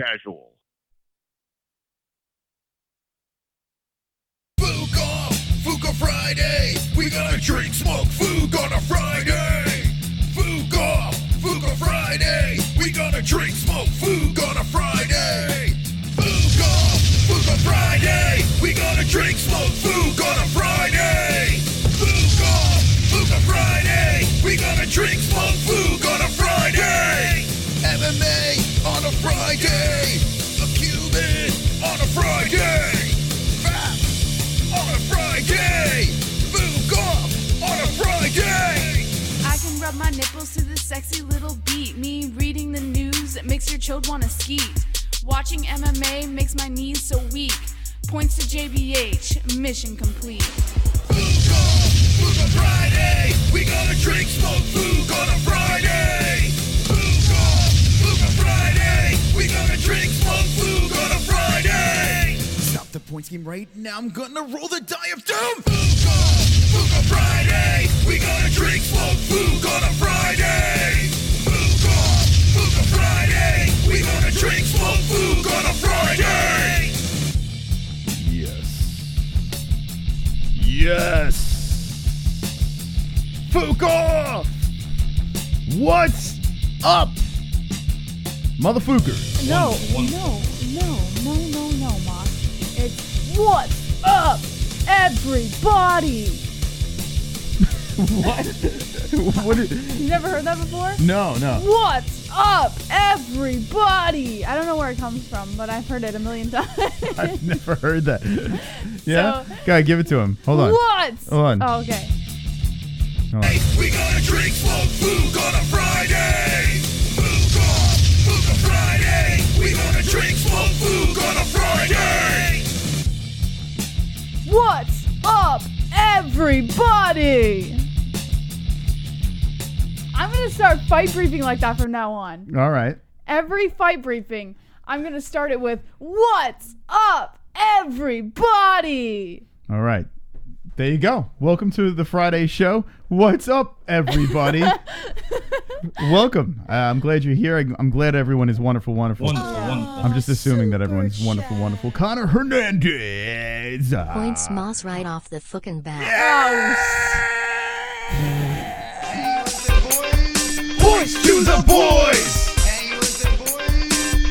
casual. Fuka Friday, we gonna drink, smoke, food on a Friday. Fuka Friday, we gonna drink, smoke, food on a Friday. Fuka Friday, we gonna drink, smoke, food on a Friday. Fuka Friday, we gonna drink, smoke, food on a Friday. MMA on a Friday, a Cuban on a Friday. On a Friday, Fook off on a Friday. I can rub my nipples to this sexy little beat. Me reading the news, it makes your chode wanna skeet. Watching MMA makes my knees so weak. Points to JBH, mission complete. Fook off, Fook on Friday. We gonna drink, smoke, Fook on a Friday. Fook off, Fook on Friday. We gonna drink, smoke, Fook on a Friday. Stop the point scheme right now, I'm gonna roll the die of doom! Fook on Friday! We gonna drink, smoke, Fook on a Friday! Fook on Friday! We gonna drink, smoke, Fook on a Friday! Yes! Fook off! What's up, motherfucker? No, Ma. It's what's up, everybody. What? What You never heard that before? No. What's up, everybody? I don't know where it comes from, but I've heard it a million times. I've never heard that. Yeah? Gotta give it to him. Hold on. Hold on. Oh, okay. Hold on. We gonna drink, smoke, Fook on a Friday! Fook on Friday! We gonna drink, smoke, Fook on a Friday! What's up, everybody? I'm going to start fight briefing like that from now on. All right. Every fight briefing, I'm going to start it with, what's up, everybody? All right. There you go. Welcome to the Friday show. What's up, everybody? Welcome. I'm glad you're here. I'm glad everyone is wonderful. Wonderful. I'm just assuming that everyone's wonderful. Conor Hernandez. Points Moss right off the fucking bat. Points to the boys!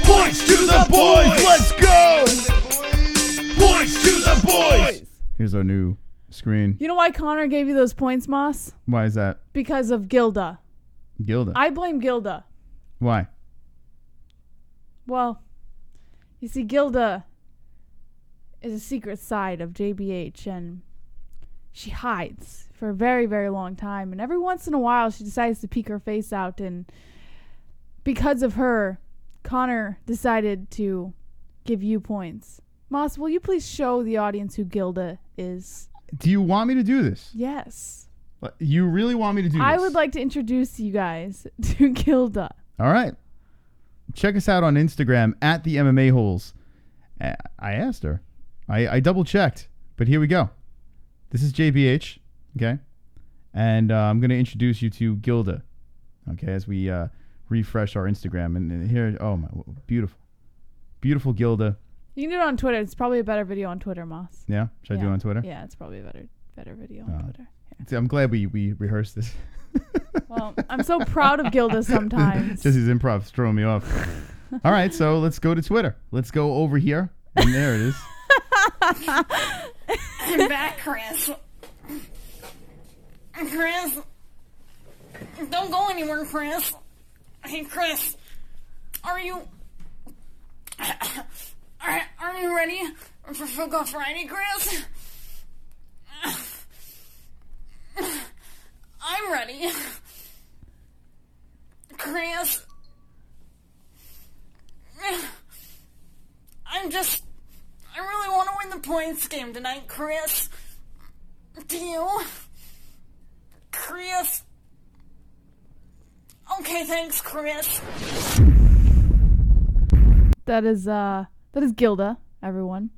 Points to the boys! Let's go! Points to the boys! Here's our new screen. You know why Connor gave you those points, Moss? Why is that? Because of Gilda. Gilda. I blame Gilda. Why? Well, you see, Gilda is a secret side of JBH, and she hides for a very, very long time. And every once in a while, she decides to peek her face out. And because of her, Connor decided to give you points. Moss, will you please show the audience who Gilda is? Do you want me to do this? Yes. You really want me to do this? I would like to introduce you guys to Gilda. All right. Check us out on Instagram at the MMA-Holes. I asked her. I double-checked. But here we go. This is JBH. Okay? And I'm going to introduce you to Gilda. Okay? As we refresh our Instagram. And here, oh my, beautiful. Beautiful Gilda. You can do it on Twitter. It's probably a better video on Twitter, Moss. Yeah? Should I do it on Twitter? Yeah, it's probably a better video on Twitter. Yeah. See, I'm glad we rehearsed this. Well, I'm so proud of Gilda sometimes. Just his improv's throwing me off. All right, so let's go to Twitter. Let's go over here. And there it is. I'm back, Chris. Chris. Don't go anywhere, Chris. Hey, Chris. Are you ready for Football Friday, Chris? I'm ready. Chris. I really want to win the points game tonight, Chris. Do you? Chris? Okay, thanks, Chris. That is Gilda, everyone.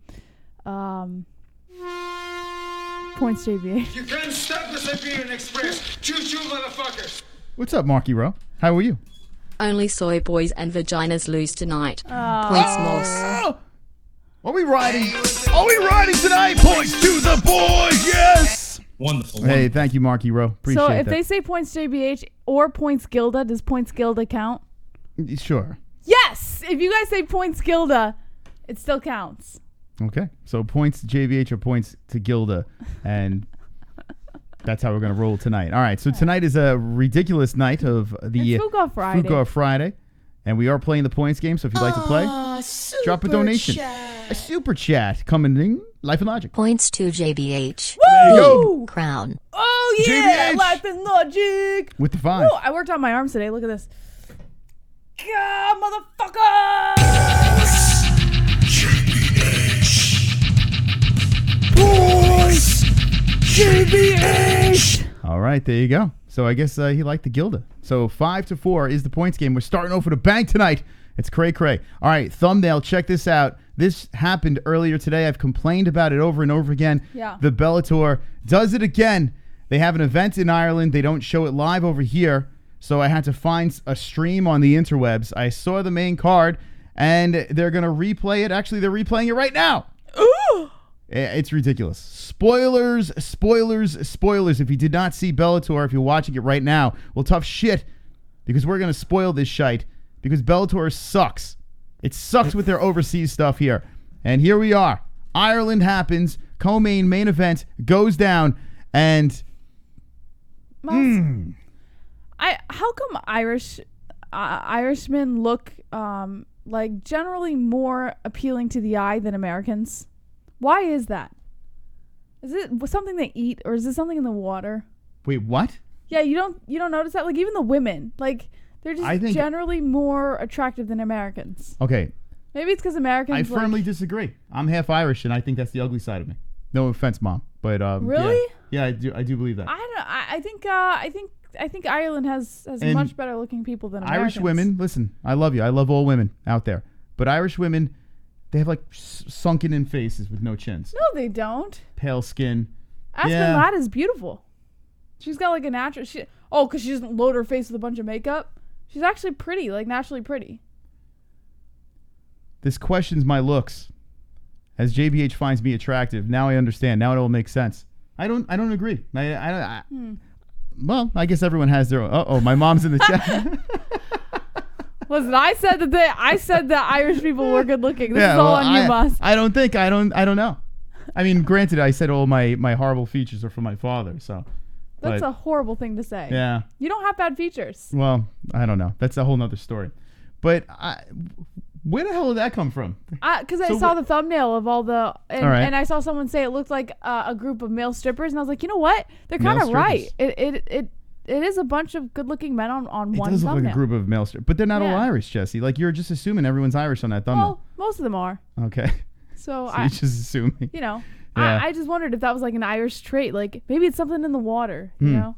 Points JBH. You can't stop the Siberian Express. Choo-choo, motherfuckers. What's up, Marky Rowe? How are you? Only soy boys and vaginas lose tonight. Oh. Points Moss. Oh! Are we riding? Are we riding tonight? Points to the boys. Yes. Wonderful. Hey, thank you, Marky Rowe. Appreciate So if that. they say points JBH or points Gilda, does points Gilda count? Sure. Yes! If you guys say points Gilda, it still counts. Okay. So points to JVH or points to Gilda. And that's how we're going to roll tonight. All right. So tonight is a ridiculous night of the It's Fuga Friday. Fuga Friday. And we are playing the points game. So if you'd like to play, drop a donation. A super chat coming in. Life and Logic. Points to JBH. Woo! Crown. Oh, yeah! JBH. Life and Logic! With the 5. Woo, I worked on my arms today. Look at this. God, motherfucker! Boys! JBH! All right, there you go. So I guess he liked the Gilda. So 5-4 is the points game. We're starting off with a bang tonight. It's cray cray. All right, thumbnail, check this out. This happened earlier today. I've complained about it over and over again. Yeah. The Bellator does it again. They have an event in Ireland. They don't show it live over here. So I had to find a stream on the interwebs. I saw the main card, and they're going to replay it. Actually, they're replaying it right now. Ooh! It's ridiculous. Spoilers, spoilers, spoilers. If you did not see Bellator, if you're watching it right now, well, tough shit, because we're going to spoil this shite, because Bellator sucks. It sucks with their overseas stuff here. And here we are. Ireland happens. Co-main main event goes down, and How come Irishmen look like generally more appealing to the eye than Americans? Why is that? Is it something they eat, or is it something in the water? wait, what? Yeah, you don't notice that? Like even the women, like they're I just think- generally more attractive than Americans. Okay, Maybe it's because Americans. I firmly disagree. I'm half Irish, and I think that's the ugly side of me. No offense, Mom, but Really? Yeah, I do believe that. I think Ireland has And much better looking people than Americans. Irish women, listen, I love you. I love all women out there. But Irish women, they have like sunken in faces with no chins. No, they don't. Pale skin. Aspen Yeah. Ladd is beautiful. She's got like a natural. Because she doesn't load her face with a bunch of makeup. She's actually pretty, like naturally pretty. This questions my looks. As JBH finds me attractive, now I understand. Now it all makes sense. I don't agree. Well, I guess everyone has their own. Uh-oh, my mom's in the chat. Listen, I said that Irish people were good looking. This is all on you, Moss. I don't know. I mean, granted, I said all my horrible features are from my father, so. That's but, a horrible thing to say. Yeah. You don't have bad features. Well, I don't know. That's a whole nother story. But where the hell did that come from? Because I saw the thumbnail of all the, and, All right. and I saw someone say it looked like a group of male strippers, and I was like, you know what? They're Male kind of right. strippers. It is a bunch of good-looking men on It one does look thumbnail. like a group of male strippers, but they're not all Yeah. Irish, Jesse. Like you're just assuming everyone's Irish on that thumbnail. Well, most of them are. Okay, So, so you're just assuming. you know, Yeah. I just wondered if that was like an Irish trait. Like maybe it's something in the water. You know.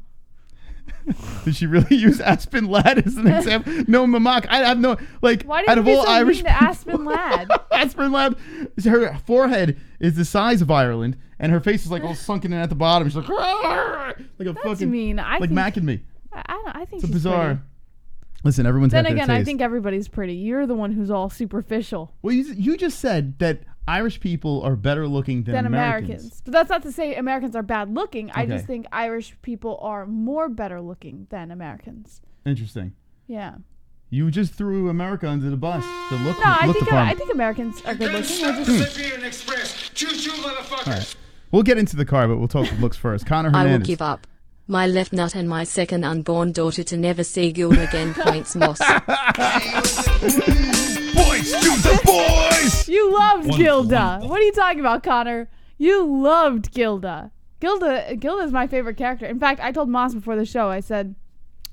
Did she really use Aspen Ladd as an example? No, Mamak. I have no like. Why out did of you be all so Irish mean to people- Aspen Ladd? Aspen Ladd, her forehead is the size of Ireland, and her face is like all sunken in at the bottom. She's like, like a That's fucking mean. I like think, Mac and me. I think It's a she's bizarre. pretty. Listen, everyone's Then got their again, I taste. think everybody's pretty. You're the one who's all superficial Well, you just said that Irish people are better looking than Americans. But that's not to say Americans are bad looking. I just Okay. think Irish people are more better looking than Americans. Interesting. Yeah. You just threw America under the bus. The look, No, I look think department. I think Americans are good looking. We're just Express. Choo-choo, motherfuckers. All right. We'll get into the car, but we'll talk looks first. Conor I Hernandez. will give up. My left nut and my second unborn daughter to never see Gilda again. Points Moss. Points to the boys. You loved Wonderful, Gilda. wonderful. What are you talking about, Connor? You loved Gilda. Gilda is my favorite character. In fact, I told Moss before the show, I said,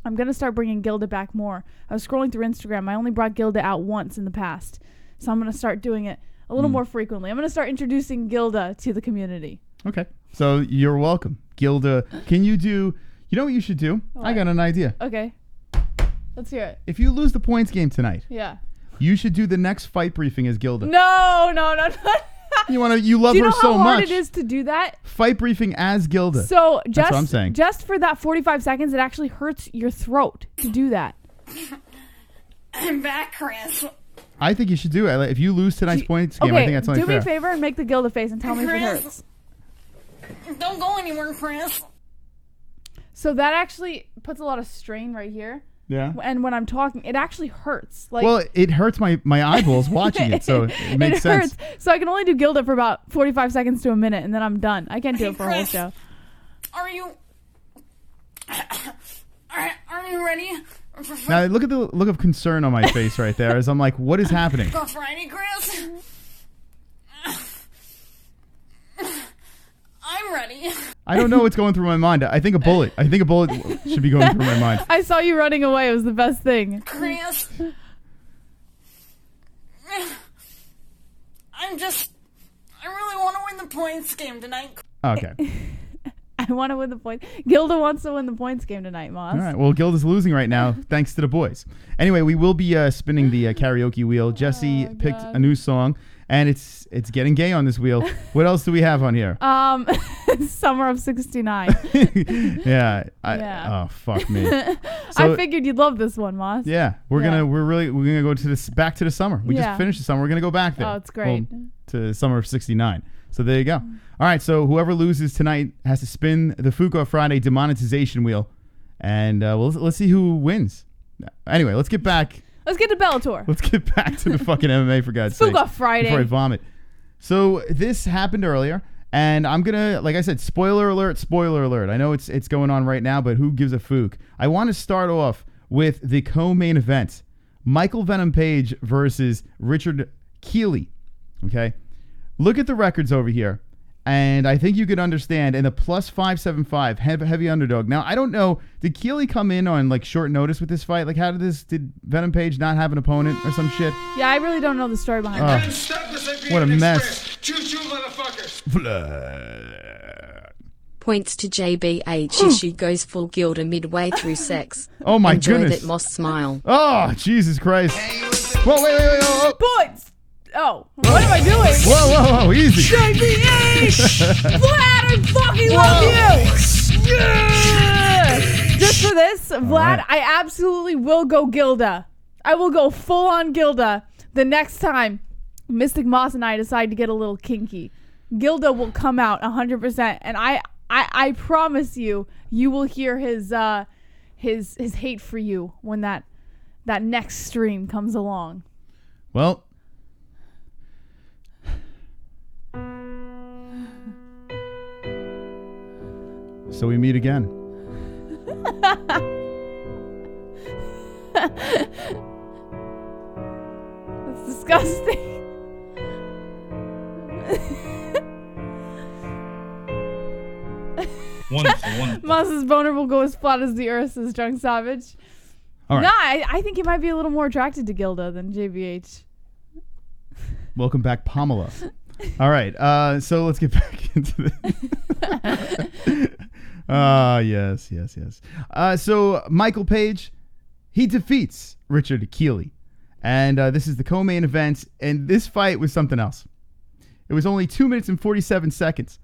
I'm going to start bringing Gilda back more. I was scrolling through Instagram. I only brought Gilda out once in the past. So I'm going to start doing it a little more frequently. I'm going to start introducing Gilda to the community. Okay. So you're welcome. Gilda, can you do, you know what you should do? I What? got an idea. Okay. Let's hear it. If you lose the points game tonight, Yeah. you should do the next fight briefing as Gilda. No. You love Do you her know so how hard much. it is to do that? Fight briefing as Gilda. So That's what I'm saying. just for that 45 seconds, it actually hurts your throat to do that. I'm back, Chris. I think you should do it. If you lose tonight's points game, I think that's only do fair. me a favor and make the Gilda face and tell me if it Chris. hurts. Don't go anywhere, Chris. So that actually puts a lot of strain right here. Yeah. And when I'm talking, it actually hurts. Like, Well, it hurts my eyeballs watching it, so it makes sense. Hurts. So I can only do Gilda for about 45 seconds to a minute, and then I'm done. I can't do it for a whole Chris. show. Are you ready? Now look at the look of concern on my face right there as I'm like, what is happening? Go Friday, Chris. I'm ready. I don't know what's going through my mind. I think a bullet should be going through my mind. I saw you running away. It was the best thing. Chris. I really want to win the points game tonight. Okay. I want to win the point. Gilda wants to win the points game tonight, Moss. All right. Well, Gilda's losing right now, thanks to the boys. Anyway, we will be spinning the karaoke wheel. Jesse picked a new song, and it's getting gay on this wheel. What else do we have on here? Summer of '69. Yeah. Yeah. Oh, fuck me. I figured you'd love this one, Moss. Yeah, we're gonna go to this back to the summer. We just finished the summer. We're gonna go back there. Oh, it's great. To summer of '69. So there you go. All right. So whoever loses tonight has to spin the Fuqua Friday demonetization wheel, and let's see who wins. Anyway, let's get back. Let's get to Bellator. Let's get back to the fucking MMA for God's sake. Fuqua Friday. Before I vomit. So this happened earlier, and I'm gonna, like I said, spoiler alert, spoiler alert. I know it's going on right now, but who gives a fook? I want to start off with the co-main event: Michael Venom Page versus Richard Keeley. Okay, look at the records over here, and I think you could understand. And the plus 575 heavy underdog. Now I don't know. Did Keeley come in on like short notice with this fight? Like, did Venom Page not have an opponent or some shit? Yeah, I really don't know the story behind it. What a mess. Choo-choo, motherfuckers. Points to JBH. She goes full Gilda midway through sex. Oh my Enjoy goodness. that Moss smile. Oh, Jesus Christ. Whoa, wait. Whoa. Points. Oh, what am I doing? Whoa, easy. JBH! Vlad, I fucking love you! Yeah! Just for this, Vlad, right. I absolutely will go Gilda. I will go full on Gilda the next time Mystic Moss and I decide to get a little kinky. Gilda will come out 100%, and I promise you will hear his hate for you when that next stream comes along. Well, so we meet again. That's disgusting. Wonderful. Moss's boner will go as flat as the earth, says Drunk Savage. All right. No, I think he might be a little more attracted to Gilda than JBH. Welcome back, Pamela. All right. So let's get back into this. Yes. So Michael Page, he defeats Richard Keeley. And this is the co-main event. And this fight was something else. It was only 2 minutes and 47 seconds.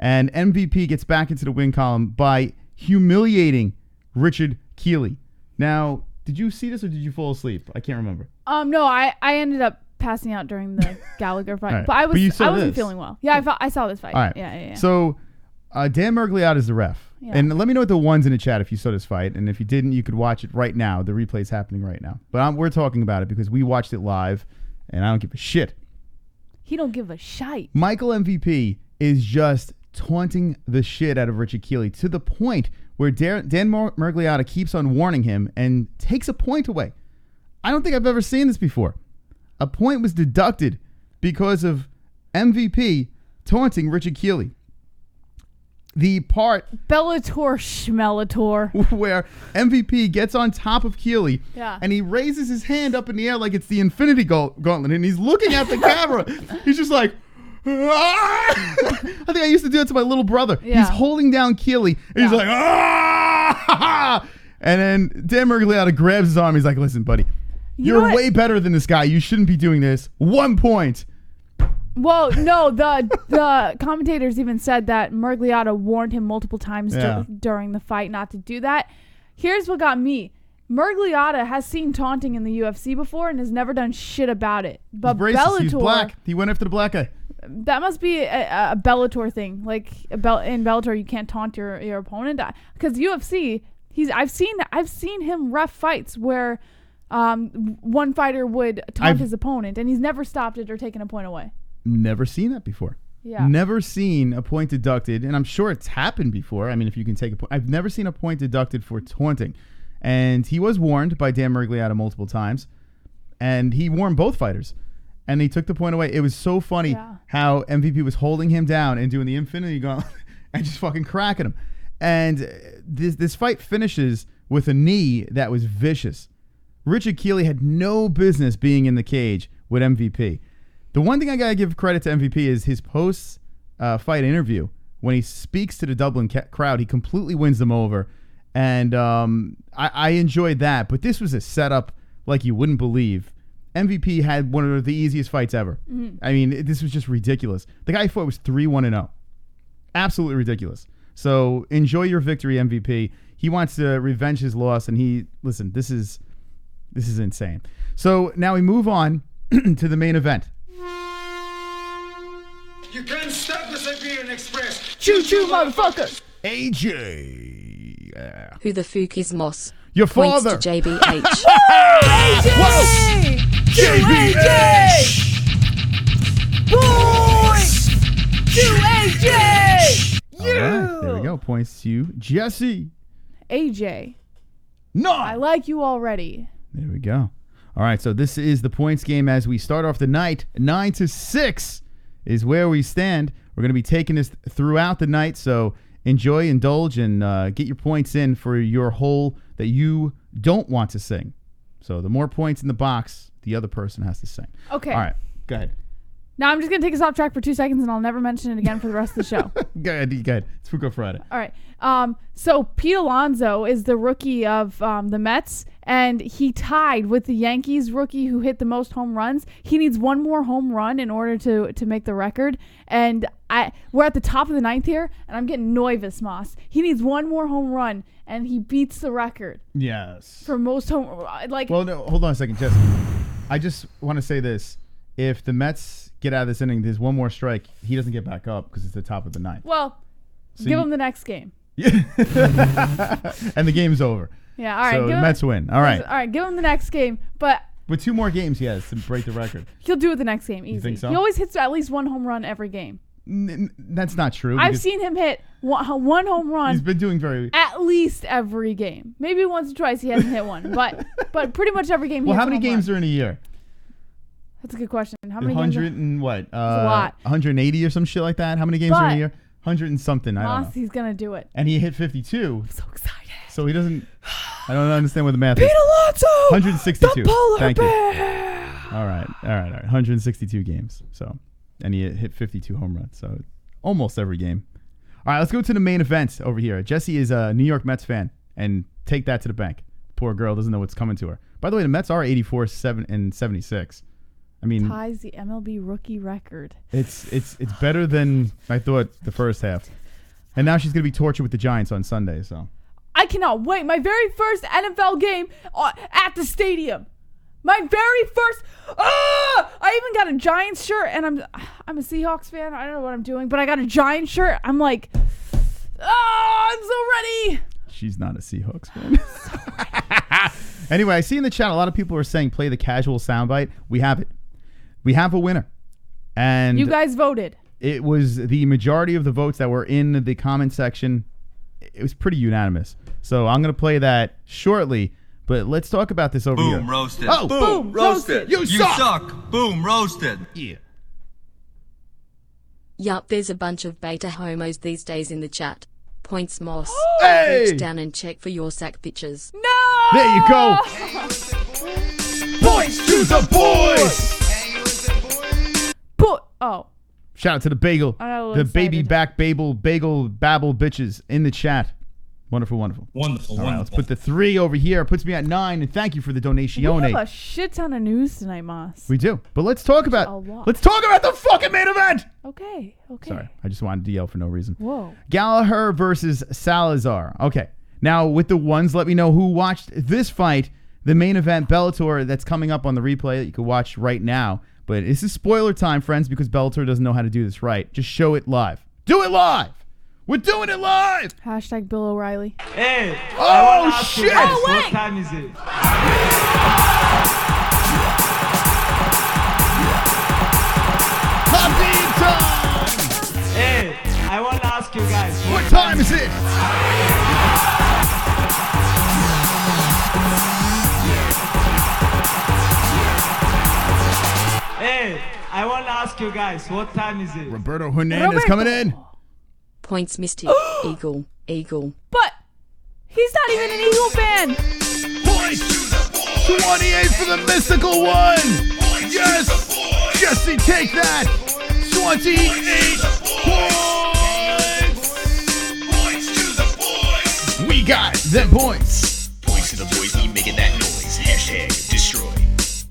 And MVP gets back into the win column by humiliating Richard Keeley. Now, did you see this or did you fall asleep? I can't remember. No, I ended up passing out during the Gallagher fight. Right. But I wasn't this. feeling well. Yeah, I saw this fight. All right. Yeah. So, Dan Mergliot is the ref. Yeah. And let me know what the ones in the chat if you saw this fight. And if you didn't, you could watch it right now. The replay's happening right now. But we're talking about it because we watched it live, and I don't give a shit. He don't give a shite. Michael MVP is just taunting the shit out of Richard Keeley to the point where Dan Mergliotta keeps on warning him and takes a point away. I don't think I've ever seen this before. A point was deducted because of MVP taunting Richard Keeley. The part Bellator Schmellator. where MVP gets on top of Keeley and he raises his hand up in the air like it's the Infinity Gauntlet and he's looking at the camera. He's just like, I think I used to do it to my little brother. Yeah. He's holding down Keeley and he's like, and then Dan Mergliotta grabs his arm. He's like, listen, buddy, you're way better than this guy. You shouldn't be doing this. 1 point. Well, no, the commentators even said that Mergliotta warned him multiple times during the fight not to do that. Here's what got me. Murgliata has seen taunting in the UFC before and has never done shit about it. But He's racist. Bellator, He's black. He went after the black guy. that must be a Bellator thing. Like in Bellator, you can't taunt your opponent because UFC. I've seen him ref fights where one fighter would taunt his opponent and he's never stopped it or taken a point away. Never seen that before. Yeah. Never seen a point deducted, and I'm sure it's happened before. I mean, if you can take a point, I've never seen a point deducted for taunting. And he was warned by Dan Murgliata multiple times, and he warned both fighters, and he took the point away. It was so funny how MVP was holding him down and doing the infinity gauntlet and just fucking cracking him. And this fight finishes with a knee that was vicious. Richard Keeley had no business being in the cage with MVP. The one thing I gotta give credit to MVP is his post-fight interview. When he speaks to the Dublin crowd, he completely wins them over. And I enjoyed that. But this was a setup like you wouldn't believe. MVP had one of the easiest fights ever. Mm-hmm. I mean, this was just ridiculous. The guy he fought was 3-1-0. Absolutely ridiculous. So enjoy your victory, MVP. He wants to revenge his loss. And listen, this is insane. So now we move on to the main event. You can't stop the Siberian Express. Choo-choo, motherfucker. AJ. Yeah. Who the fuck is Moss? Your Points father. to JBH. AJ! Whoa! JBH! Boys! To AJ! All right, there we go. Points to Jesse. AJ. No. I like you already. There we go. All right, so this is the points game as we start off the night. 9-6 is where we stand. We're going to be taking this throughout the night, so enjoy, indulge, and get your points in for your hole that you don't want to sing. So the more points in the box, the other person has to sing. Okay. All right, go ahead. Now I'm just going to take us off track for 2 seconds and I'll never mention it again for the rest of the show. Go ahead. It's Fuko Friday. All right. So Pete Alonso is the rookie of the Mets, and he tied with the Yankees rookie who hit the most home runs. He needs one more home run in order to make the record. And we're at the top of the 9th here, and I'm getting nervous, Moss. He needs one more home run, and he beats the record. Yes. For most home... Well, no, hold on a second, Jesse. I just want to say this. If the Mets get out of this inning, there's one more strike, he doesn't get back up because it's the top of the 9th. Well, give him the next game. Yeah. And the game's over. Yeah, all right. So the Mets win. All right. All right, give him the next game. But with 2 more games he has to break the record. He'll do it the next game. Easy. You think so? He always hits at least one home run every game. That's not true. I've seen him hit one home run. He's been doing at least every game. Maybe once or twice he hasn't hit one, but pretty much every game. Well, how many games are in a year? That's a good question. How many 100 games? and what? It's a lot. 180 or some shit like that. How many games are in a year? 100 and something. I don't know. He's gonna do it. And he hit 52. I'm so excited. So he doesn't. I don't understand what the math is. Pete Alonso. 162. The polar Thank bear. you. All right. 162 games. So, and he hit 52 home runs. So almost every game. All right, let's go to the main event over here. Jesse is a New York Mets fan, and take that to the bank. Poor girl doesn't know what's coming to her. By the way, the Mets are 84-76. I mean, ties the MLB rookie record. It's better than I thought the first half. And now she's going to be tortured with the Giants on Sunday. So I cannot wait. My very first NFL game at the stadium. My very first. I even got a Giants shirt, and I'm a Seahawks fan. I don't know what I'm doing, but I got a Giants shirt. I'm like, I'm so ready. She's not a Seahawks fan. Anyway, I see in the chat a lot of people are saying play the casual soundbite. We have it. We have a winner. And you guys voted. It was the majority of the votes that were in the comment section. It was pretty unanimous. So I'm going to play that shortly. But let's talk about this over here. Boom, roasted. Oh, boom, roasted. You suck. Boom, roasted. Yeah. Yup, there's a bunch of beta homos these days in the chat. Points Moss. Hey! Reach down and check for your sack bitches. No! There you go. Points to the boys. Shout out to the bagel. The baby back bagel babble bitches in the chat. Wonderful. All right, let's put the 3 over here. It puts me at 9, and thank you for the donation. We have a shit ton of news tonight, Moss. We do, but let's talk about the fucking main event. Okay. Sorry, I just wanted to yell for no reason. Whoa. Gallaher versus Salazar. Okay, Now, with the ones, let me know who watched this fight, the main event, Bellator, that's coming up on the replay that you can watch right now. But this is spoiler time, friends, because Bellator doesn't know how to do this right. Just show it live. Do it live! We're doing it live! Hashtag Bill O'Reilly. Hey, Oh, I wanna ask you shit! guys, Oh, what wait. time is it? Happy time! Hey, I want to ask you guys, What time is it? Hey, I want to ask you guys, what time is it? Roberto Hernandez coming in. Points Mystic. Eagle. Eagle. But he's not even an Eagle fan. Points! 28 for the mystical one! Yes! Jesse, take that! 28 points! We got them points! Points to the boys, keep making that noise. Hashtag destroy.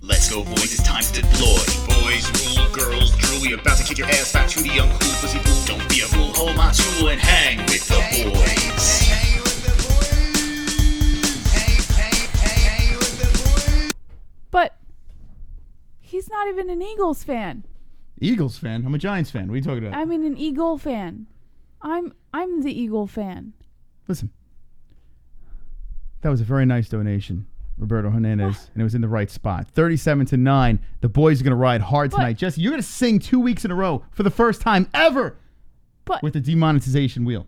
Let's go, boys, it's time to deploy. Boys rule, girls drool. We about to kick your ass back to the uncool pussy pool. Don't be a fool, hold my tool and hang with the boys. But he's not even an Eagles fan. Eagles fan? I'm a Giants fan. What are you talking about? I mean, an Eagle fan. I'm the Eagle fan. Listen. That was a very nice donation, Roberto Hernandez, and it was in the right spot. 37-9. The boys are going to ride hard tonight. Jesse, you're going to sing 2 weeks in a row for the first time ever But with the demonetization wheel.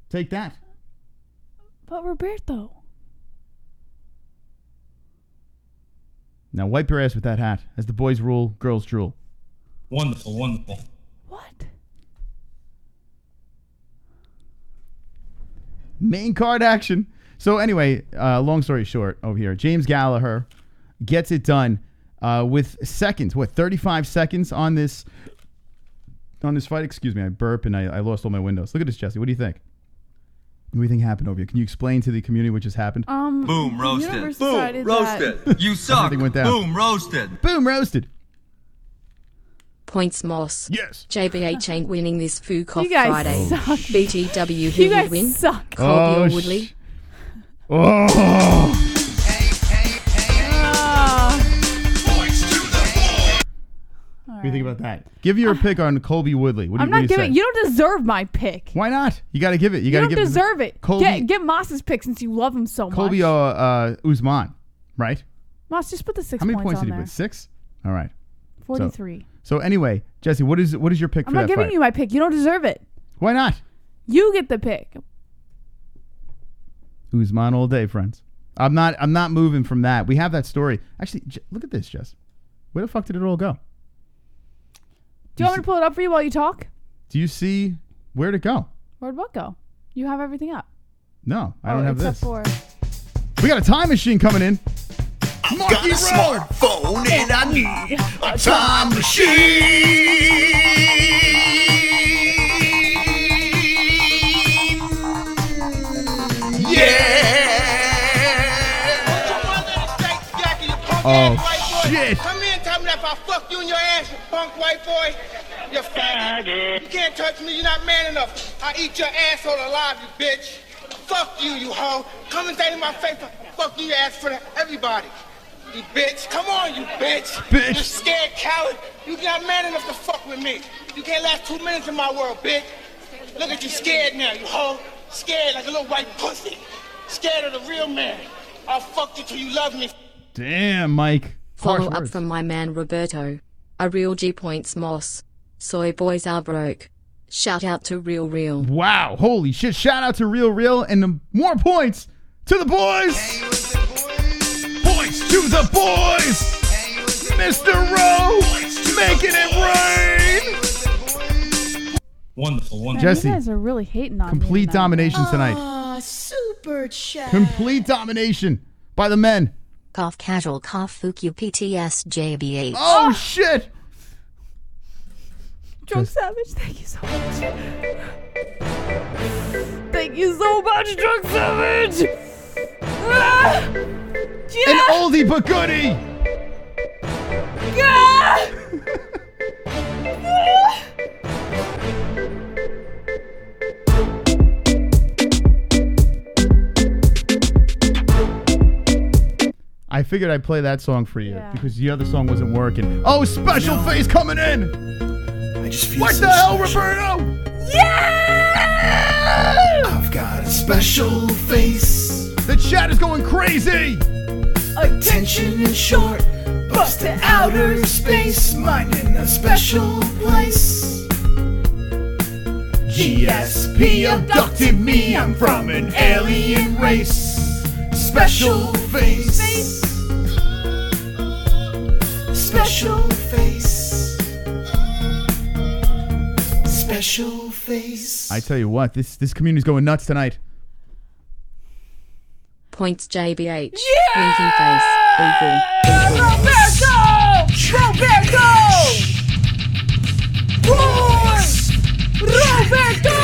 Take that. but Roberto. Now wipe your ass with that hat. As the boys rule, girls drool. Wonderful, wonderful. What? Main card action. So anyway, long story short over here, James Gallagher gets it done with seconds. 35 seconds on this fight? Excuse me, I burp and I lost all my windows. Look at this, Jesse. What do you think? What do you think happened over here? Can you explain to the community what just happened? Boom, the roasted. universe Boom, decided that- roasted. You suck. Everything went down. Boom, roasted. Boom, roasted. Points Moss. Yes. JBH ain't winning this Foo Cough You guys Friday. suck. BTW, who You guys would win? suck. Colby Oh, or Woodley? Oh. What do you think about that? Give your pick on Colby Woodley. What do I'm you, not what do you giving. say? You don't deserve my pick. Why not? You got to give it. You You got to don't give deserve it. Colby, Get Moss's pick since you love him so much. Colby Usman, right? Moss, just put the 6 How many points points did he on there. put? 6? All right. 43. So anyway, Jesse, what is your pick I'm for not that giving fight? you my pick. You don't deserve it. Why not? You get the pick. Usman all day, friends. I'm not moving from that. We have that story. Actually, look at this, Jess. Where the fuck did it all go? Do you want me to pull it up for you while you talk? Do you see where'd it go? Where'd what go? You have everything up. No, I don't have except this. for We got a time machine coming in. Got Marky a Road. smartphone and I need a time machine. Yeah. Oh shit! Come here and tell me that if I fuck you in your ass, you punk white boy, you faggot. You can't touch me, you're not man enough. I eat your asshole alive, you bitch. Fuck you, you hoe. Come and say in my face, fuck you, ass for everybody. You bitch. Come on, you bitch. Bitch. You scared coward. You not man enough to fuck with me. You can't last 2 minutes in my world, bitch. Look at you scared now, you hoe. Scared like a little white pussy. Scared of the real man. I'll fuck you till you love me. Damn, Mike. Follow Harsh up words. from my man Roberto. A real G Points Moss. Soy boys are broke. Shout out to Real. Wow, holy shit. Shout out to Real and more points to the boys. Points to the boys. Mr. Rowe making it rain. Wonderful, wonderful. Man, Jesse, you guys are really hating on me complete tonight. domination tonight. Super chat. Complete domination by the men. Cough casual cough fuku PTS JBH. Oh, shit. Drunk Savage, thank you so much. Thank you so much, Drunk Savage. Ah! An Yeah! oldie but goodie. Ah! figured I'd play that song for you Yeah. because the other song wasn't working. Oh, special face coming in. I just feel What so the hell, special. Roberto? Yeah! I've got a special face. The chat is going crazy. Attention is short. Bust to outer space. Mine in a special place. GSP abducted me. I'm from an alien race. Special face. Special face. Special face. I tell you what, this community's going nuts tonight. Points JBH. Winking face. Eagle. Roberto! Roberto!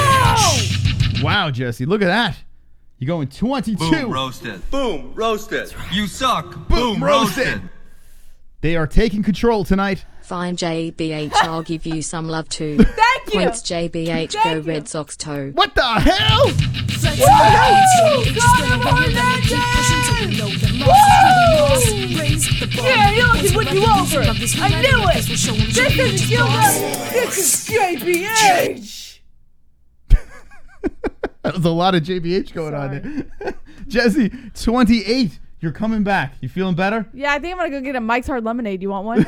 Wow, Jesse, look at that. You're going 22. Boom, roasted. Boom, roasted. You suck. Boom, roasted. They are taking control tonight. Fine JBH. I'll give you some love too. Thank you! Points JBH. Thank Go you. Red Sox toe. What the hell? Yeah, you're looking what you over. I knew it. This isn't Gilda. This is JBH. That was a lot of JBH going on there. Jesse, 28. You're coming back. You feeling better? Yeah, I think I'm gonna go get a Mike's Hard Lemonade. You want one? It's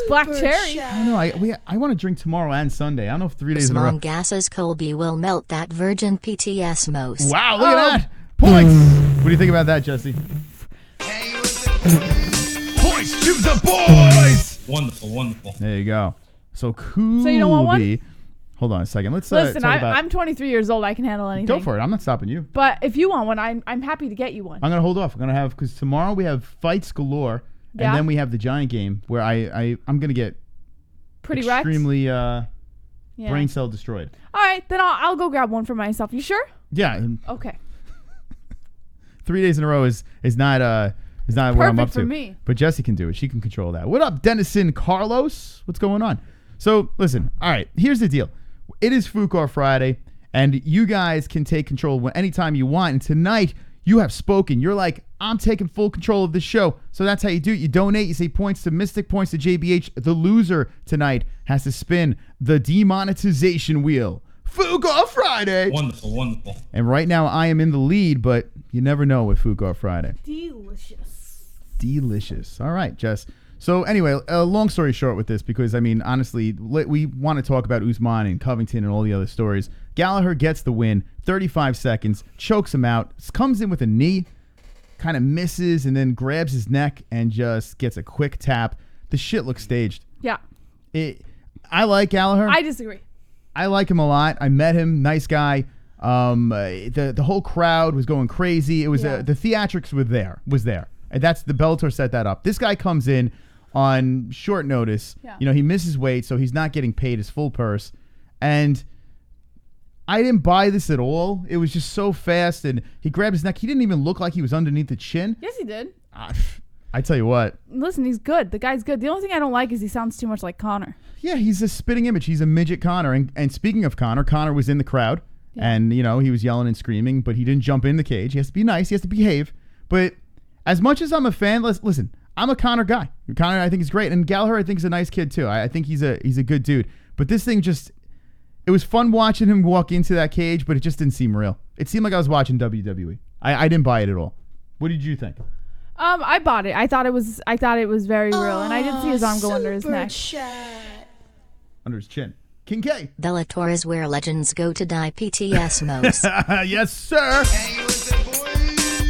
black cherry. I don't know. I want to drink tomorrow and Sunday. I don't know if 3 days in a row. Usman gasses Colby will melt that virgin PTS most. Wow, look at that. Points. What do you think about that, Jesse? Points to the boys. Wonderful, wonderful. There you go. So Colby. So you don't want one? Hold on a second. Let's Listen, talk about. I'm 23 years old. I can handle anything. Go for it. I'm not stopping you. But if you want one, I'm happy to get you one. I'm gonna hold off. I'm gonna have because tomorrow we have fights galore, Yeah. and then we have the giant game where I'm gonna get Pretty wrecked. extremely Yeah. brain cell destroyed. All right, then I'll go grab one for myself. You sure? Yeah, and Okay. 3 days in a row is not where I'm up Perfect for to. me. But Jessie can do it. She can control that. What up, Dennison Carlos? What's going on? So listen. All right. Here's the deal. It is Fukar Friday, and you guys can take control anytime you want. And tonight you have spoken. You're like, I'm taking full control of the show. So that's how you do it. You donate. You say points to Mystic, points to JBH. The loser tonight has to spin the demonetization wheel. Fukar Friday. Wonderful, wonderful. And right now I am in the lead, but you never know with Fukar Friday. Delicious. All right, Jess. So anyway, long story short with this, because I mean, honestly, we want to talk about Usman and Covington and all the other stories. Gallaher gets the win, 35 seconds, chokes him out, comes in with a knee, kind of misses, and then grabs his neck and just gets a quick tap. The shit looks staged. Yeah. I like Gallaher. I disagree. I like him a lot. I met him, nice guy. The whole crowd was going crazy. It was the theatrics was there. And that's the Bellator set that up. This guy comes in on short notice. Yeah. You know, he misses weight, so he's not getting paid his full purse. And I didn't buy this at all. It was just so fast, and he grabbed his neck. He didn't even look like he was underneath the chin. Yes, he did. I tell you what. Listen, he's good. The guy's good. The only thing I don't like is he sounds too much like Conor. Yeah, he's a spitting image. He's a midget Conor. And speaking of Conor was in the crowd. Yeah. And, you know, he was yelling and screaming, but he didn't jump in the cage. He has to be nice. He has to behave. But as much as I'm a fan, listen, I'm a Conor guy. Conor, I think, is great. And Gallaher, I think, is a nice kid, too. I think he's a good dude. But this thing just, it was fun watching him walk into that cage, but it just didn't seem real. It seemed like I was watching WWE. I didn't buy it at all. What did you think? I bought it. I thought it was very real, and I didn't see his arm go under his neck. Under his chin. King K. Bellator is where legends go to die. PTS most. Yes, sir.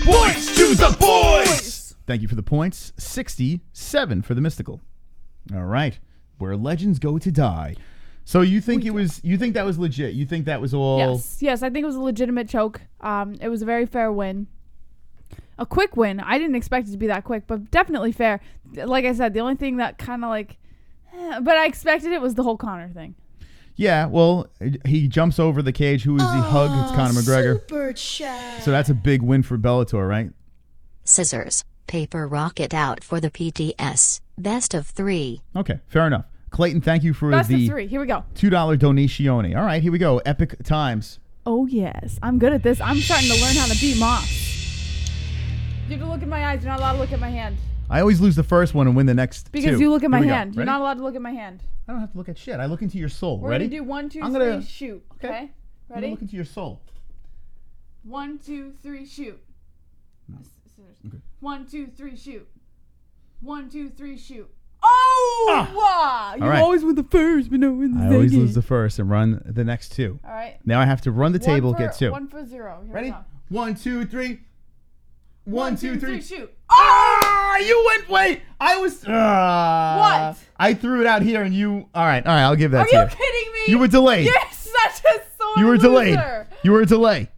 Points to the boys. Thank you for the points. 67 for the mystical. All right. Where legends go to die. So you think that was legit? You think that was all? Yes. I think it was a legitimate choke. It was a very fair win. A quick win. I didn't expect it to be that quick, but definitely fair. Like I said, the only thing that kind of but I expected it was the whole Conor thing. Yeah, well, he jumps over the cage. Who is the hug? It's Conor McGregor. Super chat. So that's a big win for Bellator, right? Scissors, paper, rocket out for the PTS. Best of 3. Okay, fair enough. Clayton, thank you for Best the of 3. Here we go. $2 donation. All right, here we go. Epic times. Oh yes, I'm good at this. I'm starting to learn how to beat Moss. You have to look at my eyes. You're not allowed to look at my hand. I always lose the first one and win the next Because two. you look at my Here we go. hand. You're Ready? not allowed to look at my hand. I don't have to look at shit. I look into your soul. We're Ready? going to do 1, 2, I'm 3, gonna- shoot. Okay. Okay? I'm gonna Ready? look into your soul. 1, 2, 3, shoot. Okay. 1, 2, 3, shoot. 1, 2, 3, shoot. Oh! Wow! You All right. always win the first, but no win the I second. always lose the first and run the next two. All right. Now I have to run the table, get 2. 1 for 0. Here Ready? we go. 1, 2, 3. 1, 2, 3, shoot. Ah! You went. Wait. I was. What? I threw it out here, and you. All right. I'll give that Are to you. you kidding me? You were delayed. You're such a sore You were loser. delayed. You were a delay.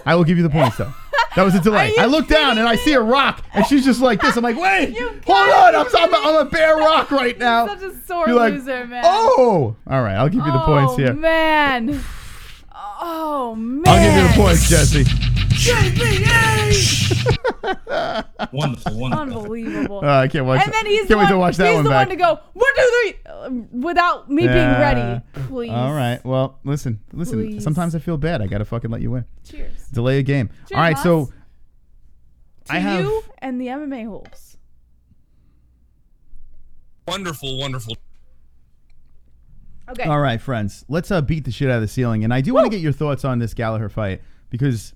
I will give you the points though. That was a delay. I look down and I see a rock, and she's just like this. I'm like, wait, hold on. I'm a bare rock right now. You're such a sore You're like, loser, man. oh, all right. I'll give you the points here. Man. Oh, man. I'll give you the points, Jesse. Wonderful. Unbelievable. I can't watch. And then he's can't wait to watch that he's one the back. one to go 1, 2, 3 without me being ready. Please. All right. Well, listen. Please. Sometimes I feel bad. I gotta fucking let you win. Cheers. Delay a game. Cheers, all right. Moss. So To I have. you and the MMA-Holes. Wonderful. Okay. All right, friends. Let's beat the shit out of the ceiling, and I do want to get your thoughts on this Gallaher fight because.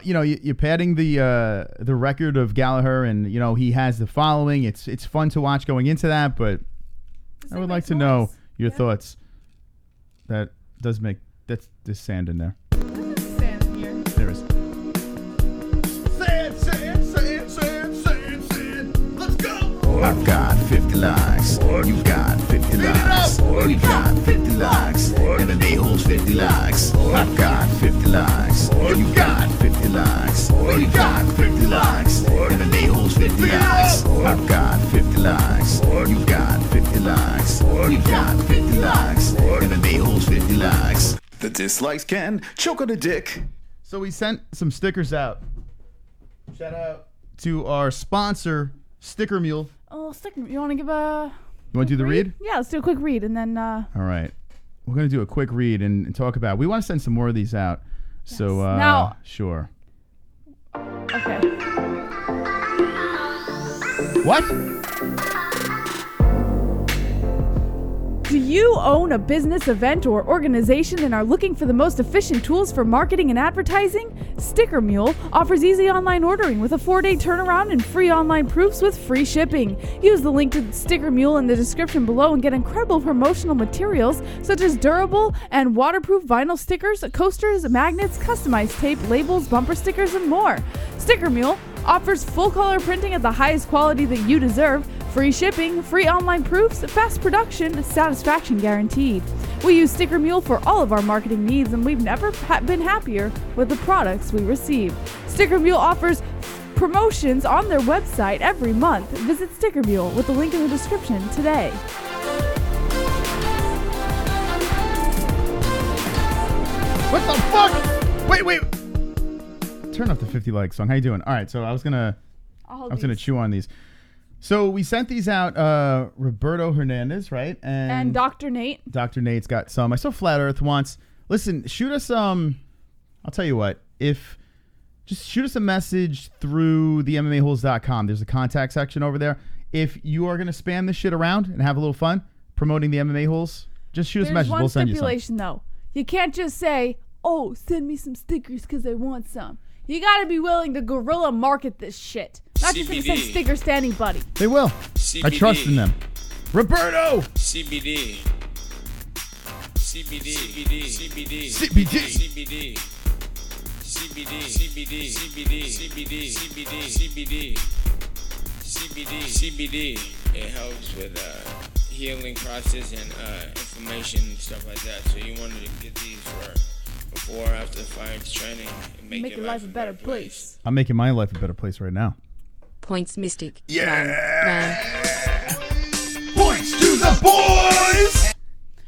You're padding the record of Gallaher, and he has the following. It's fun to watch going into that, but I would like to know your thoughts. That does make there's sand in there. Sand in here. There is. Sand. Let's go. I've got 50 likes. You got 50 likes. We got 50 likes. MMA-Holes 50 likes. I've got 50 likes. You got 50 likes. We got 50 likes. MMA-Holes 50 likes. I've got 50 likes. You got 50 likes. We got 50 likes. MMA-Holes 50 likes. The dislikes can choke on a dick. So we sent some stickers out. Shout out to our sponsor, Sticker Mule. Oh, you want to give a... You want to do the read? Yeah, let's do a quick read, and then... All right. We're going to do a quick read and talk about... We want to send some more of these out. Yes. So, Now... Sure. Okay. What? Do you own a business, event, or organization and are looking for the most efficient tools for marketing and advertising? Sticker Mule offers easy online ordering with a 4-day turnaround and free online proofs with free shipping. Use the link to Sticker Mule in the description below and get incredible promotional materials such as durable and waterproof vinyl stickers, coasters, magnets, customized tape, labels, bumper stickers, and more. Sticker Mule offers full color printing at the highest quality that you deserve, free shipping, free online proofs, fast production, satisfaction guaranteed. We use Sticker Mule for all of our marketing needs, and we've never been happier with the products we receive. Sticker Mule offers promotions on their website every month. Visit Sticker Mule with the link in the description today. What the fuck? Wait. Turn off the 50 like song. How you doing? All right, so I was gonna chew on these. So we sent these out. Roberto Hernandez, right? And Dr. Nate. Dr. Nate's got some. I saw Flat Earth once. Listen, shoot us I'll tell you what. Just shoot us a message through the MMAHoles.com. There's a contact section over there. If you are gonna spam this shit around and have a little fun promoting the MMA Holes, just shoot us a message. We'll send you some. There's one stipulation though. You can't just say, "Oh, send me some stickers because I want some." You gotta be willing to guerrilla market this shit. Not just gonna send stickers to anybody. They will. CBD. I trust in them. Roberto! CBD. CBD. CBD. CBD. CBD. CBD. CBD. CBD. CBD. CBD. CBD. CBD. CBD. It helps with healing process and inflammation and stuff like that. So you wanted to get these for before, after the fight training, and make your life a better place. I'm making my life a better place right now. Points Mystic. Yeah. Points to the boys.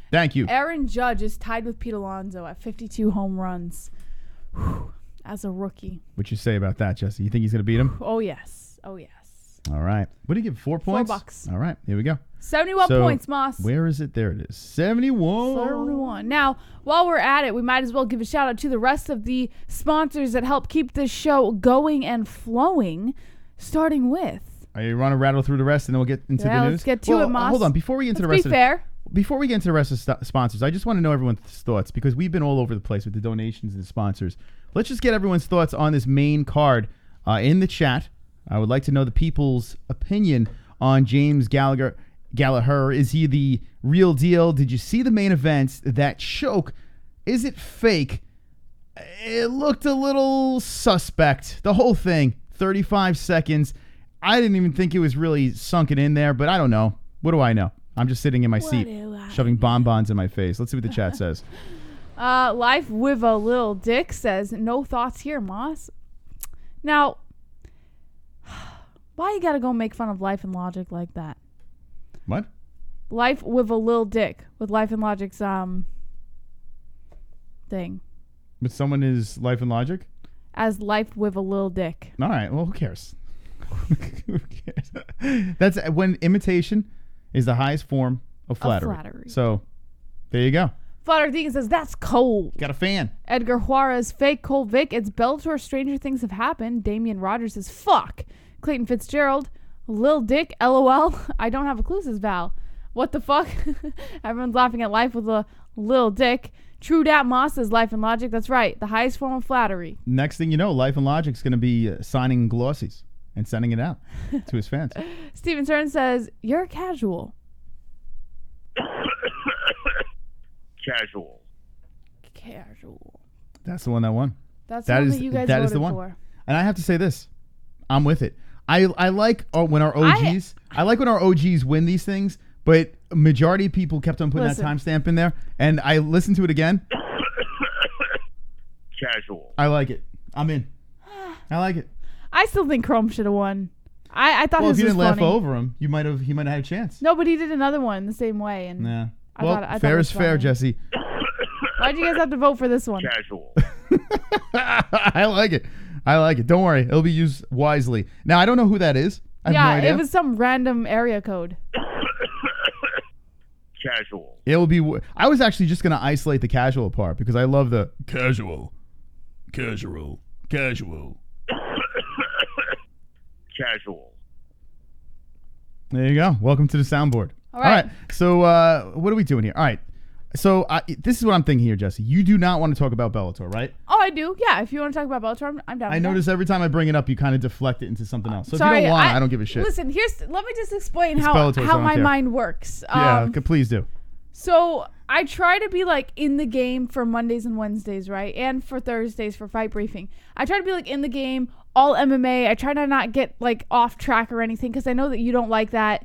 Thank you. Aaron Judge is tied with Pete Alonso at 52 home runs. Whew, as a rookie. What'd you say about that, Jesse? You think he's going to beat him? Oh, yes. Oh, yes. All right. What did he give? 4 points? $4. All right. Here we go. 71 points, Moss. Where is it? There it is. 71. Now, while we're at it, we might as well give a shout out to the rest of the sponsors that help keep this show going and flowing, starting with... Are you want to rattle through the rest and then we'll get into the news? Let's get to it, Moss. Hold on. Before we get into the rest of Before we get into the rest of the sponsors, I just want to know everyone's thoughts because we've been all over the place with the donations and the sponsors. Let's just get everyone's thoughts on this main card in the chat. I would like to know the people's opinion on James Gallagher. Gallaher, is he the real deal? Did you see the main event? That choke, is it fake? It looked a little suspect. The whole thing, 35 seconds. I didn't even think it was really sunken in there, but I don't know. What do I know? I'm just sitting in my seat, shoving bonbons in my face. Let's see what the chat says. Life with a Little Dick says, no thoughts here, Moss. Now, why you gotta go make fun of Life and Logic like that? What? Life with a Little Dick, with Life and Logic's thing. But someone is Life and Logic? As Life with a Little Dick. All right, well, who cares? Who cares? That's when imitation is the highest form of flattery. So, there you go. Flutter Deacon says, that's cold. Got a fan. Edgar Juarez, fake Cold Vic. It's Bellator. Stranger things have happened. Damian Rogers says, fuck. Clayton Fitzgerald, Lil Dick, LOL. I don't have a clue, says Val. What the fuck? Everyone's laughing at Life with a Lil Dick. True Dat Moss says, Life and Logic. That's right. The highest form of flattery. Next thing you know, Life and Logic's going to be signing glossies and sending it out to his fans. Steven Stern says, you're casual. Casual. That's the one that won. That's the one that you guys voted for. And I have to say this. I'm with it. I like when our OGs I like when our OGs win these things, but majority of people kept on putting that timestamp in there, and I listened to it again. Casual. I like it. I'm in. I like it. I still think Chrome should have won. I thought his was funny. Well, if you didn't laugh over him, he might have had a chance. No, but he did another one the same way, and nah. I fair thought is fair, Jesse. Why'd you guys have to vote for this one? Casual. I like it. I like it. Don't worry. It'll be used wisely. Now, I don't know who that is. I have no idea. It was some random area code. Casual. It will be... I was actually just going to isolate the casual part because I love the casual. Casual. Casual. Casual. There you go. Welcome to the soundboard. All right. So, what are we doing here? All right. So, this is what I'm thinking here, Jesse. You do not want to talk about Bellator, right? Oh, I do. Yeah, if you want to talk about Bellator, I'm down. I notice every time I bring it up, you kind of deflect it into something else. So sorry, if you don't want it, I don't give a shit. Listen, let me just explain how my mind works. Yeah, please do. So, I try to be like in the game for Mondays and Wednesdays, right? And for Thursdays for Fight Briefing. I try to be like in the game, all MMA. I try to not get like off track or anything because I know that you don't like that.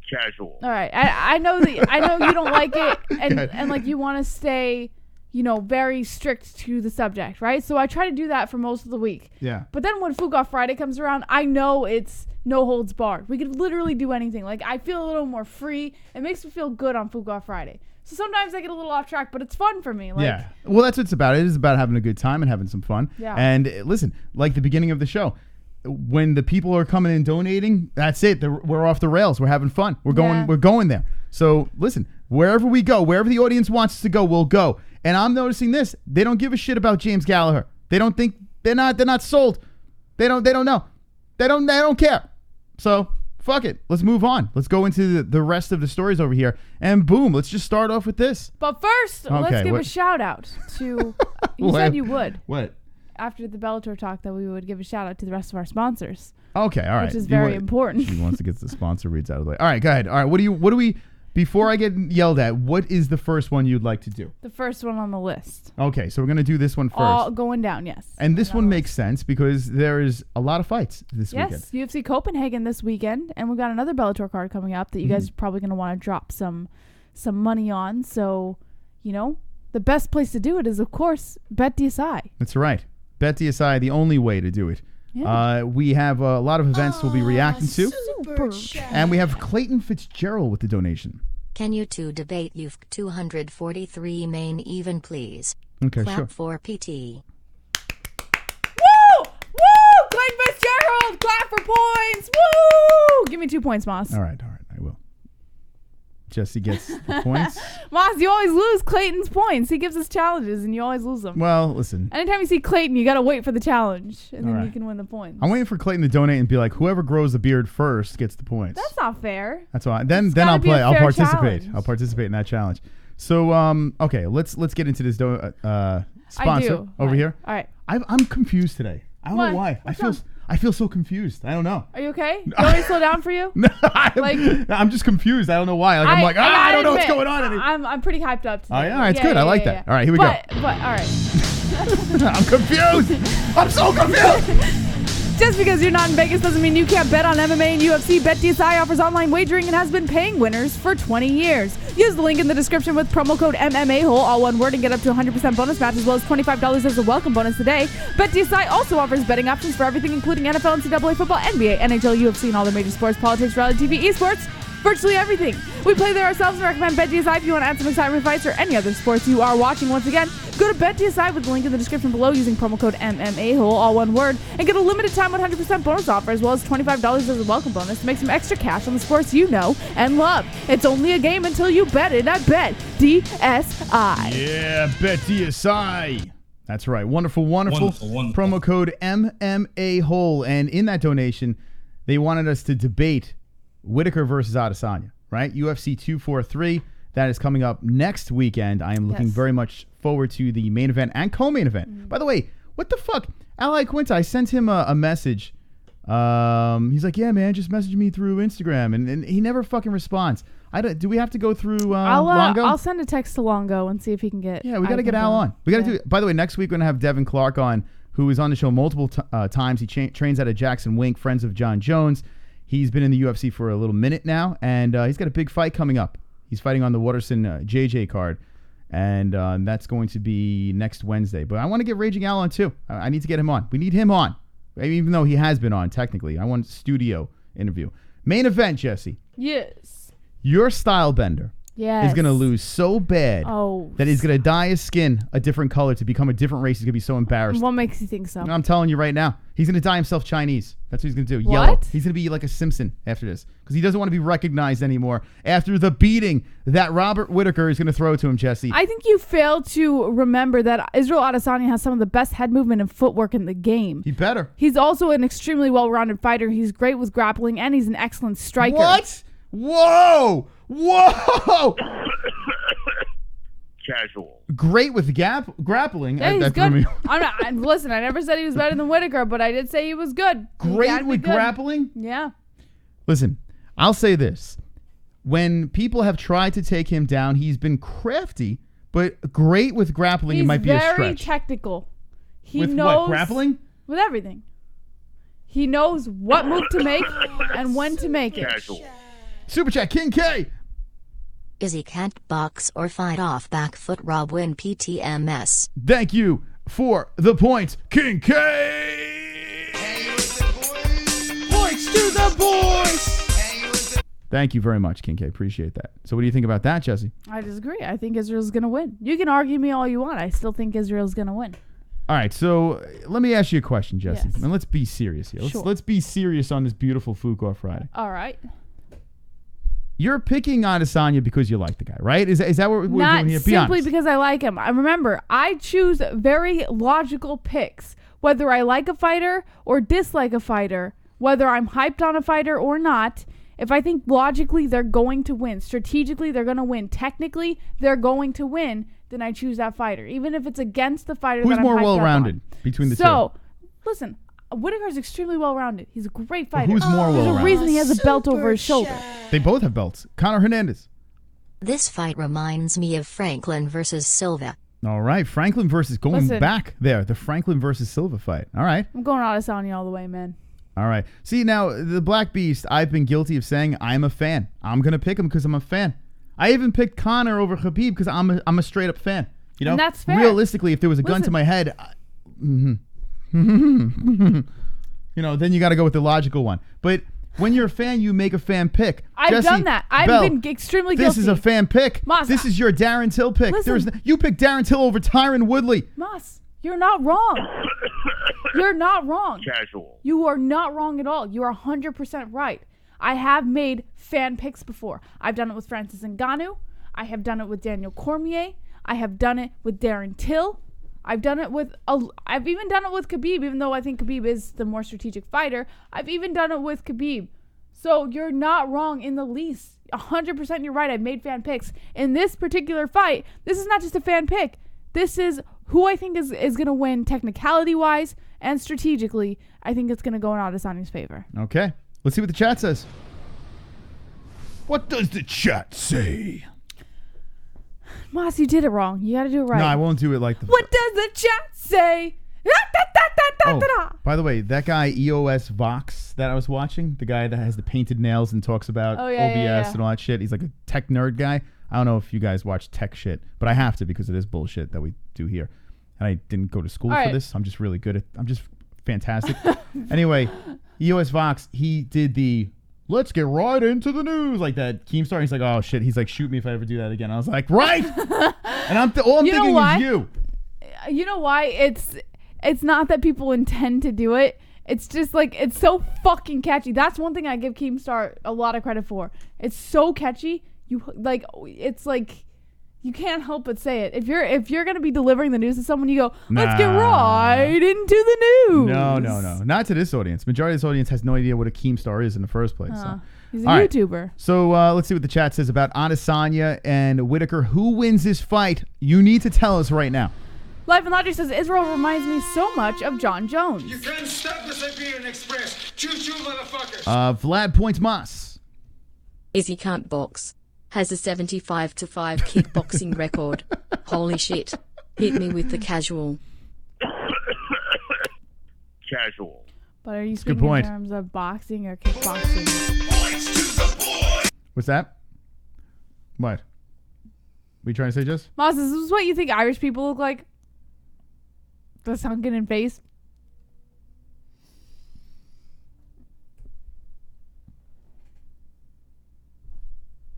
Casual. All right. I know you don't like it and like you want to stay, very strict to the subject, right? So I try to do that for most of the week. Yeah. But then when Food Off Friday comes around, I know it's no holds barred. We could literally do anything. Like I feel a little more free. It makes me feel good on Food Off Friday. So sometimes I get a little off track, but it's fun for me. Yeah. Well, that's what it's about. It is about having a good time and having some fun. Yeah. And listen, like the beginning of the show, when the people are coming and donating, that's it. We're off the rails. We're having fun. We're going there. So listen, wherever we go, wherever the audience wants us to go, we'll go. And I'm noticing this. They don't give a shit about James Gallagher. They don't think they're not sold. They don't know. They don't care. So fuck it. Let's move on. Let's go into the rest of the stories over here. And boom, let's just start off with this. But first, let's give a shout out to you said you would. What? After the Bellator talk that we would give a shout out to the rest of our sponsors. Okay, all right. Which is very important. She wants to get the sponsor reads out of the way. All right, go ahead. All right, what do we before I get yelled at, what is the first one you'd like to do? The first one on the list. Okay, so we're going to do this one first. All going down, yes. And this one makes sense because there is a lot of fights this weekend. Yes, UFC Copenhagen this weekend, and we've got another Bellator card coming up that you guys are probably going to want to drop some money on. So, the best place to do it is, of course, BetDSI. That's right. BetDSI, the only way to do it. Yeah. We have a lot of events we'll be reacting to. And we have Clayton Fitzgerald with the donation. Can you two debate you've 243 main even, please? Okay, Clap sure. for PT. Woo! Woo! Clayton Fitzgerald! Clap for points! Woo! Give me me 2 points, Moss. All right, I will. Jesse gets the points. Moss, you always lose Clayton's points. He gives us challenges, and you always lose them. Well, listen. Anytime you see Clayton, you got to wait for the challenge, and then All right. you can win the points. I'm waiting for Clayton to donate and be like, whoever grows the beard first gets the points. That's not fair. That's why. Then gotta I'll be a play. I'll fair participate. challenge. I'll participate in that challenge. So okay, let's get into this sponsor over here. All right. I'm confused today. I don't know why. What's I feel so confused. I don't know. Are you okay? Do you want me to slow down for you? I'm just confused. I don't know why. Like, I don't know what's going on. I'm pretty hyped up today. Oh, yeah, it's good. I like that. All right, here we go. But all right. I'm confused. I'm so confused. Just because you're not in Vegas doesn't mean you can't bet on MMA and UFC. BetDSI offers online wagering and has been paying winners for 20 years. Use the link in the description with promo code MMA-Hole, all one word, and get up to 100% bonus match as well as $25 as a welcome bonus today. BetDSI also offers betting options for everything, including NFL, NCAA football, NBA, NHL, UFC, and all the major sports, politics, reality TV, esports. Virtually everything. We play there ourselves and recommend BetDSI if you want to add some excitement fights or any other sports you are watching. Once again, go to BetDSI with the link in the description below using promo code MMA-Hole, all one word, and get a limited time 100% bonus offer as well as $25 as a welcome bonus to make some extra cash on the sports you know and love. It's only a game until you bet it at BetDSI. Yeah, BetDSI. That's right. Wonderful. Promo code MMA-Hole. And in that donation, they wanted us to debate Whitaker versus Adesanya, right? UFC 243. That is coming up next weekend. I am looking very much forward to the main event and co-main event. By the way, what the fuck? Ally Quinta, I sent him a message. He's like, yeah, man, just message me through Instagram. And he never fucking responds. Do we have to go through Longo? I'll send a text to Longo and see if he can get... Yeah, we got to get Al on. We got to do it. By the way, next week we're going to have Devin Clark on, who is on the show multiple times. He trains out of Jackson Wink, friends of Jon Jones. He's been in the UFC for a little minute now, and he's got a big fight coming up. He's fighting on the Waterson JJ card, and that's going to be next Wednesday. But I want to get Raging Al on, too. I need to get him on. We need him on, even though he has been on, technically. I want a studio interview. Main event, Jesse. Yes. Your style bender is going to lose so bad that he's going to dye his skin a different color to become a different race. He's going to be so embarrassed. What makes you think so? I'm telling you right now. He's going to dye himself Chinese. That's what he's going to do. What? Yellow. He's going to be like a Simpson after this because he doesn't want to be recognized anymore after the beating that Robert Whitaker is going to throw to him, Jesse. I think you fail to remember that Israel Adesanya has some of the best head movement and footwork in the game. He better. He's also an extremely well-rounded fighter. He's great with grappling, and he's an excellent striker. What? Whoa! Casual. Great with grappling. Yeah, he's That good. threw me. Listen, I never said he was better than Whitaker, but I did say he was good. Great with grappling? Yeah. Listen, I'll say this. When people have tried to take him down, he's been crafty, but great with grappling. It might be a stretch. He's very technical. He with knows what, grappling? With everything. He knows what move to make and when to make it. Casual. Super chat, King K. Izzy can't box or fight off back foot Rob win PTMS. Thank you for the points, King K. Points to the boys. Thank you very much, King K. Appreciate that. So what do you think about that, Jesse? I disagree. I think Israel's going to win. You can argue me all you want. I still think Israel's going to win. All right, so let me ask you a question, Jesse. Yes. And let's be serious here. Sure. Let's be serious on this beautiful Fuqua Friday. All right. You're picking Adesanya because you like the guy, right? Is that what we're doing here? Be simply honest. because I like him. I remember, I choose very logical picks. Whether I like a fighter or dislike a fighter, whether I'm hyped on a fighter or not, if I think logically they're going to win, strategically they're going to win, technically they're going to win, then I choose that fighter. Even if it's against the fighter that I'm hyped up on. Who's more well-rounded between the two? So, listen, Whitaker's extremely well-rounded. He's a great fighter. Who's more well-rounded? There's a reason he has a belt over his shoulder. They both have belts. Conor Hernandez. This fight reminds me of Franklin versus Silva. All right, Franklin versus going Listen. back there. The Franklin versus Silva fight. All right. I'm going Adesanya all the way, man. All right. See, now, the Black Beast, I've been guilty of saying I'm a fan. I'm going to pick him because I'm a fan. I even picked Conor over Khabib because I'm a straight-up fan. You know, and that's fair. Realistically, if there was a gun to my head, you know, then you got to go with the logical one. But when you're a fan, you make a fan pick. I've Jesse, done that. I've Bell, been extremely guilty. This is a fan pick. Moss, this is your Darren Till pick. Listen. You picked Darren Till over Tyron Woodley. Moss, you're not wrong. You're not wrong. Casual. You are not wrong at all. You are 100% right. I have made fan picks before. I've done it with Francis Ngannou. I have done it with Daniel Cormier. I have done it with Darren Till. I've even done it with Khabib, even though I think Khabib is the more strategic fighter. I've even done it with Khabib. So you're not wrong in the least. 100% you're right. I've made fan picks. In this particular fight, this is not just a fan pick. This is who I think is going to win technicality-wise and strategically. I think it's going to go in Adesanya's favor. Okay. Let's see what the chat says. What does the chat say? Moss, you did it wrong. You got to do it right. No, I won't do it like the... What does the chat say? By the way, that guy EOS Vox that I was watching, the guy that has the painted nails and talks about OBS and all that shit, he's like a tech nerd guy. I don't know if you guys watch tech shit, but I have to because it is bullshit that we do here. And I didn't go to school for this. I'm just really good at... I'm just fantastic. Anyway, EOS Vox, he did the... Let's get right into the news, like that Keemstar. He's like, oh shit. He's like, shoot me if I ever do that again. I was like, right. And all I'm thinking is you. You know why? It's not that people intend to do it. It's just like it's so fucking catchy. That's one thing I give Keemstar a lot of credit for. It's so catchy. It's like you can't help but say it. If you're gonna be delivering the news to someone, you go, let's get right into the news. No. Not to this audience. Majority of this audience has no idea what a Keemstar is in the first place. So. He's a YouTuber. Right. So let's see what the chat says about Adesanya and Whitaker. Who wins this fight? You need to tell us right now. Life and Logic says Israel reminds me so much of Jon Jones. You can't stop the Siberian Express. Choo-choo, motherfuckers. Vlad points Moss. Izzy can't box. Has a 75-5 kickboxing record. Holy shit. Hit me with the casual. Casual. But are you speaking in terms of boxing or kickboxing? What's that? What? What are you trying to say, Jess? Moss, is this what you think Irish people look like? The sunken in face?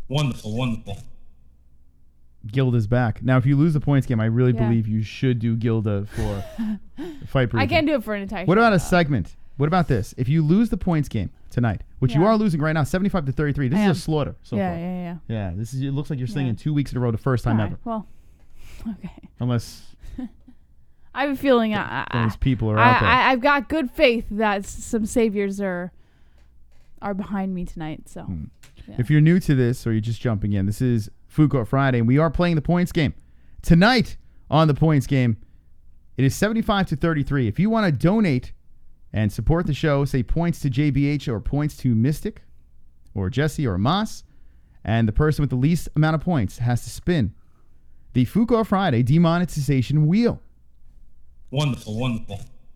Wonderful. Gilda's back. Now, if you lose the points game, I really believe you should do Gilda for fight briefing. I can't do it for an entire What show, about a segment? What about this? If you lose the points game tonight, which you are losing right now, 75-33, this is a slaughter so far. Yeah, this is. It looks like you're singing 2 weeks in a row, the first time ever. Well, okay. Unless I have a feeling those people are out there. I've got good faith that some saviors are behind me tonight. So, if you're new to this or you're just jumping in, this is Food Court Friday, and we are playing the points game tonight. On the points game, it is 75-33. If you want to donate and support the show, say points to JBH or points to Mystic or Jesse or Moss, and the person with the least amount of points has to spin the Food Court Friday demonetization wheel. Wonderful.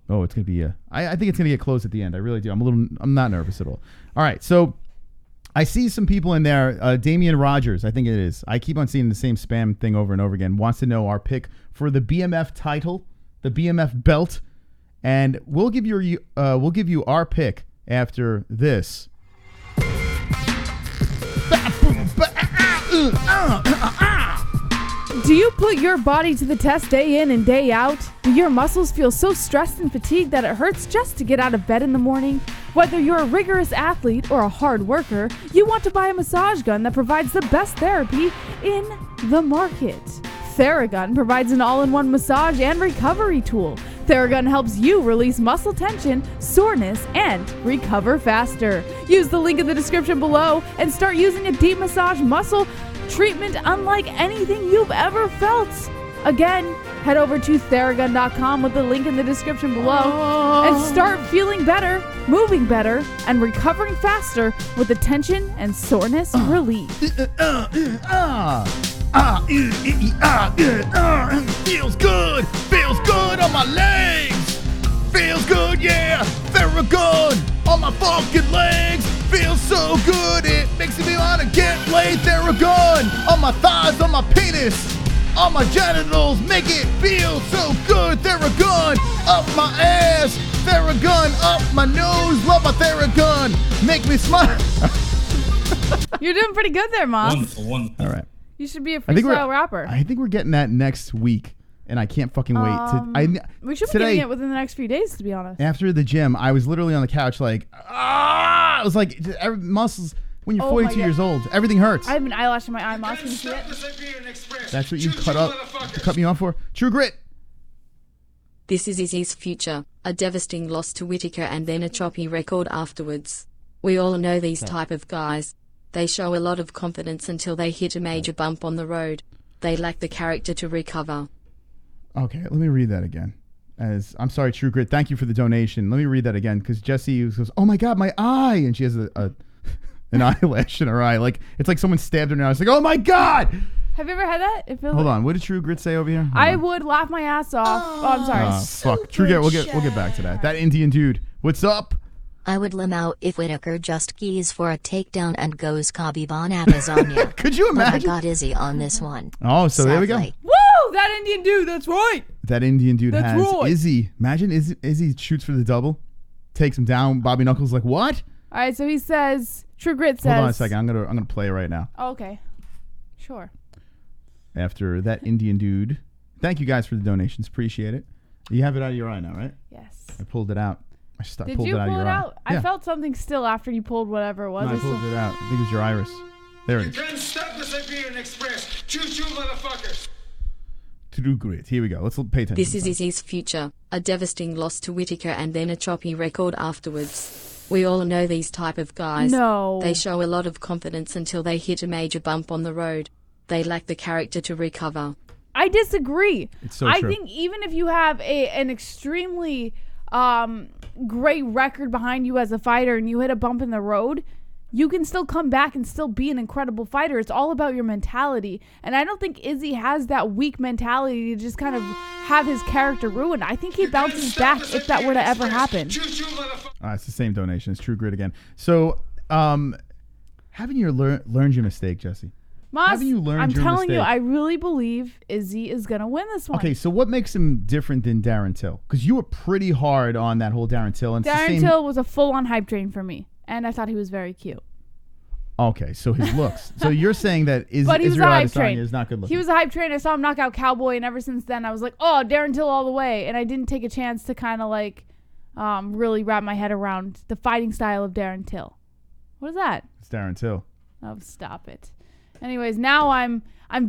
Oh, it's going to be I think it's going to get close at the end. I really do. I'm not nervous at all. All right, so I see some people in there. Damian Rogers, I think it is. I keep on seeing the same spam thing over and over again. Wants to know our pick for the BMF title, the BMF belt. And we'll give you our pick after this. Do you put your body to the test day in and day out? Do your muscles feel so stressed and fatigued that it hurts just to get out of bed in the morning? Whether you're a rigorous athlete or a hard worker, you want to buy a massage gun that provides the best therapy in the market. Theragun provides an all-in-one massage and recovery tool. Theragun helps you release muscle tension, soreness, and recover faster. Use the link in the description below and start using a deep massage muscle treatment unlike anything you've ever felt. Again, head over to Theragun.com with the link in the description below and start feeling better, moving better, and recovering faster with the tension and soreness relief. Feels good on my legs. Feels good, yeah. Theragun on my fucking legs. Feels so good, it makes me wanna get laid. Theragun on my thighs, on my penis, on my genitals. Make it feel so good. Theragun up my ass. Theragun up my nose. Love my Theragun. Make me smile. You're doing pretty good there, Moss. Wonderful. All right. You should be a freestyle rapper. I think we're getting that next week, and I can't fucking wait. We should be getting it within the next few days, to be honest. After the gym, I was literally on the couch like, I was like, muscles. When you're Oh my 42 God. years old, everything hurts. I have an eyelash in my eye mask. Can you see it? That's what you cut me off for? True Grit. This is Izzy's future, a devastating loss to Whittaker and then a choppy record afterwards. We all know these type of guys. They show a lot of confidence until they hit a major bump on the road. They lack the character to recover. Okay, let me read that again. I'm sorry, True Grit. Thank you for the donation. Let me read that again because Jessie goes, "Oh my God, my eye!" and she has an eyelash in her eye. Like it's like someone stabbed her in her eye. It's like, "Oh my God!" Have you ever had that? It feels Hold on. What did True Grit say over here? I would laugh my ass off. Oh, I'm sorry. Fuck. True Grit. We'll get back to that. That Indian dude. What's up? I would limau if Whittaker just keys for a takedown and goes Kabi Bon Amazonia. Could you imagine? But I got Izzy on this one. Oh, so there we go. Sadly. Woo! That Indian dude. That's right. That Indian dude That's has right. Izzy. Imagine Izzy shoots for the double, takes him down. Bobby Knuckles like, what? All right. So he says. True Grit says. Hold on a second. I'm gonna play it right now. Oh, okay. Sure. After that Indian dude. Thank you guys for the donations. Appreciate it. You have it out of your eye now, right? Yes. I pulled it out. Did pulled you it out pull of your it eye. out? I felt something still after you pulled whatever it was. No, I pulled it out. I think it was your iris. There it is. Can't stop the Siberian Express. Choo-choo, motherfuckers. True Grit. Here we go. Let's pay attention. This is Izzy's future, a devastating loss to Whittaker and then a choppy record afterwards. We all know these type of guys. No. They show a lot of confidence until they hit a major bump on the road. They lack the character to recover. I disagree. It's so I true. think even if you have an extremely great record behind you as a fighter and you hit a bump in the road, you can still come back and still be an incredible fighter. It's all about your mentality. And I don't think Izzy has that weak mentality to just kind of have his character ruined. I think he bounces back if that were to ever happen. It's the same donation. It's True Grit again. So, haven't you learned your mistake, Jesse? Moss, Haven't you learned I'm your telling you, mistake? I really believe Izzy is going to win this one. Okay, so what makes him different than Darren Till? Because you were pretty hard on that whole Darren Till. And it's the Darren same... Till was a full-on hype train for me, and I thought he was very cute. Okay, so his looks. So you're saying that But he was a Israel hype Adesanya train. is not good looking. He was a hype train. I saw him knock out Cowboy, and ever since then, I was like, oh, Darren Till all the way. And I didn't take a chance to kind of like really wrap my head around the fighting style of Darren Till. What is that? It's Darren Till. Oh, stop it. Anyways, now I'm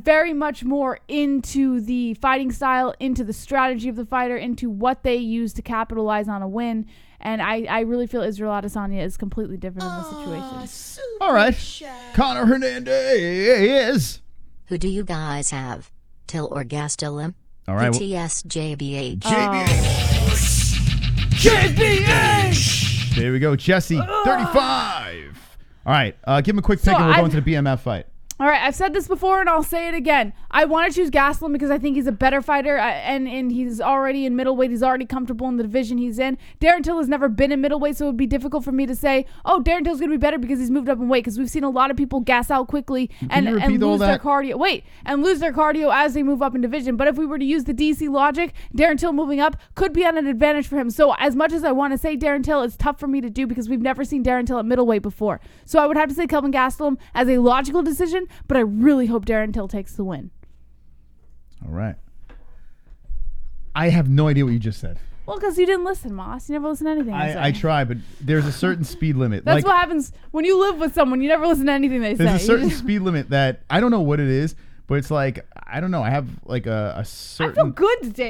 very much more into the fighting style, into the strategy of the fighter, into what they use to capitalize on a win. And I really feel Israel Adesanya is completely different in this situation. All right. Conor Hernandez. Who do you guys have? Till or Gastelum? All right. BTS JBH. JBH. There we go. Jesse, 35. All right. Give him a quick pick and we're going to the BMF fight. All right, I've said this before and I'll say it again. I want to choose Gastelum because I think he's a better fighter and he's already in middleweight. He's already comfortable in the division he's in. Darren Till has never been in middleweight, so it would be difficult for me to say, oh, Darren Till's going to be better because he's moved up in weight, because we've seen a lot of people gas out quickly and lose their cardio. And lose their cardio as they move up in division. But if we were to use the DC logic, Darren Till moving up could be at an advantage for him. So as much as I want to say Darren Till, it's tough for me to do because we've never seen Darren Till at middleweight before. So I would have to say Kelvin Gastelum as a logical decision, but I really hope Darren Till takes the win. All right. I have no idea what you just said. Well, because you didn't listen, Moss. You never listen to anything I try, but there's a certain speed limit. That's what happens when you live with someone. You never listen to anything they say. There's a certain speed limit that I don't know what it is, but it's like, I don't know. I have like a certain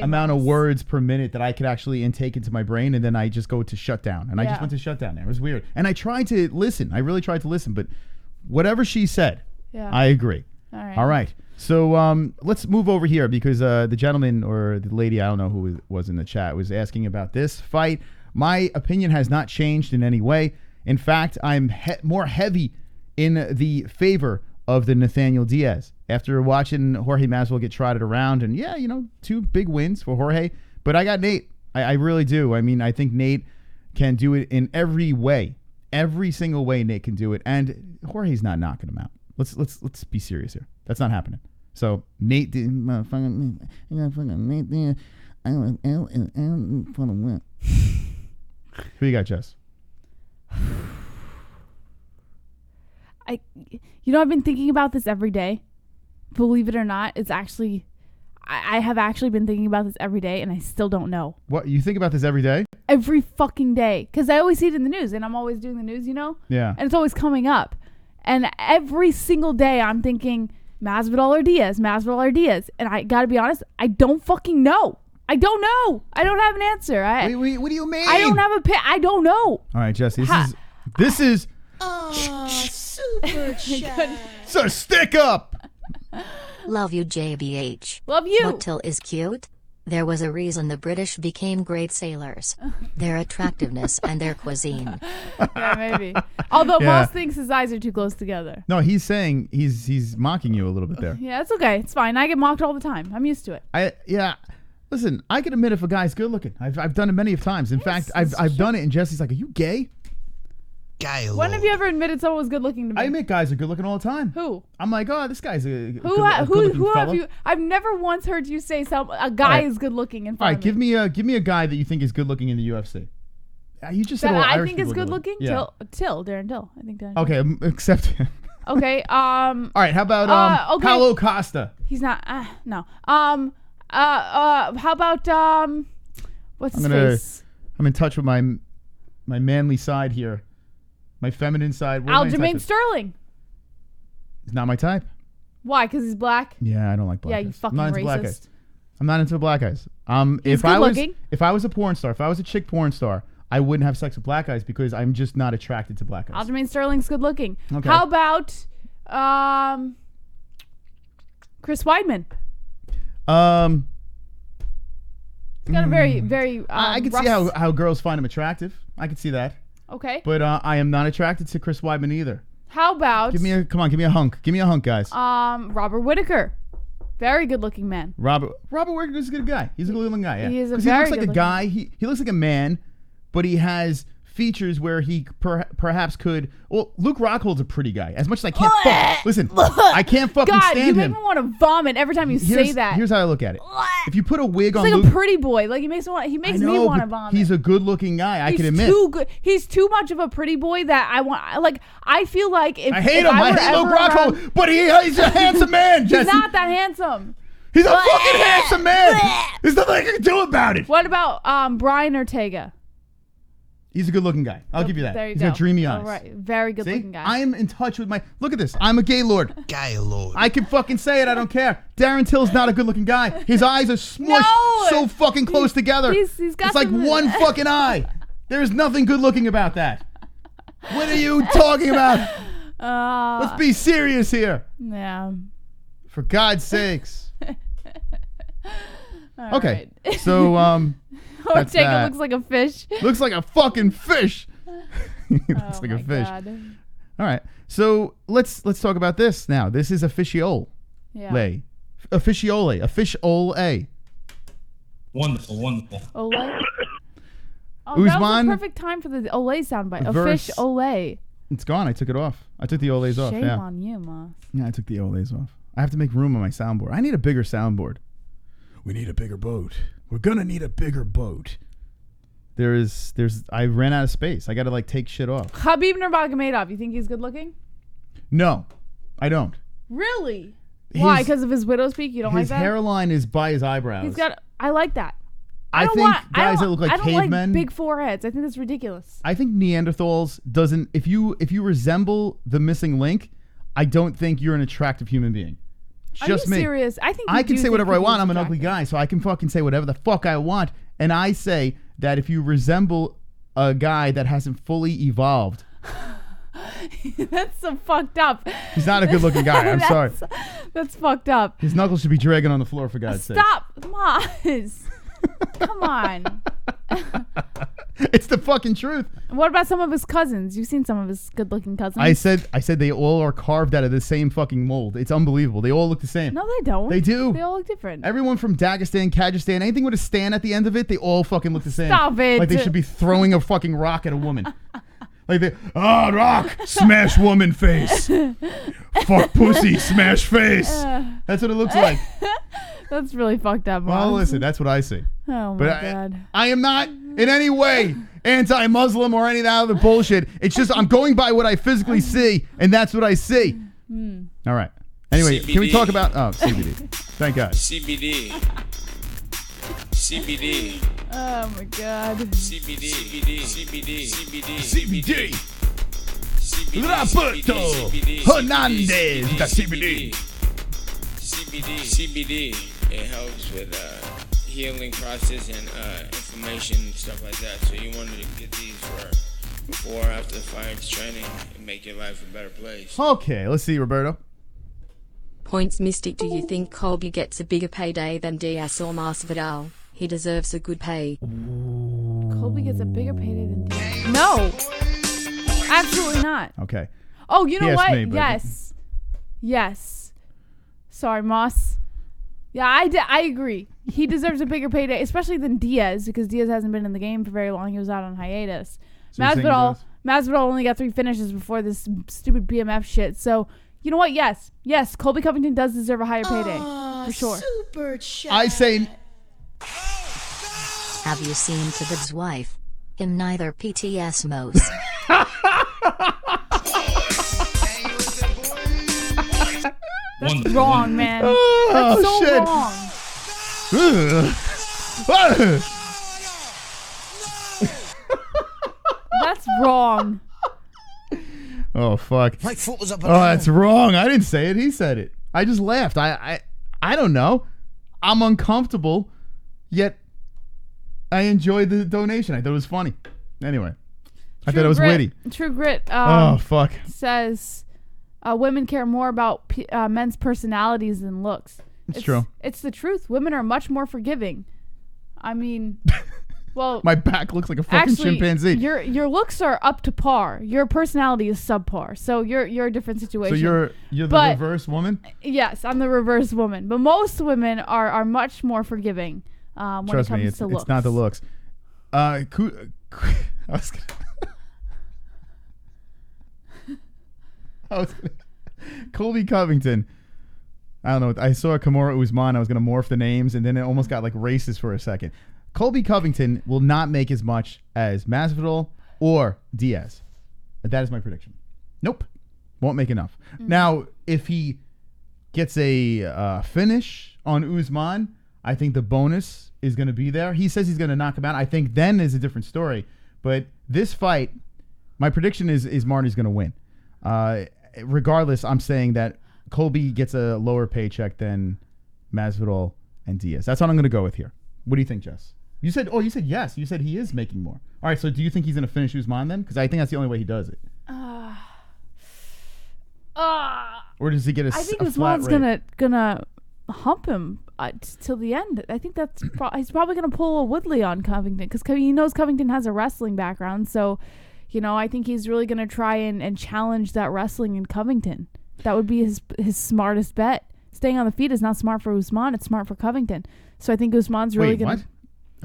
amount of words per minute that I could actually intake into my brain, and then I just go to shutdown. And I just went to shutdown there. It was weird. And I tried to listen. I really tried to listen, but whatever she said, I agree. All right. So let's move over here because the gentleman or the lady, I don't know who was in the chat, was asking about this fight. My opinion has not changed in any way. In fact, I'm more heavy in the favor of the Nathaniel Diaz. After watching Jorge Masvidal get trotted around, and 2 big wins for Jorge, but I got Nate. I really do. I mean, I think Nate can do it in every way. Every single way Nate can do it, and Jorge's not knocking him out. Let's be serious here. That's not happening. So Nate did motherfucking Nate did. I went out and for the win. Who you got, Jess? I've been thinking about this every day. Believe it or not, it's actually, I have actually been thinking about this every day, and I still don't know. What, you think about this every day? Every fucking day. Because I always see it in the news, and I'm always doing the news, you know? Yeah. And it's always coming up. And every single day I'm thinking, Masvidal or Diaz, Masvidal or Diaz. And I gotta be honest, I don't fucking know. I don't know. I don't have an answer. Wait, what do you mean? I don't have a pick. I don't know. All right, Jesse, this is Super chat. so stick up. Love you, JBH. Love you. But Till is cute. There was a reason the British became great sailors. Their attractiveness and their cuisine. Yeah, maybe. Although Yeah. Moss thinks his eyes are too close together. No, he's saying he's mocking you a little bit there. Yeah, it's okay. It's fine. I get mocked all the time. I'm used to it. Listen, I can admit if a guy's good looking. I've done it many of times. In fact, I've done it, and Jesse's like, "Are you gay?" Gay. When have you ever admitted someone was good looking to me? I admit guys are good looking all the time. Who? I'm like, oh, this guy's a good Who looking have fella. you? I've never once heard you say a guy is good looking in All front right, of me. give me a guy that you think is good looking in the UFC. You just said That all I Irish think is people are good looking. Yeah. Darren Till. I think Darren. Okay, except him. Okay. All right, how about okay. Paulo Costa? He's not. No. How about what's his face? I'm in touch with my manly side here, my feminine side. What am I in touch Aljamain with? Sterling. He's not my type. Why? Because he's black. Yeah, I don't like black Yeah, guys. you fucking I'm not into black guys. racist. I'm not into black guys. He's if I was good-looking. if I was a porn star, if I was a chick porn star, I wouldn't have sex with black guys because I'm just not attracted to black guys. Aljamain Sterling's good looking. Okay. How about Chris Weidman? He's got a very, very. I can see how girls find him attractive. I can see that. Okay. But I am not attracted to Chris Weidman either. How about? Give me a hunk. Give me a hunk, guys. Robert Whittaker, very good looking man. Robert Whittaker is a good guy. He's a good looking guy. Yeah. He is a 'Cause very he looks like a good-looking guy. He looks like a man, but he has features where he perhaps could. Well, Luke Rockhold's a pretty guy. As much as I can't listen, I can't fucking God, stand you make him. me want to vomit every time you say that. Here's how I look at it. If you put a wig He's on like Luke, a pretty boy. Like he makes me want to but vomit. he's a good-looking guy. I He's can admit. too good. He's too much of a pretty boy that I want. Like I feel like if I hate if him. I were hate Luke ever Rockhold, around- but he's a handsome man, Jesse. He's not that handsome. He's a fucking handsome man. There's nothing I can do about it. What about Brian Ortega? He's a good-looking guy. I'll give you that. There you He's go. got dreamy eyes. All right, very good See? looking guy. I am in touch with my. Look at this. I'm a gay lord. Gay lord. I can fucking say it. I don't care. Darren Till's not a good-looking guy. His eyes are smushed No! so fucking close together. he's got it's like some- one fucking eye. There's nothing good-looking about that. What are you talking about? Let's be serious here. Yeah. For God's sakes. All Okay. right. So that's Ortega that. looks like a fish. Looks like a fucking fish. He looks Oh like my a fish. God. All right. So let's talk about this now. This is officiole. Yeah. Officiole. Officiole. Wonderful. Ole. Oh, that was Usman the perfect time for the Ole soundbite. A verse- fish Ole. It's gone. I took it off. I took the Olays off. Shame Yeah. on you, Moss. Yeah, I took the Olays off. I have to make room on my soundboard. I need a bigger soundboard. We need a bigger boat. We're gonna need a bigger boat. I ran out of space. I gotta like take shit off. Khabib Nurmagomedov. You think he's good looking? No, I don't. Really? Why? Because of his widow's peak? You don't like His that? hairline is by his eyebrows. He's got. I like that. I don't think want, guys that look like I don't cavemen. like big foreheads. I think that's ridiculous. I think Neanderthals doesn't. If you resemble the missing link, I don't think you're an attractive human being. Are Just you me. serious? I think I you can do say think whatever I Khabib's want. I'm an ugly attractive. guy, so I can fucking say whatever the fuck I want. And I say that if you resemble a guy that hasn't fully evolved, That's so fucked up. he's not a good-looking guy. I'm sorry. That's fucked up. His knuckles should be dragging on the floor for God's sake. Stop, Moz. Come on. It's the fucking truth. What about some of his cousins? You've seen some of his good-looking cousins. I said they all are carved out of the same fucking mold. It's unbelievable. They all look the same. No, they don't. They do. They all look different. Everyone from Dagestan, Kyrgyzstan, anything with a stan at the end of it, they all fucking look the same. Stop it. Like they should be throwing a fucking rock at a woman. Like they, rock, smash woman face. Fuck pussy, smash face. That's what it looks like. That's really fucked up, Well, Moz. listen, that's what I see. Oh, my But God. I am not in any way anti-Muslim or any of that other bullshit. It's just I'm going by what I physically see, and that's what I see. All right. Anyway, CBD. can we talk about CBD? Thank God. CBD. CBD. Oh my God. CBD. CBD. CBD. CBD. CBD. CBD. Roberto Hernandez got CBD. CBD. It helps with healing process and inflammation and stuff like that. So you wanted to get these for before or after the fight training and make your life a better place. Okay, let's see, Roberto. Points Mystic, do you think Colby gets a bigger payday than Diaz or Masvidal? He deserves a good pay. Colby gets a bigger payday than Diaz. No. Absolutely not. Okay. Oh, you know He asked what? me, but- Yes. Sorry, Moss. Yeah, I agree. He deserves a bigger payday, especially than Diaz, because Diaz hasn't been in the game for very long. He was out on hiatus. So you're saying he Masvidal only got 3 finishes before this stupid BMF shit. So, you know what? Yes, Colby Covington does deserve a higher payday. For sure. Super chat. I say... Have you seen Khabib's wife? Him neither PTS most. That's wrong, man. Oh, That's so shit. wrong. That's wrong. Oh, fuck. My foot was up. Oh, that's wrong. I didn't say it. He said it. I just laughed. I don't know. I'm uncomfortable, yet I enjoyed the donation. I thought it was funny. Anyway, I thought it was witty. True Grit Oh, fuck. says women care more about men's personalities than looks. It's true. It's the truth. Women are much more forgiving. I mean, well, My back looks like a fucking actually, chimpanzee. your looks are up to par. Your personality is subpar. So you're a different situation. So you're the But- reverse woman? Yes, I'm the reverse woman. But most women are much more forgiving when Trust it comes me, it's to looks. it's not the looks. I was gonna Colby Covington. I don't know. I saw Kamaru Usman. I was going to morph the names, and then it almost got like racist for a second. Colby Covington will not make as much as Masvidal or Diaz. That is my prediction. Nope. Won't make enough. Now, if he gets a finish on Usman, I think the bonus is going to be there. He says he's going to knock him out. I think then is a different story. But this fight, my prediction is Marty's going to win. Regardless, I'm saying that Colby gets a lower paycheck than Masvidal and Diaz. That's what I'm going to go with here. What do you think, Jess? You said yes. You said he is making more. All right, so do you think he's going to finish Usman then? Because I think that's the only way he does it. Or does he get I think a flat Usman's rate? gonna hump him till the end. I think that's he's probably gonna pull a Woodley on Covington because he knows Covington has a wrestling background. So, I think he's really gonna try and challenge that wrestling in Covington. That would be his smartest bet. Staying on the feet is not smart for Usman. It's smart for Covington. So I think Usman's really gonna. What?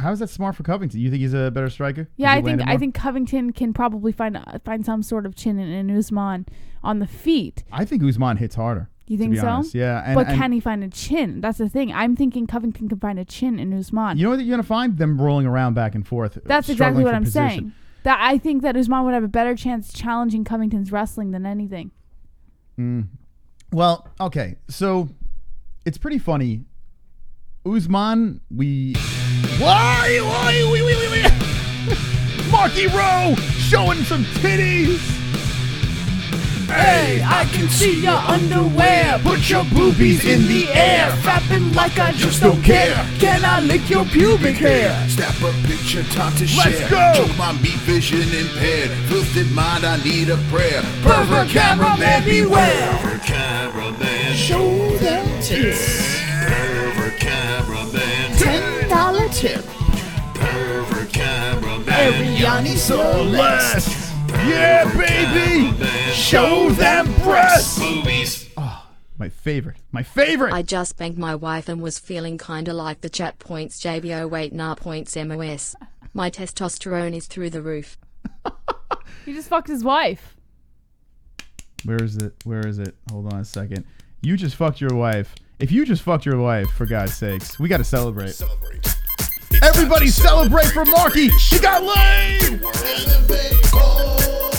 How is that smart for Covington? You think he's a better striker? Yeah, Does he land it I more? think Covington can probably find some sort of chin in Usman on the feet. I think Usman hits harder. You to think be so? honest. Yeah. But can he find a chin? That's the thing. I'm thinking Covington can find a chin in Usman. You know what you're going to find? Them rolling around back and forth. That's exactly struggling what for I'm position. saying. That I think that Usman would have a better chance challenging Covington's wrestling than anything. Well, okay. So it's pretty funny. Usman, Why? Marky Rowe showing some titties. Hey, I can see your underwear. Put your boobies in the air. Fapping like I just don't care. Can I lick your pubic hair? Snap a picture, time to share. Let's go. Choke my meat vision impaired. Filthy mind, I need a prayer. Pervert cameraman, beware. Pervert cameraman, show them tits. Pervert cameraman, $10 tip. Pervert cameraman, Ariani Celeste. Yeah, baby. Show them breasts. Movies. Oh, my favorite. I just banged my wife and was feeling kinda like the chat points JBO wait nah points MOS. My testosterone is through the roof. He just fucked his wife. Where is it? Hold on a second. You just fucked your wife. If you just fucked your wife, for God's sakes, we got to celebrate. Everybody celebrate for Marky. He got laid.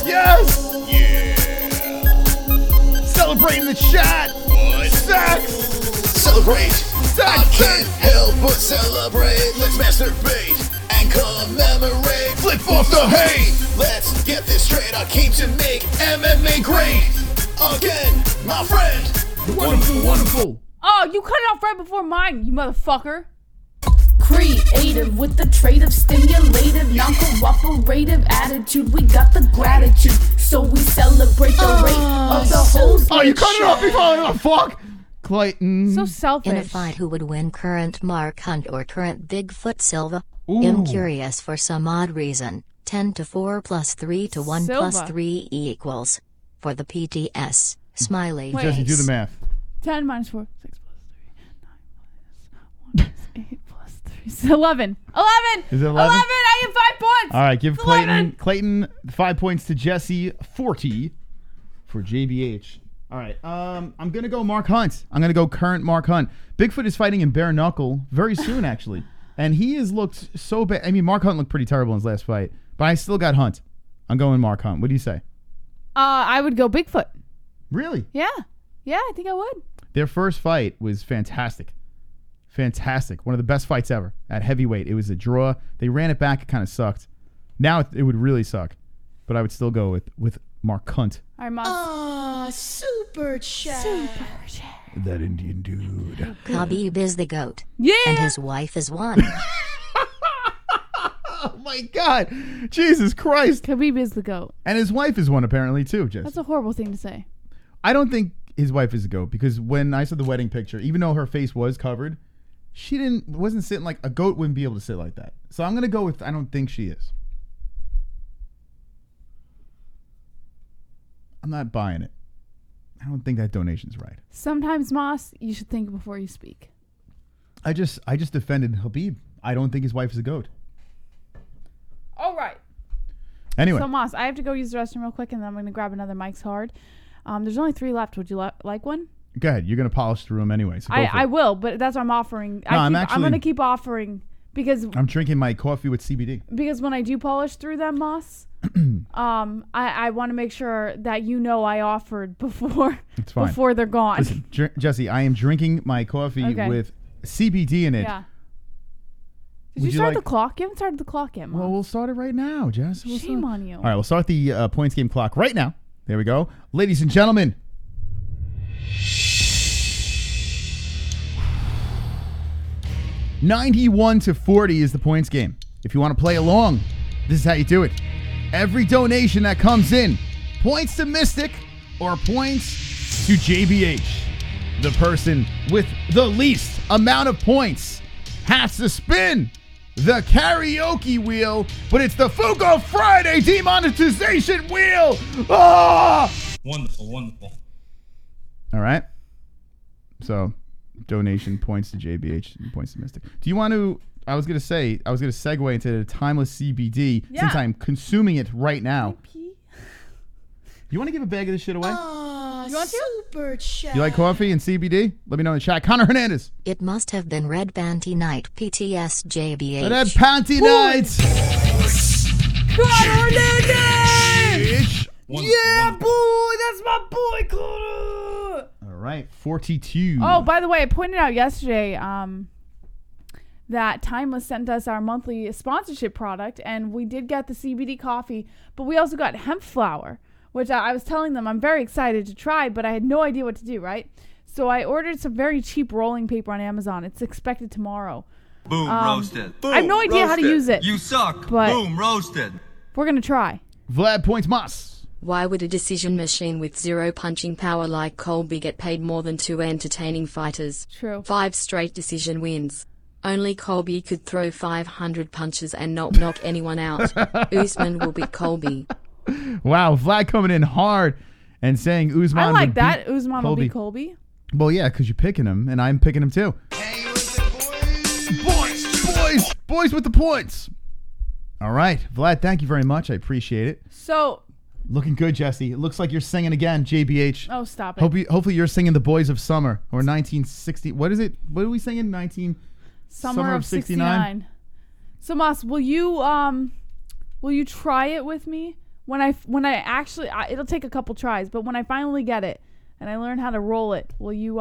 Yes. Yeah. Celebrating the chat. What? great. I can't help but celebrate. Let's masturbate and commemorate. Flip off the hate. Let's get this straight. I came to make MMA great. Again, my friend. Wonderful, wonderful. Oh, you cut it off right before mine, you motherfucker. Creative with the trait of stimulative, non-cooperative attitude. We got the gratitude, so we celebrate the rate of the holes. Oh, you cut it off before. Oh, fuck. Clayton. So selfish. In a fight, who would win, current Mark Hunt or current Bigfoot Silva? Ooh. I'm curious for some odd reason. 10 to 4 plus 3 to 1 plus Silva. 3 equals. For the PTS. Smiley Wait. Jesse, face. do the math. 10 minus 4, 6 plus 3, 9 minus 1 plus 8 plus 3. It's 11. 11! Is it 11? 11! I get 5 points! All right, give It's 11. Clayton 5 points to Jesse, 40 for JBH. All right, I'm going to go Mark Hunt. I'm going to go current Mark Hunt. Bigfoot is fighting in bare knuckle very soon, actually. And he has looked so bad. I mean, Mark Hunt looked pretty terrible in his last fight, but I still got Hunt. I'm going Mark Hunt. What do you say? I would go Bigfoot. Really? Yeah. Yeah, I think I would. Their first fight was fantastic. Fantastic. One of the best fights ever at heavyweight. It was a draw. They ran it back. It kind of sucked. Now it would really suck. But I would still go with Mark Hunt. All right, Mom. Super chat. That Indian dude. Khabib is the GOAT. Yeah. And his wife is one. Oh my God. Jesus Christ. Khabib is the GOAT. And his wife is one apparently too, Jess. That's a horrible thing to say. I don't think his wife is a goat because when I saw the wedding picture, even though her face was covered, she wasn't sitting like a goat wouldn't be able to sit like that. So I'm gonna go with I don't think she is. I'm not buying it. I don't think that donation's right. Sometimes, Moss, you should think before you speak. I just defended Khabib. I don't think his wife is a goat. All right. Anyway. So, Moss, I have to go use the restroom real quick, and then I'm going to grab another Mike's Hard. There's only 3 left. Would you like one? Go ahead. You're going to polish the room anyway. So I will, but that's what I'm offering. No, I'm going to keep offering because I'm drinking my coffee with CBD. Because when I do polish through them, Moss, I want to make sure that you know I offered before they're gone. Listen, Jesse, I am drinking my coffee with CBD in it. Yeah. Did you start the clock? You haven't started the clock yet, Mom. Well, we'll start it right now, Jess. Shame on you. All right, we'll start the points game clock right now. There we go. Ladies and gentlemen. $91-40 is the points game. If you want to play along, this is how you do it. Every donation that comes in, points to Mystic or points to JBH. The person with the least amount of points has to spin the karaoke wheel, but it's the Fugo Friday demonetization wheel. Ah! Wonderful, wonderful. All right. So, donation points to JBH and points to Mystic. Do you want to? I was gonna segue into the timeless CBD since I'm consuming it right now. You want to give a bag of this shit away? You want to? Super chat. You like coffee and CBD? Let me know in the chat. Connor Hernandez. It must have been Red Panty Night, PTS JBH. Red Panty Night. Connor Hernandez. Yeah, boy, that's my boy, Connor. All right, 42. Oh, by the way, I pointed out yesterday that Timeless sent us our monthly sponsorship product, and we did get the CBD coffee, but we also got hemp flour, which I was telling them I'm very excited to try, but I had no idea what to do, right? So I ordered some very cheap rolling paper on Amazon. It's expected tomorrow. Boom, roasted. I have no idea how to use it. You suck. But Boom, roasted. We're going to try. Vlad points Moss. Why would a decision machine with 0 punching power like Colby get paid more than 2 entertaining fighters? True. 5 straight decision wins. Only Colby could throw 500 punches and not knock anyone out. Usman will beat Colby. Wow, Vlad coming in hard and saying Usman I like would that. beat Usman will beat Colby. Well, yeah, because you're picking him, and I'm picking him too. Boys with the points. All right, Vlad, thank you very much. I appreciate it. So, looking good, Jesse. It looks like you're singing again, JBH. Oh, stop it. Hopefully you're singing The Boys of Summer or 1960. What is it? What are we singing? Summer of 69. So, Moss, will you try it with me? When I actually, it'll take a couple tries, but when I finally get it, and I learned how to roll it. Will you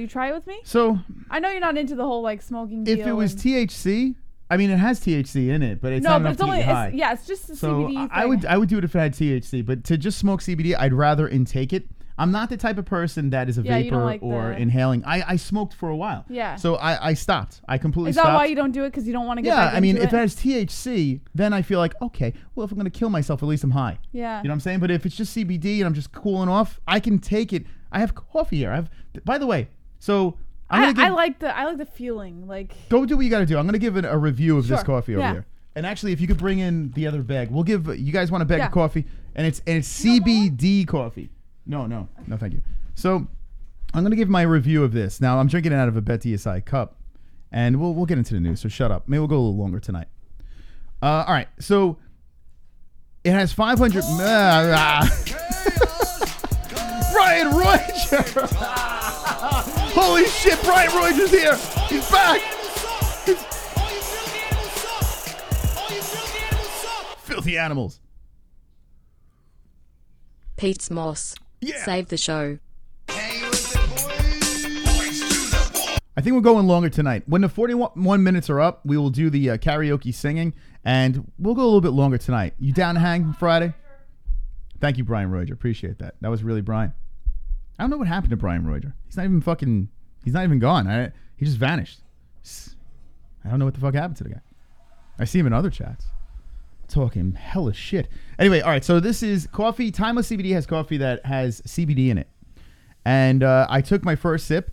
try it with me? So I know you're not into the whole like smoking deal. If it was THC, I mean, it has THC in it, but it's not enough to get you high. It's just the so CBD thing. I would do it if it had THC, but to just smoke CBD, I'd rather intake it. I'm not the type of person that is a vapor or inhaling. I smoked for a while. Yeah. So I stopped. I completely stopped. Is that stopped. why you don't do it? Because you don't want to get back back I mean, into if it has THC, then I feel like, okay, well, if I'm going to kill myself, at least I'm high. Yeah. You know what I'm saying? But if it's just CBD and I'm just cooling off, I can take it. I have coffee here. By the way, so I like the feeling. Like, go do what you got to do. I'm going to give a review of this coffee over here. And actually, if you could bring in the other bag, we'll give you guys want a bag of coffee, and it's CBD coffee. No, thank you. So I'm going to give my review of this. Now I'm drinking it out of a BetDSI cup, and we'll get into the news. So shut up. Maybe we'll go a little longer tonight. All right. So it has 500. Brian Roger. Holy shit! Brian Roger's here. He's back. Filthy animals. Pete's Moss. Yeah. Save the show. I think we're going longer tonight. When the 41 minutes are up, we will do the karaoke singing, and we'll go a little bit longer tonight. You down to hang Friday? Thank you, Brian Roger. Appreciate that. That was really Brian. I don't know what happened to Brian Roger. He's not even gone. He just vanished. I don't know what the fuck happened to the guy. I see him in other chats. Talking hella shit. Anyway, all right, so this is coffee. Timeless CBD has coffee that has CBD in it. And I took my first sip.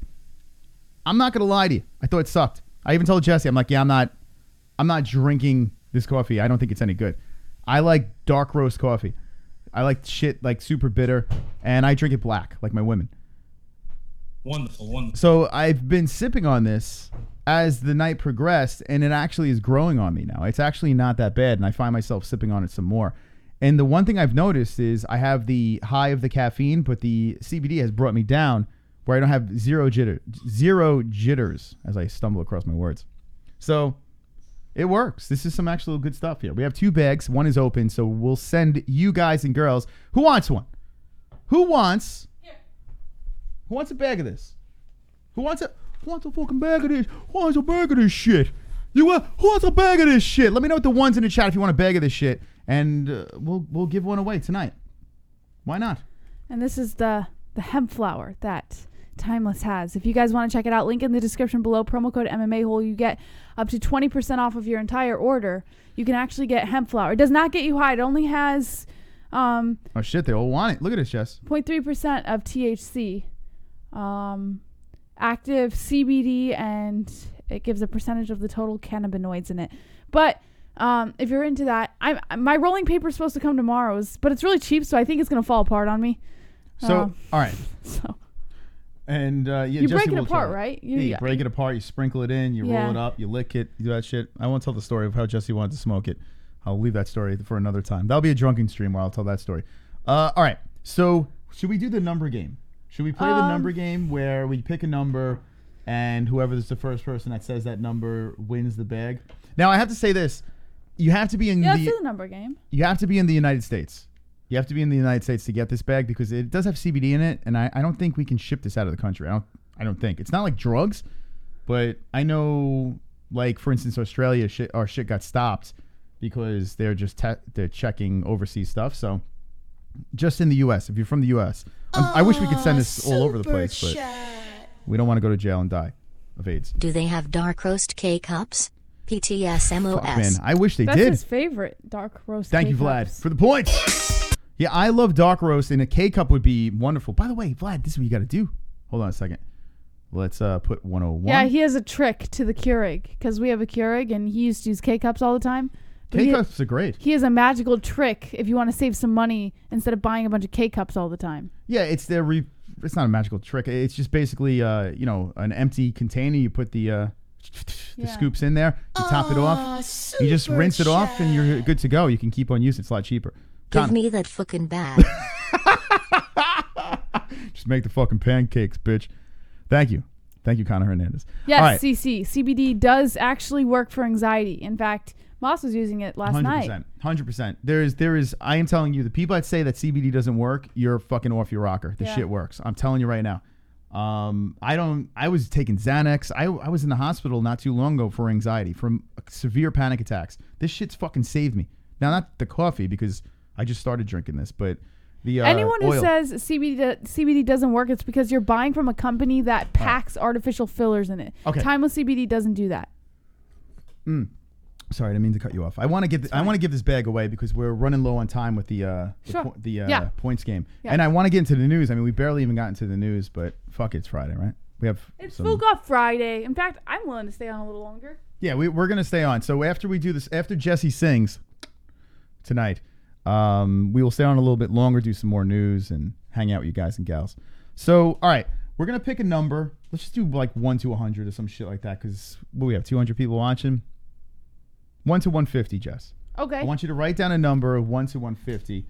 I'm not going to lie to you. I thought it sucked. I even told Jesse, I'm like, yeah, I'm not drinking this coffee. I don't think it's any good. I like dark roast coffee. I like shit like super bitter, and I drink it black like my women. Wonderful. So I've been sipping on this as the night progressed, and it actually is growing on me now. It's actually not that bad, and I find myself sipping on it some more. And the one thing I've noticed is I have the high of the caffeine, but the CBD has brought me down where I don't have zero jitters as I stumble across my words. So it works. This is some actual good stuff here. We have 2 bags. One is open, so we'll send you guys and girls. Who wants one? Who wants a bag of this? Who wants a fucking bag of this? Who wants a bag of this shit? Who wants a bag of this shit? Let me know with the ones in the chat if you want a bag of this shit, and we'll give one away tonight. Why not? And this is the hemp flower that Timeless has. If you guys want to check it out, link in the description below. Promo code MMA-Hole. You get up to 20% off of your entire order. You can actually get hemp flower. It does not get you high. It only has oh shit, they all want it. Look at this, Jess. 0.3% of THC. Active CBD, and it gives a percentage of the total cannabinoids in it. But if you're into that, my rolling paper is supposed to come tomorrow, but it's really cheap, so I think it's going to fall apart on me. So, all right. So. And you Jesse break it apart, right? You break it apart, you sprinkle it in, you roll it up, you lick it, you do that shit. I won't tell the story of how Jesse wanted to smoke it. I'll leave that story for another time. That'll be a drunken stream where I'll tell that story. All right. So should we do the number game? Should we play the number game where we pick a number and whoever is the first person that says that number wins the bag? Now, I have to say this. You have to be in let's do the number game. You have to be in the United States. You have to be in the United States to get this bag because it does have CBD in it, and I don't think we can ship this out of the country. I don't think. It's not like drugs, but I know, like, for instance, Australia, our shit got stopped because they're just they're checking overseas stuff. So just in the U.S., if you're from the U.S., I wish we could send this all over the place, but we don't want to go to jail and die of AIDS. Do they have dark roast K-Cups? PTSMOS. Fuck, man, I wish they did. That's his favorite, dark roast Thank you, Vlad, for the points. Yeah, I love dark roast, and a K-Cup would be wonderful. By the way, Vlad, this is what you got to do. Hold on a second. Let's put 101. Yeah, he has a trick to the Keurig, because we have a Keurig, and he used to use K-Cups all the time. K-Cups are great. He has a magical trick if you want to save some money instead of buying a bunch of K-Cups all the time. Yeah, it's it's not a magical trick. It's just basically, an empty container. You put the scoops in there. You top it off. You just rinse it off, and you're good to go. You can keep on using it. It's a lot cheaper. Give me that fucking bag. Just make the fucking pancakes, bitch. Thank you. Thank you, Conor Hernandez. Yes, right. CC. CBD does actually work for anxiety. In fact, Moss was using it last night. 100%. There is. I am telling you, the people that say that CBD doesn't work, you're fucking off your rocker. The shit works. I'm telling you right now. I was taking Xanax. I was in the hospital not too long ago for anxiety, from severe panic attacks. This shit's fucking saved me. Now, not the coffee, because I just started drinking this, but the anyone who oil. says CBD doesn't work, it's because you're buying from a company that packs artificial fillers in it. Okay. Timeless CBD doesn't do that. Sorry, I didn't mean to cut you off. I want to give this bag away because we're running low on time with the points game, and I want to get into the news. I mean, we barely even got into the news, but fuck it, it's Friday, right? It's Fook Off Friday. In fact, I'm willing to stay on a little longer. Yeah, we're gonna stay on. So after we do this, after Jesse sings tonight, we will stay on a little bit longer, do some more news, and hang out with you guys and gals. So, all right, we're gonna pick a number. Let's just do like 1 to 100 or some shit like that, because we have 200 people watching. 1 to 150, Jess. Okay. I want you to write down a number of 1 to 150,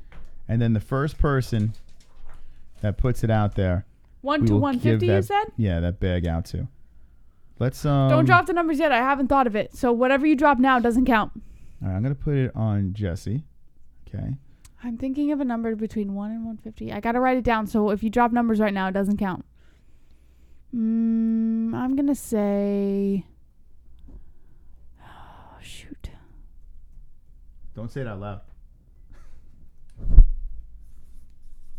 and then the first person that puts it out there, 1 to 150, you said? Yeah, that bag out to. Let's Don't drop the numbers yet. I haven't thought of it. So whatever you drop now doesn't count. All right, I'm gonna put it on Jesse. Okay. I'm thinking of a number between 1 and 150. I gotta write it down. So if you drop numbers right now, it doesn't count. I'm gonna say. Shoot. Don't say it out loud.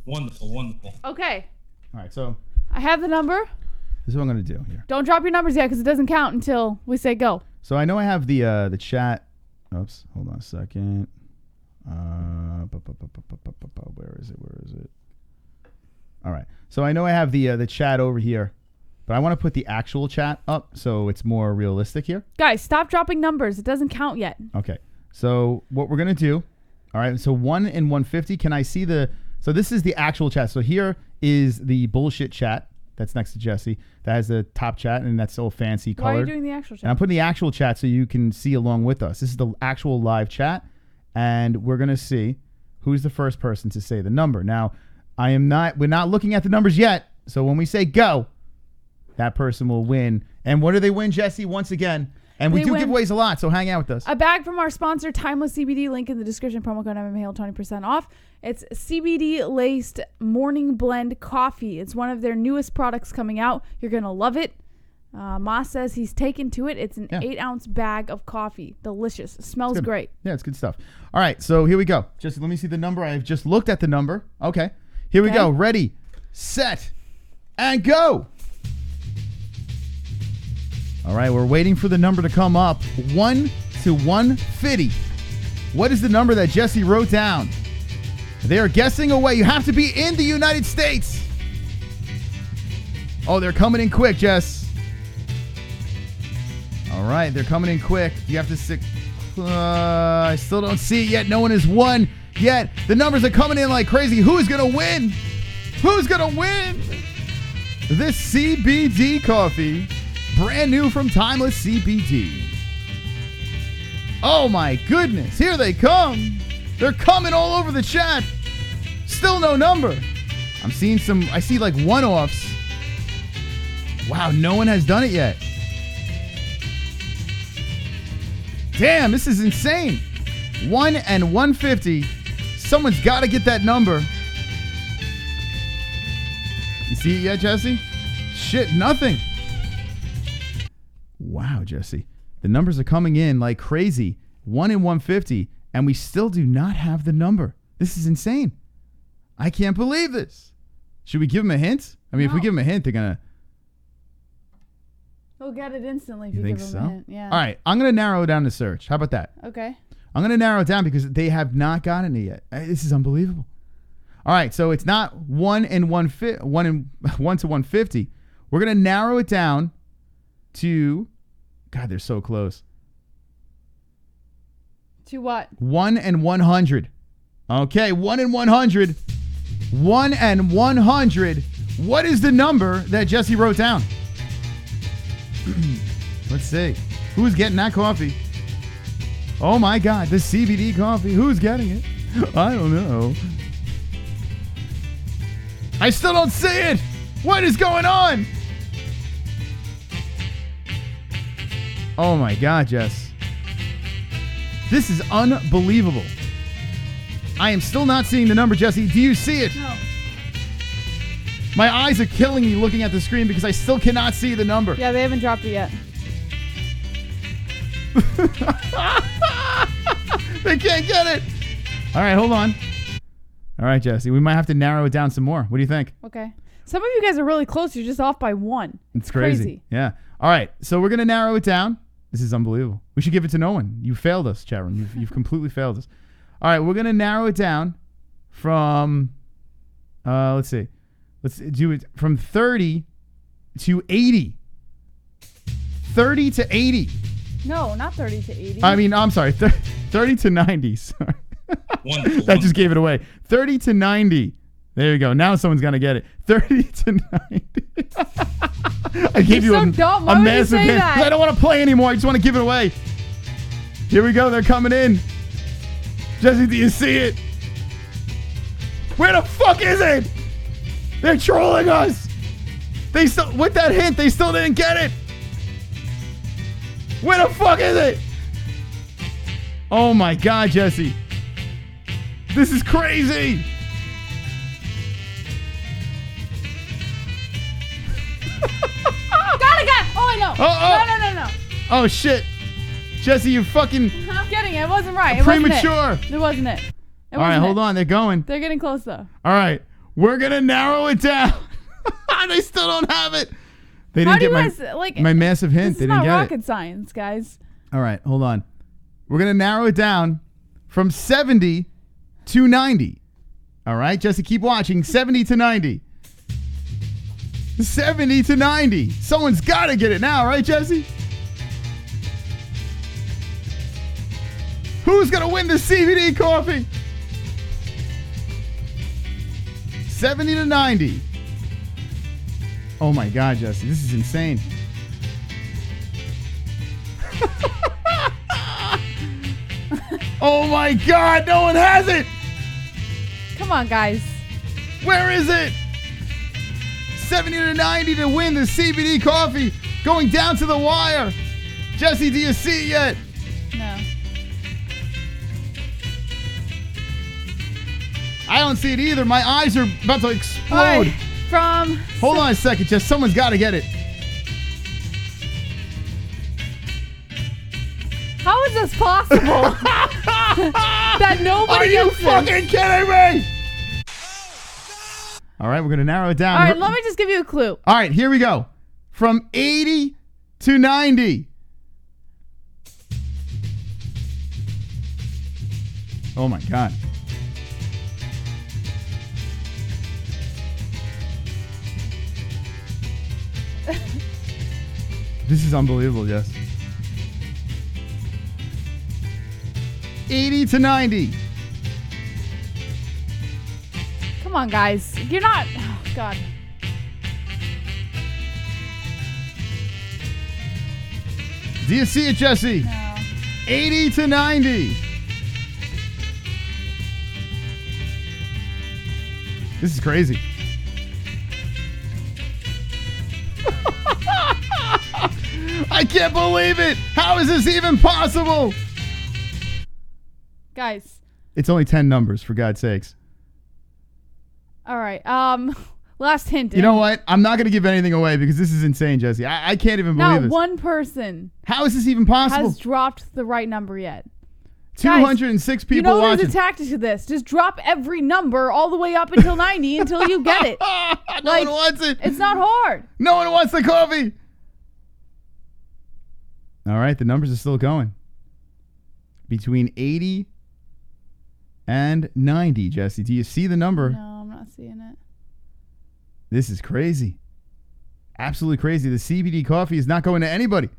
Wonderful. Okay. All right, so I have the number. this is what I'm going to do here. Don't drop your numbers yet because it doesn't count until we say go. So I know I have the chat. Oops, hold on a second. Where is it? All right. So I know I have the chat over here, but I want to put the actual chat up so it's more realistic here. Guys, stop dropping numbers. It doesn't count yet. Okay. So what we're going to do, all right, so 1 and 150, can I see so this is the actual chat. So here is the bullshit chat that's next to Jesse. That has the top chat, and that's all fancy colored. Why are you doing the actual chat? And I'm putting the actual chat so you can see along with us. This is the actual live chat, and we're going to see who's the first person to say the number. Now, we're not looking at the numbers yet, so when we say go, that person will win. And what do they win, Jesse, once again? And we do giveaways a lot, so hang out with us. A bag from our sponsor, Timeless CBD. Link in the description. Promo code MMA-Hole, 20% off. It's CBD-laced morning blend coffee. It's one of their newest products coming out. You're going to love it. Moss says he's taken to it. It's an 8-ounce bag of coffee. Delicious. It smells great. Yeah, it's good stuff. All right, so here we go. Just let me see the number. I've just looked at the number. Okay. Here we go. Ready, set, and go. All right, we're waiting for the number to come up. 1 to 150. What is the number that Jesse wrote down? They are guessing away. You have to be in the United States. Oh, they're coming in quick, Jess. All right, they're coming in quick. You have to stick. I still don't see it yet. No one has won yet. The numbers are coming in like crazy. Who's going to win? Who's going to win? This CBD coffee. Brand new from Timeless CBD. Oh my goodness. Here they come. They're coming all over the chat. Still no number. I see like one-offs. Wow, no one has done it yet. Damn, this is insane. 1 and 150. Someone's got to get that number. You see it yet, Jesse? Shit, nothing. Wow, Jesse. The numbers are coming in like crazy. 1 and 150, and we still do not have the number. This is insane. I can't believe this. Should we give them a hint? I mean, if we give them a hint, they're going to... They'll get it instantly if you give think them so? a hint. Yeah. All right, I'm going to narrow down the search. How about that? Okay. I'm going to narrow it down because they have not gotten it yet. This is unbelievable. All right, so it's not 1 to 150. We're going to narrow it down to... God, they're so close. To what? 1 and 100. Okay, 1 and 100. 1 and 100. What is the number that Jesse wrote down? Let's see. Who's getting that coffee? Oh my God, the CBD coffee. Who's getting it? I don't know. I still don't see it. What is going on? Oh my God, Jess. This is unbelievable. I am still not seeing the number, Jesse. Do you see it? No. My eyes are killing me looking at the screen because I still cannot see the number. Yeah, they haven't dropped it yet. They can't get it. All right, hold on. All right, Jesse. We might have to narrow it down some more. What do you think? Okay. Some of you guys are really close. You're just off by 1. It's crazy. Yeah. All right. So we're going to narrow it down. This is unbelievable. We should give it to no one. You failed us, chat room. You've completely failed us. All right. We're going to narrow it down from, let's see. Let's do it from 30 to 80. 30 to 80. No, not 30 to 80. I mean, I'm sorry. 30 to 90. Sorry. Wonderful. That just gave it away. 30 to 90. There you go. Now someone's going to get it. 30 to 90. I gave you so a dumb. Why would you massive say hint. that? I don't want to play anymore. I just want to give it away. Here we go. They're coming in. Jesse, do you see it? Where the fuck is it? They're trolling us. They still, with that hint, they still didn't get it. Where the fuck is it? Oh my God, Jesse. This is crazy. Got it. Oh, I know. No. Oh shit. Jesse, you fucking I'm getting it. It wasn't right. It premature. Wasn't it. It wasn't it. All right, hold on. They're going. They're getting close, though. All right. We're going to narrow it down. They still don't have it. They didn't get my massive hint. This They is didn't not get rocket it. science, guys. All right, hold on. We're going to narrow it down from 70 to 90. All right, Jesse, keep watching. 70 to 90. 70 to 90. Someone's got to get it now, right, Jesse? Who's going to win the CBD coffee? 70 to 90. Oh my God, Jesse, this is insane. Oh my God, no one has it. Come on, guys. Where is it? 70 to 90 to win the CBD coffee. Going down to the wire. Jesse, do you see it yet? No. I don't see it either. My eyes are about to explode. All right, from... Hold on a second, Jess. Someone's got to get it. How is this possible? That nobody Are you gets fucking this? kidding me? All right, we're going to narrow it down. All right, let me just give you a clue. All right, here we go. From 80 to 90. Oh, my God. This is unbelievable, Jess. 80 to 90. Come on, guys. You're not... Oh, God. Do you see it, Jesse? No. 80 to 90. This is crazy. I can't believe it. How is this even possible? Guys. It's only 10 numbers, for God's sakes. All right. Last hint. You know what? I'm not going to give anything away because this is insane, Jesse. I can't even believe Not this. one person How is this even possible? has dropped the right number yet. 206 people you know watching. there's a tactic to this. Just drop every number all the way up until 90 until you get it. No one wants it. It's not hard. No one wants the coffee. All right, the numbers are still going. Between 80 and 90, Jesse. Do you see the number? No, I'm not seeing it. This is crazy. Absolutely crazy. The CBD coffee is not going to anybody.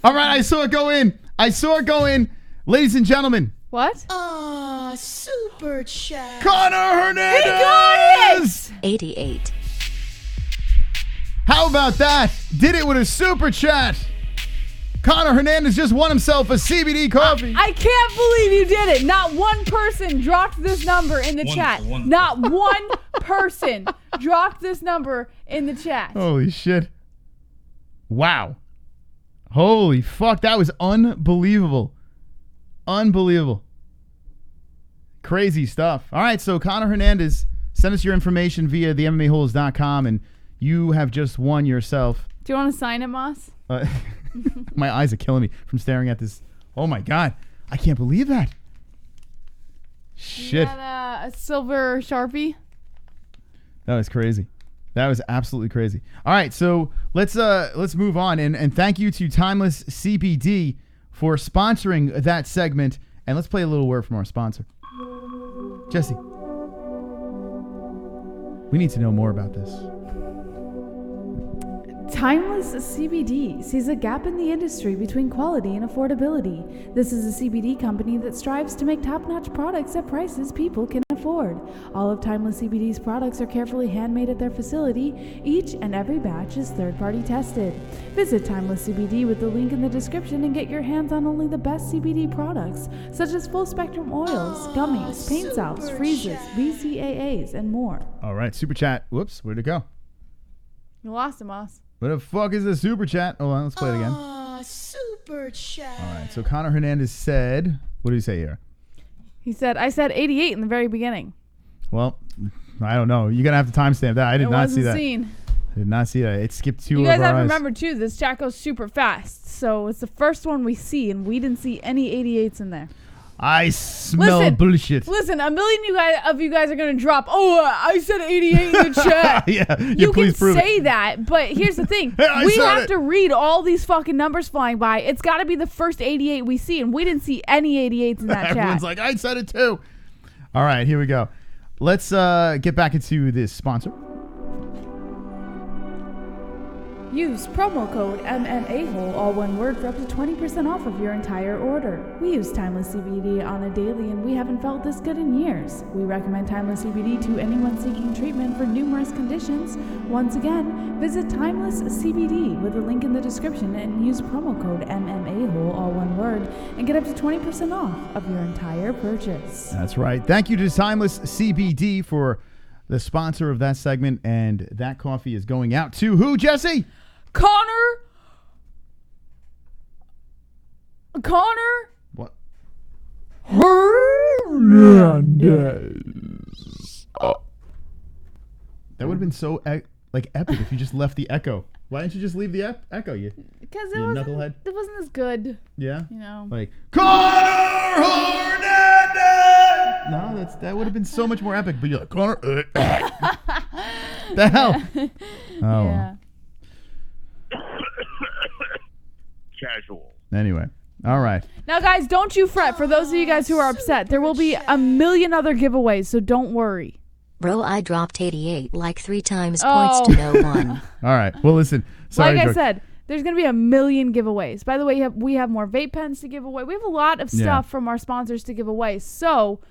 All right, I saw it go in. Ladies and gentlemen. What? Ah, super chat. Conor Hernandez! He got it! 88. How about that? Did it with a super chat. Conor Hernandez just won himself a CBD coffee. I can't believe you did it. Not one person dropped this number in the chat. Wonderful. Not one person dropped this number in the chat. Holy shit. Wow. Holy fuck. That was unbelievable. Unbelievable. Crazy stuff. All right, so Conor Hernandez, send us your information via the MMAHoles.com, and you have just won yourself. Do you want to sign it, Moss? My eyes are killing me from staring at this. Oh, my God. I can't believe that. Shit. Is that a silver Sharpie? That was crazy. That was absolutely crazy. All right, so let's move on, and thank you to Timeless CBD for sponsoring that segment, and let's play a little word from our sponsor. Jesse, we need to know more about this. Timeless CBD sees a gap in the industry between quality and affordability. This is a CBD company that strives to make top-notch products at prices people can afford. All of Timeless CBD's products are carefully handmade at their facility. Each and every batch is third-party tested. Visit Timeless CBD with the link in the description and get your hands on only the best CBD products, such as full-spectrum oils, gummies, paint salves, freezes, BCAAs, and more. All right, Super Chat. Whoops, where'd it go? You lost him, Moss. What the fuck is a Super Chat? Hold on, let's play it again. Super Chat. All right, so Conor Hernandez said, what did he say here? He said, I said 88 in the very beginning. Well, I don't know. You're going to have to timestamp that. I did not see that. Seen. I did not see that. It skipped two You of our guys have to eyes. remember, too, this chat goes super fast. So it's the first one we see, and we didn't see any 88s in there. I smell bullshit. Listen, a million of you guys are going to drop, I said 88 in the chat. Yeah, you please can prove say it. that, but here's the thing. I we said have it. to read all these fucking numbers flying by. It's got to be the first 88 we see, and we didn't see any 88s in that chat. Everyone's like, I said it too. All right, here we go. Let's get back into this sponsor. Use promo code MMA-Hole, all one word, for up to 20% off of your entire order. We use Timeless CBD on a daily, and we haven't felt this good in years. We recommend Timeless CBD to anyone seeking treatment for numerous conditions. Once again, visit Timeless CBD with a link in the description and use promo code MMA-Hole, all one word, and get up to 20% off of your entire purchase. That's right. Thank you to Timeless CBD for the sponsor of that segment, and that coffee is going out to who, Jesse? Conor. What? Hernandez. That would have been so epic if you just left the echo. Why didn't you just leave the echo? Because You knucklehead. it wasn't as good. Yeah. You know. Like Conor Hernandez. No, that would have been so much more epic. But you're like Conor. The hell. Oh. Yeah. Casual. Anyway. All right. Now, guys, don't you fret. For those of you guys who are upset, there will be a million other giveaways, so don't worry. Bro, I dropped 88 like 3 times points to no one. All right. Well, listen. Sorry, like I said, there's going to be a million giveaways. By the way, we have more vape pens to give away. We have a lot of stuff from our sponsors to give away. So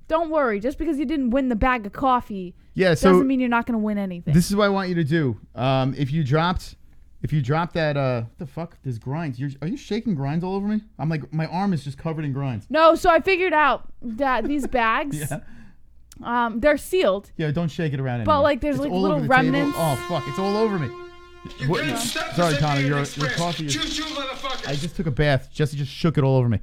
don't worry. Just because you didn't win the bag of coffee doesn't mean you're not going to win anything. This is what I want you to do. If you dropped that, what the fuck? There's grinds. Are you shaking grinds all over me? I'm like, my arm is just covered in grinds. No, so I figured out that these bags, they're sealed. Yeah, don't shake it around anymore. But like, there's It's like all little over the remnants. table. Oh fuck! It's all over me. Sorry, Connor. Your coffee is. I just took a bath. Jesse just shook it all over me.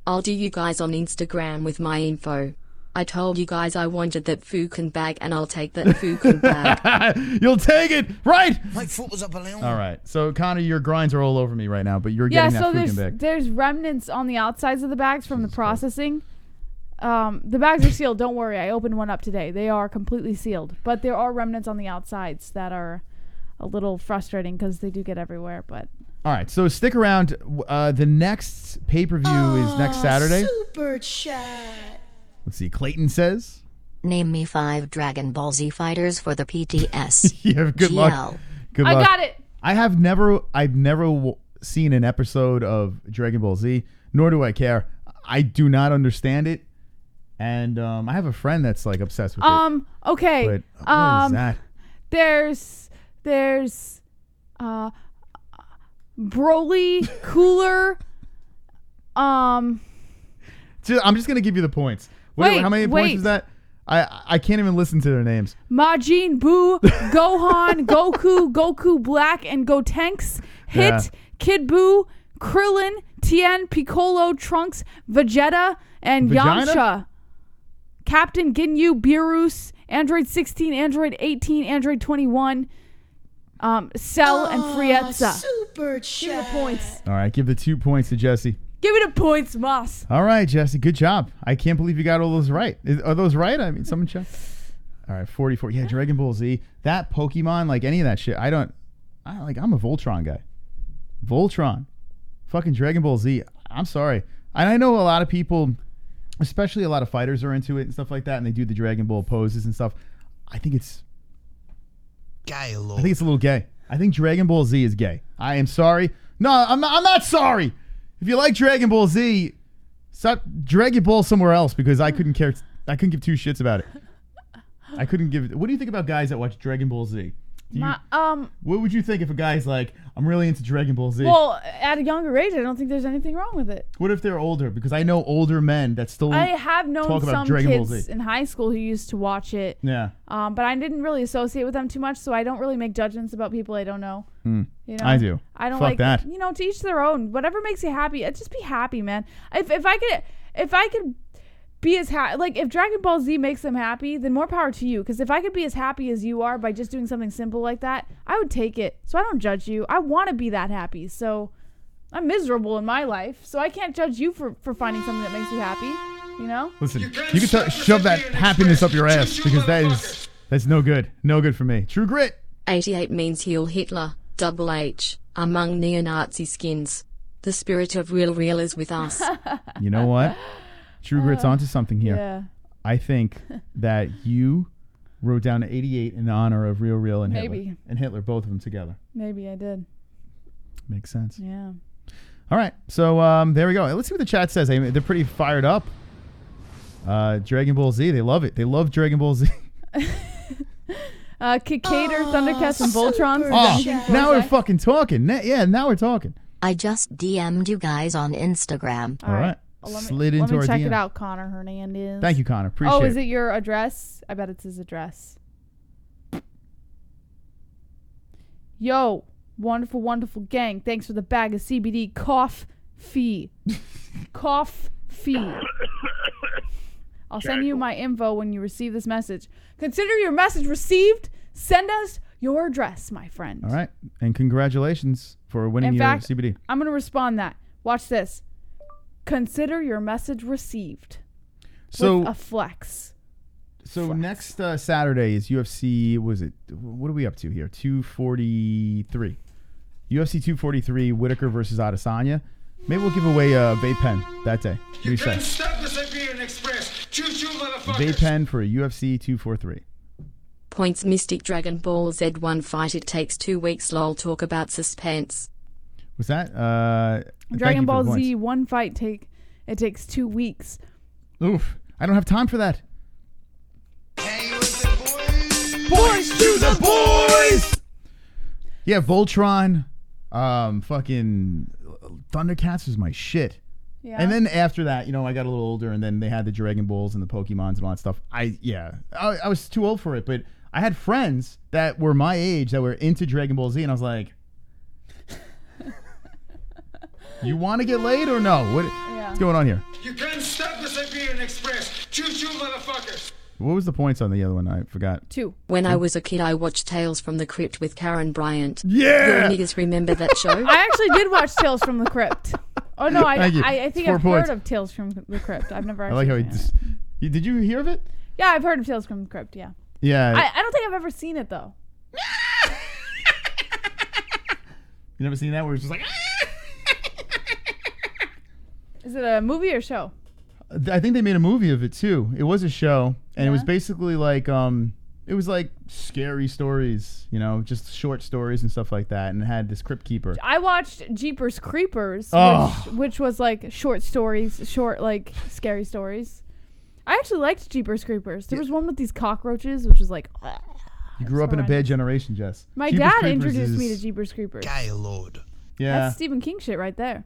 I'll do you guys on Instagram with my info. I told you guys I wanted that Fukin bag, and I'll take that Fukin bag. You'll take it, right? My foot was up a little. All right. So, Connor, your grinds are all over me right now, but you're getting that freaking bag. There's remnants on the outsides of the bags from the processing. The bags are sealed. Don't worry. I opened one up today. They are completely sealed, but there are remnants on the outsides that are a little frustrating because they do get everywhere. But all right. So stick around. The next pay-per-view is next Saturday. Super Chat. Let's see. Clayton says, Name me 5 Dragon Ball Z fighters for the PTS. Yeah, good luck. Good luck. I got it. I've never seen an episode of Dragon Ball Z, nor do I care. I do not understand it, and I have a friend that's like obsessed with it. Okay. But what is that? There's Broly, Cooler. I'm just gonna give you the points. How many points was that? I can't even listen to their names. Majin Buu, Gohan, Goku Black, and Gotenks. Hit, Yeah. Kid Buu, Krillin, Tien, Piccolo, Trunks, Vegeta, and Vagina? Yamcha. Captain Ginyu, Beerus, Android 16, Android 18, Android 21, Cell, and Frieza. Super Give me the points. All right, give the 2 points to Jesse. Give me the points, Moss. All right, Jesse, good job. I can't believe you got all those right. Are those right? I mean, someone check. All right, 44. Yeah, Dragon Ball Z. That Pokemon, like any of that shit, I'm a Voltron guy. Voltron. Fucking Dragon Ball Z. I'm sorry. And I know a lot of people, especially a lot of fighters are into it and stuff like that, and they do the Dragon Ball poses and stuff. I think it's Gay, Lord. I think it's a little gay. I think Dragon Ball Z is gay. I am sorry. No, I'm not sorry. If you like Dragon Ball Z, stop Dragon Ball somewhere else because I couldn't care. I couldn't give two shits about it. I couldn't give. What do you think about guys that watch Dragon Ball Z? What would you think if a guy's like, I'm really into Dragon Ball Z? Well, at a younger age, I don't think there's anything wrong with it. What if they're older? Because I know older men that still I have known talk about some Dragon Ball kids Z. in high school who used to watch it. Yeah. But I didn't really associate with them too much, so I don't really make judgments about people I don't know. You know, I do. I don't Fuck like that. You know, to each their own. Whatever makes you happy, just be happy, man. If I could be as happy, like if Dragon Ball Z makes them happy, then more power to you. Because if I could be as happy as you are by just doing something simple like that, I would take it. So I don't judge you. I want to be that happy. So I'm miserable in my life, so I can't judge you for finding something that makes you happy. You know? Listen, you can shove that happiness up your ass because that's no good. No good for me. True Grit. 88 means Heal Hitler, Double H, among neo-Nazi skins. The spirit of real is with us. You know what? True Grit's onto something here. Yeah. I think that you wrote down 88 in honor of Real and Hitler. Maybe. And Hitler, both of them together. Maybe I did. Makes sense. Yeah. All right. So there we go. Let's see what the chat says. I mean, they're pretty fired up. Dragon Ball Z. They love it. They love Dragon Ball Z. Kikator, Thundercats, and Voltrons. Oh, now we're fucking talking. Now we're talking. I just DM'd you guys on Instagram. All right. Slid into our Let me check DM. it out, Connor Hernandez. Thank you, Connor. Appreciate it. Oh, is it your address? I bet it's his address. Yo, wonderful, wonderful gang. Thanks for the bag of CBD cough fee. Cough fee. I'll send you my info when you receive this message. Consider your message received. Send us your address, my friend. All right. And congratulations for winning In your fact, CBD. I'm going to respond that. Watch this. Consider your message received. So with a flex. So next Saturday is UFC. What are we up to here? 243. UFC 243. Whitaker versus Adesanya. Maybe we'll give away a vape pen that day. What do you say? Stop the Siberian Express. Choo-choo, motherfuckers. Vape pen for a UFC 243. Points Mystic Dragon Ball Z1 fight. It takes 2 weeks. Lol. Talk about suspense. What's that? Dragon Ball Z one fight it takes 2 weeks. Oof! I don't have time for that. Boys to the boys. Yeah, Voltron, fucking Thundercats was my shit. Yeah. And then after that, I got a little older, and then they had the Dragon Balls and the Pokemons and all that stuff. I was too old for it, but I had friends that were my age that were into Dragon Ball Z, and I was like, you want to get laid or no? What's going on here? You can't stop the Siberian Express. Choo-choo, motherfuckers. What was the points on the other one? I forgot. 2. When I was a kid, I watched Tales from the Crypt with Karen Bryant. Yeah! You niggas remember that show? I actually did watch Tales from the Crypt. Oh, no, I think I've points. heard of Tales from the Crypt. I've never I actually like how did you hear of it? Yeah, I've heard of Tales from the Crypt, yeah. Yeah. I don't think I've ever seen it, though. You never seen that where it's just like... Is it a movie or show? I think they made a movie of it too. It was a show, and it was basically like it was like scary stories, just short stories and stuff like that, and it had this crypt keeper. I watched Jeepers Creepers, which was like short stories, like scary stories. I actually liked Jeepers Creepers. There was one with these cockroaches, which was like. You grew up in a bad generation, Jess. My Jeepers dad Creepers introduced me to Jeepers Creepers. Gaylord. Yeah. That's Stephen King shit right there.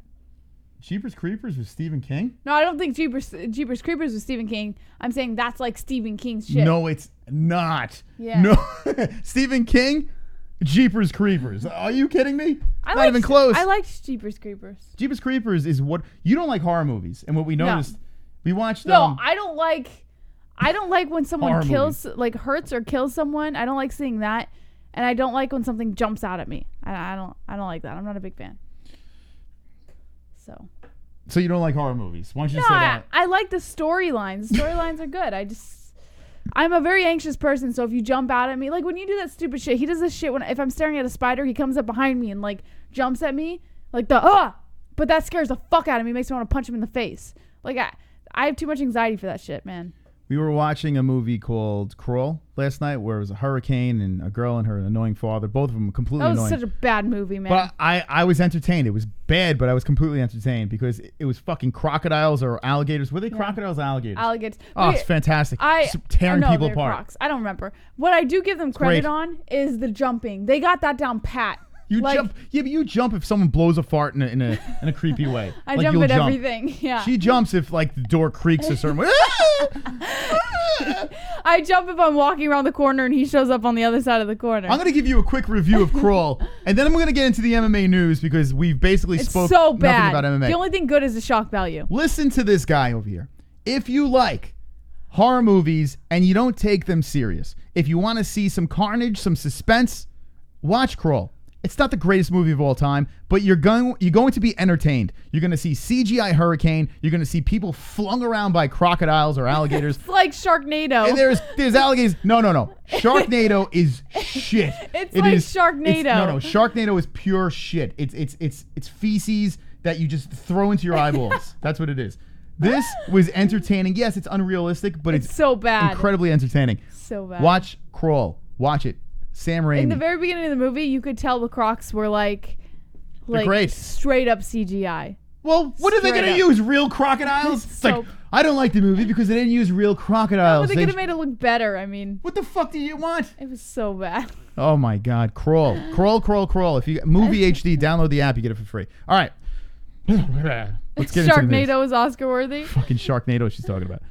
Jeepers Creepers with Stephen King? No, I don't think Jeepers Creepers was Stephen King. I'm saying that's like Stephen King's shit. No, it's not. Yeah. No. Stephen King, Jeepers Creepers. Are you kidding me? Not even close. I liked Jeepers Creepers. Jeepers Creepers is what you don't like horror movies, and what we noticed, we watched. No, I don't like when someone horror kills, like hurts or kills someone. I don't like seeing that, and I don't like when something jumps out at me. I don't like that. I'm not a big fan. So you don't like horror movies? Why don't you say No, that? I like the storylines. The storylines are good. I'm a very anxious person, so if you jump out at me, like when you do that stupid shit, he does this shit if I'm staring at a spider, he comes up behind me and like jumps at me, like but that scares the fuck out of me, makes me want to punch him in the face. Like I have too much anxiety for that shit, man. We were watching a movie called Crawl last night, where it was a hurricane and a girl and her annoying father. Both of them completely That was annoying. such a bad movie, man. But I was entertained. It was bad, but I was completely entertained because it was fucking crocodiles or alligators. Were they crocodiles or alligators? Alligators. Oh, it's fantastic. Just tearing no, people they're apart. Crocs. I don't remember. What I do give them credit great. on is the jumping. They got that down pat. You jump, yeah, but you jump if someone blows a fart in a creepy way. I Like, jump you'll at everything. Yeah. She jumps if like the door creaks a certain way. I jump if I'm walking around the corner and he shows up on the other side of the corner. I'm gonna give you a quick review of Crawl, and then I'm gonna get into the MMA news because we've basically It's spoke so nothing bad. about MMA. The only thing good is the shock value. Listen to this guy over here. If you like horror movies and you don't take them serious, if you want to see some carnage, some suspense, watch Crawl. It's not the greatest movie of all time, but you're going to be entertained. You're going to see CGI hurricane. You're going to see people flung around by crocodiles or alligators. It's like Sharknado. And there's alligators. No. Sharknado is shit. It's like Sharknado. No. Sharknado is pure shit. It's feces that you just throw into your eyeballs. That's what it is. This was entertaining. Yes, it's unrealistic, but it's so bad. Incredibly entertaining. So bad. Watch Crawl. Watch it. Sam Raimi. In the very beginning of the movie, you could tell the Crocs were like great. straight up CGI. Well, what are they going to use? Real crocodiles? It's like, I don't like the movie because they didn't use real crocodiles. But they could have made it look better. I mean, what the fuck do you want? It was so bad. Oh my God, Crawl. If you Movie HD, download the app, you get it for free. All right. Let's get into the news. Sharknado is Oscar worthy. Fucking Sharknado she's talking about.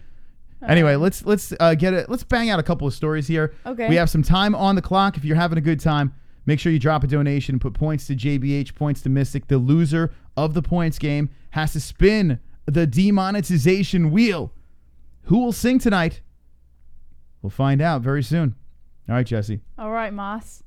Anyway, let's get it. Let's bang out a couple of stories here. Okay. We have some time on the clock. If you're having a good time, make sure you drop a donation and put points to JBH, points to Mystic. The loser of the points game has to spin the demonetization wheel. Who will sing tonight? We'll find out very soon. All right, Jesse. All right, Moss.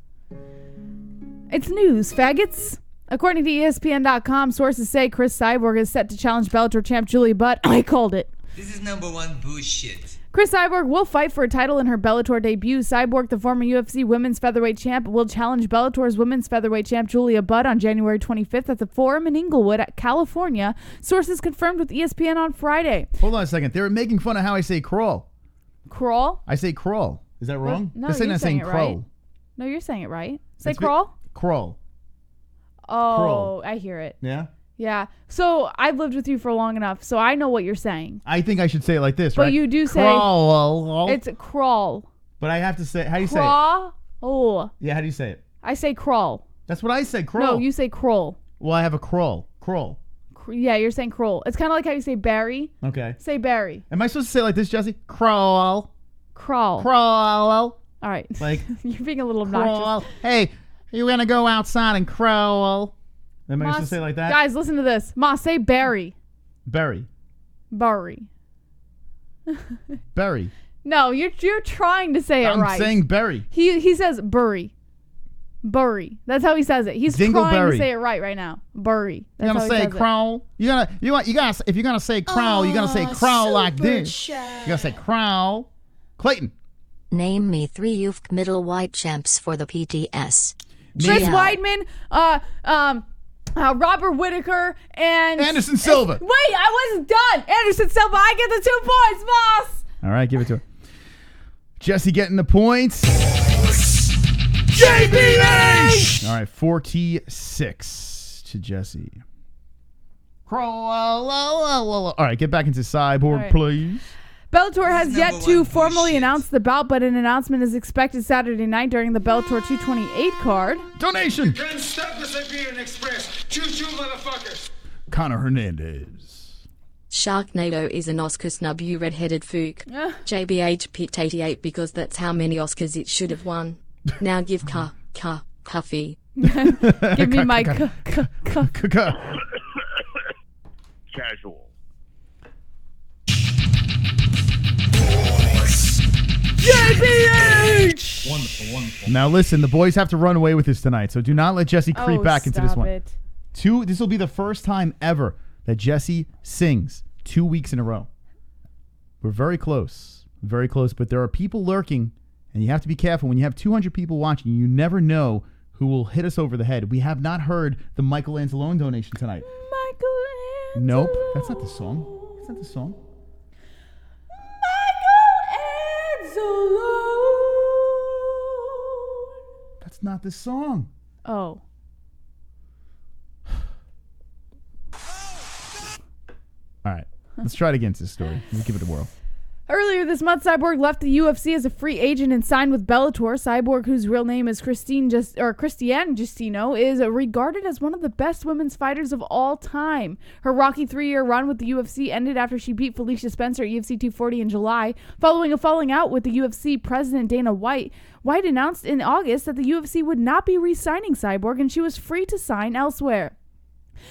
It's news, faggots. According to ESPN.com, sources say Chris Cyborg is set to challenge Bellator champ Julia Butt. I called it. This is number one bullshit. Chris Cyborg will fight for a title in her Bellator debut. Cyborg, the former UFC women's featherweight champ, will challenge Bellator's women's featherweight champ Julia Butt on January 25th at the Forum in Inglewood, California. Sources confirmed with ESPN on Friday. Hold on a second. They were making fun of how I say crawl. Crawl? I say crawl. Is that wrong? No, They're saying you're I'm saying saying it crow. right. No, you're saying it right. Say It's crawl? Crawl. Oh, Crawl. I hear it. Yeah? Yeah. So I've lived with you for long enough, so I know what you're saying. I think I should say it like this, But right? you do say crawl. it's crawl. But I have to say, how do you say it? Crawl. Oh. Yeah, how do you say it? I say crawl. That's what I said, crawl. No, you say crawl. Well, I have a crawl. Crawl. Yeah, you're saying crawl. It's kind of like how you say Barry. Okay. Say Barry. Am I supposed to say it like this, Jesse? Crawl. Crawl. Crawl. All right. Like, you're being a little obnoxious. crawl. Hey, you going to go outside and crawl? Am I supposed to say it like that? Guys, listen to this. Ma, say Barry. Barry. Barry. Barry. No, you're trying to say it right. I'm saying Barry. He says Burry. Burry. That's how he says it. He's trying to say it right now. Burry. You're gonna say crawl. You gotta. If you're gonna say crawl, you're gonna say crawl like this. You gotta say crawl. Clayton. Name me 3 youth middle white champs for the PTS. Chris Weidman, Robert Whittaker, and Anderson Silva. Wait, I wasn't done. Anderson Silva. I get the 2 points, boss. All right, give it to her. Jesse getting the points. JBH! All right, 46 to Jesse. All right, get back into Cyborg, please. Bellator has yet to formally announce the bout, but an announcement is expected Saturday night during the Bellator 228 card. Donation! Getting stuck with Siberian Express. Choo-choo, motherfuckers. Conor Hernandez. Sharknado is an Oscar snub, you red-headed fook. JBH picked 88 because that's how many Oscars it should have won. Now give Cuffy. Give me my Casual. JBH! Wonderful. Now listen, the boys have to run away with this tonight, so do not let Jesse creep back into this stop one. it. This will be the first time ever that Jesse sings 2 weeks in a row. We're very close, but there are people lurking, and you have to be careful. When you have 200 people watching, you never know who will hit us over the head. We have not heard the Michelangelo donation tonight. Michelangelo. Nope, that's not the song. That's not the song. That's not the song. Oh. All right, let's try it again to this story. Let's give it a whirl. Earlier this month, Cyborg left the UFC as a free agent and signed with Bellator. Cyborg, whose real name is Christiane Justino, is regarded as one of the best women's fighters of all time. Her rocky 3-year run with the UFC ended after she beat Felicia Spencer at UFC 240 in July. Following a falling out with the UFC president Dana White, White announced in August that the UFC would not be re-signing Cyborg and she was free to sign elsewhere.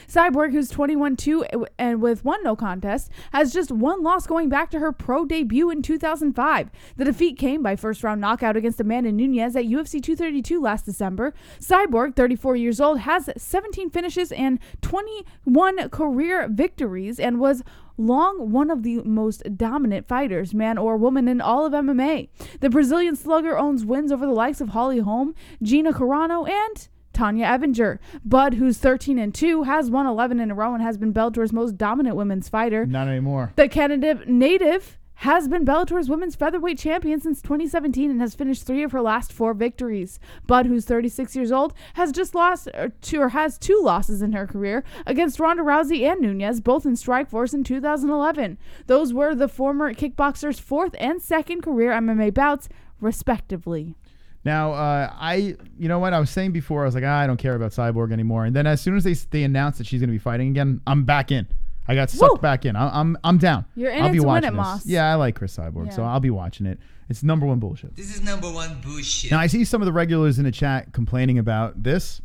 Cyborg, who's 21-2 and with 1 no contest, has just 1 loss going back to her pro debut in 2005. The defeat came by first-round knockout against Amanda Nunes at UFC 232 last December. Cyborg, 34 years old, has 17 finishes and 21 career victories and was long one of the most dominant fighters, man or woman, in all of MMA. The Brazilian slugger owns wins over the likes of Holly Holm, Gina Carano, and Tanya Evinger. Bud, who's 13-2, has won 11 in a row and has been Bellator's most dominant women's fighter. Not anymore. The Canada native has been Bellator's women's featherweight champion since 2017 and has finished 3 of her last 4 victories. Bud, who's 36 years old, has has 2 losses in her career against Ronda Rousey and Nunes, both in Strikeforce in 2011. Those were the former kickboxer's 4th and 2nd career MMA bouts, respectively. Now, you know what? I was saying before, I was like, I don't care about Cyborg anymore. And then as soon as they announced that she's going to be fighting again, I'm back in. I got sucked back in. I'm down. You're in I'll it be to win watching it, this. Moss. Yeah, I like Chris Cyborg, so I'll be watching it. It's number 1 bullshit. This is number 1 bullshit. Now, I see some of the regulars in the chat complaining about this.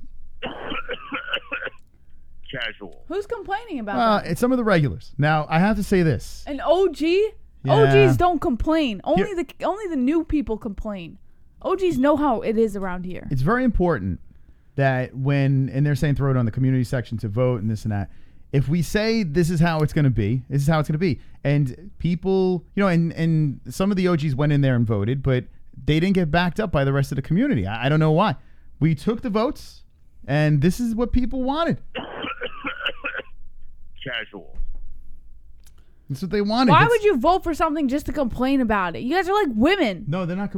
Casual. Who's complaining about that? It's some of the regulars. Now, I have to say this. An OG? Yeah. OGs don't complain. Only the new people complain. OGs know how it is around here. It's very important that and they're saying throw it on the community section to vote and this and that. If we say this is how it's going to be, this is how it's going to be. And people, and some of the OGs went in there and voted, but they didn't get backed up by the rest of the community. I don't know why. We took the votes, and this is what people wanted. Casual. That's what they wanted. Why would you vote for something just to complain about it? You guys are like women. No, they're not.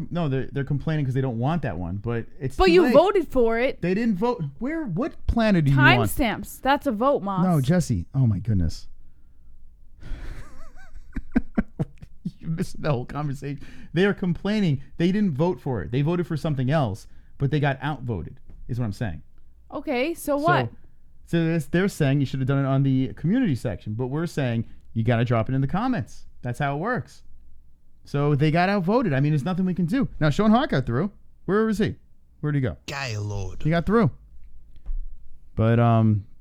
They're complaining because they don't want that one. But it's. But too you late. Voted for it. They didn't vote. What planet do you want? Timestamps. That's a vote, Moss. No, Jesse. Oh my goodness. You missed the whole conversation. They are complaining. They didn't vote for it. They voted for something else, but they got outvoted. Is what I'm saying. Okay, so what? So they're saying you should have done it on the community section, but we're saying you got to drop it in the comments. That's how it works. So they got outvoted. I mean, there's nothing we can do. Now, Sean Hart got through. Where was he? Where'd he go? Gallaher. He got through. But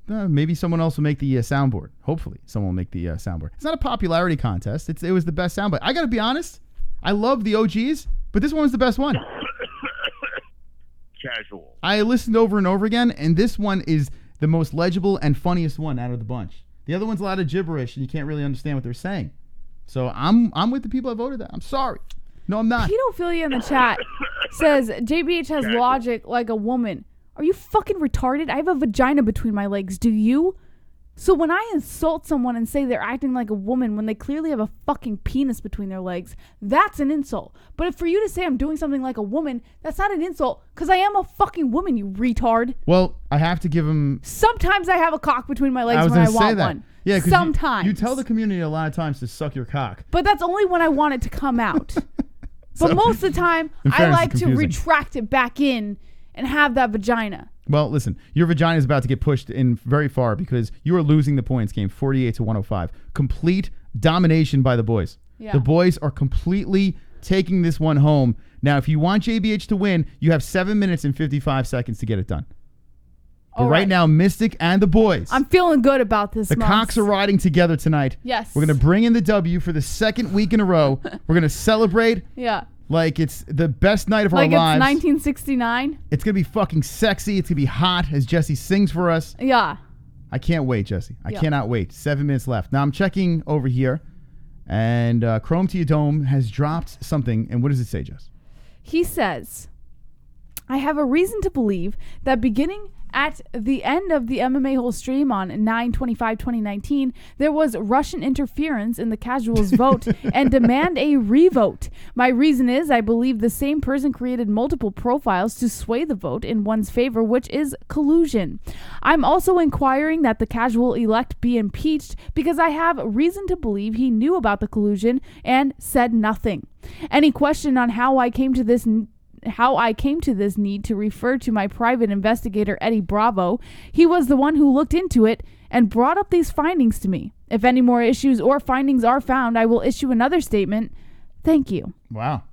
maybe someone else will make the soundboard. Hopefully, someone will make the soundboard. It's not a popularity contest. It was the best soundboard. I got to be honest. I love the OGs, but this one was the best one. Casual. I listened over and over again, and this one is the most legible and funniest one out of the bunch. The other one's a lot of gibberish, and you can't really understand what they're saying. So I'm with the people that voted that. I'm sorry. No, I'm not. Pedophilia in the chat says JBH has logic like a woman. Are you fucking retarded? I have a vagina between my legs. Do you? So when I insult someone and say they're acting like a woman when they clearly have a fucking penis between their legs, that's an insult. But if for you to say I'm doing something like a woman, that's not an insult because I am a fucking woman, you retard. Well, I have to give him... Sometimes I have a cock between my legs when I want one. Yeah, sometimes. You tell the community a lot of times to suck your cock. But that's only when I want it to come out. But most of the time, I like to retract it back in and have that vagina. Well, listen, your vagina is about to get pushed in very far because you are losing the points game 48-105. Complete domination by the boys. Yeah. The boys are completely taking this one home. Now, if you want JBH to win, you have 7 minutes and 55 seconds to get it done. But All right now, Mystic and the boys. I'm feeling good about this. The cocks are riding together tonight. Yes. We're going to bring in the W for the second week in a row. We're going to celebrate. Yeah. Like it's the best night of our Like lives. it's 1969. It's going to be fucking sexy. It's going to be hot as Jesse sings for us. Yeah. I can't wait, Jesse. I Yeah. cannot wait. 7 minutes left. Now I'm checking over here, and Chrome to Your Dome has dropped something. And what does it say, Jess? He says, I have a reason to believe that beginning at the end of the MMA-Holes stream on 9/25/2019, there was Russian interference in the casuals vote and demand a revote. My reason is I believe the same person created multiple profiles to sway the vote in one's favor, which is collusion. I'm also inquiring that the casual elect be impeached because I have reason to believe he knew about the collusion and said nothing. Any question on how I came to this need to refer to my private investigator, Eddie Bravo. He was the one who looked into it and brought up these findings to me. If any more issues or findings are found, I will issue another statement. Thank you. Wow.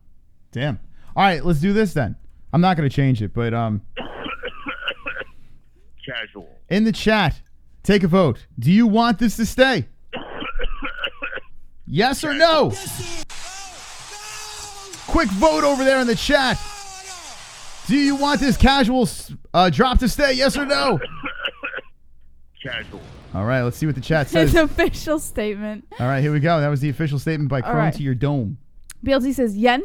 Damn. All right, let's do this then. I'm not going to change it, but Casual. in the chat, take a vote. Do you want this to stay? Yes or no? Quick vote over there in the chat. Do you want this casual drop to stay? Yes or no? Casual. All right, let's see what the chat It's says. an official statement. All right, here we go. That was the official statement by Chrome right. to Your Dome. BLT says, Yen,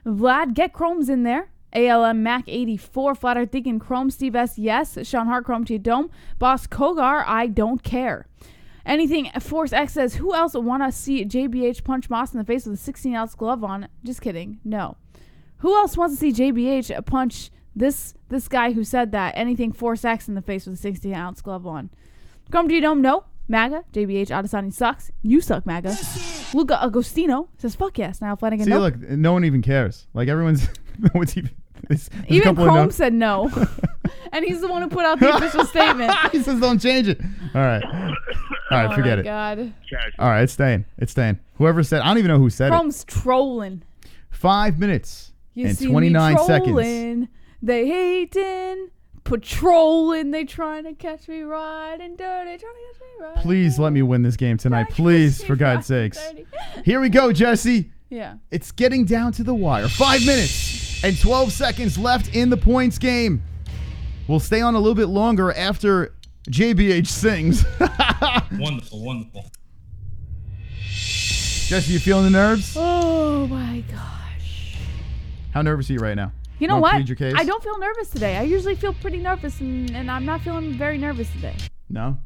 Vlad, get Chrome's in there. ALM Mac 84, Flat Earth Deacon Chrome, Steve S, yes. Sean Hart, Chrome to Your Dome. Boss Kogar, I don't care. Anything Force X says, who else want to see JBH punch Moss in the face with a 16-ounce glove on? Just kidding. No. Who else wants to see JBH punch this guy who said that? Anything Force X in the face with a 16-ounce glove on? Come to your dome, no. MAGA, JBH Adesanya sucks. You suck, MAGA. Luca Agostino says, fuck yes. Now Flanagan, See, no. look, no one even cares. Like, everyone's... no one's even... there's a Even couple of Chrome no's. said no. And he's the one who put out the official statement. He says don't change it. All right. All right, forget Oh, it. my God. All right, it's staying. It's staying. Whoever said... I don't even know who said Chrome's trolling. it. 5 minutes You and see 29 me seconds. trolling. They hating. Patrolling. They trying to catch me riding dirty. Trying to catch me riding. Please let me win this game tonight. Please, for God's sakes. dirty. Here we go, Jesse. Yeah. It's getting down to the wire. 5 minutes and 12 seconds left in the points game. We'll stay on a little bit longer after JBH sings. Wonderful, wonderful. Jesse, you feeling the nerves? Oh, my gosh. How nervous are you right now? You know wanna what? plead your case? I don't feel nervous today. I usually feel pretty nervous, and I'm not feeling very nervous today. No?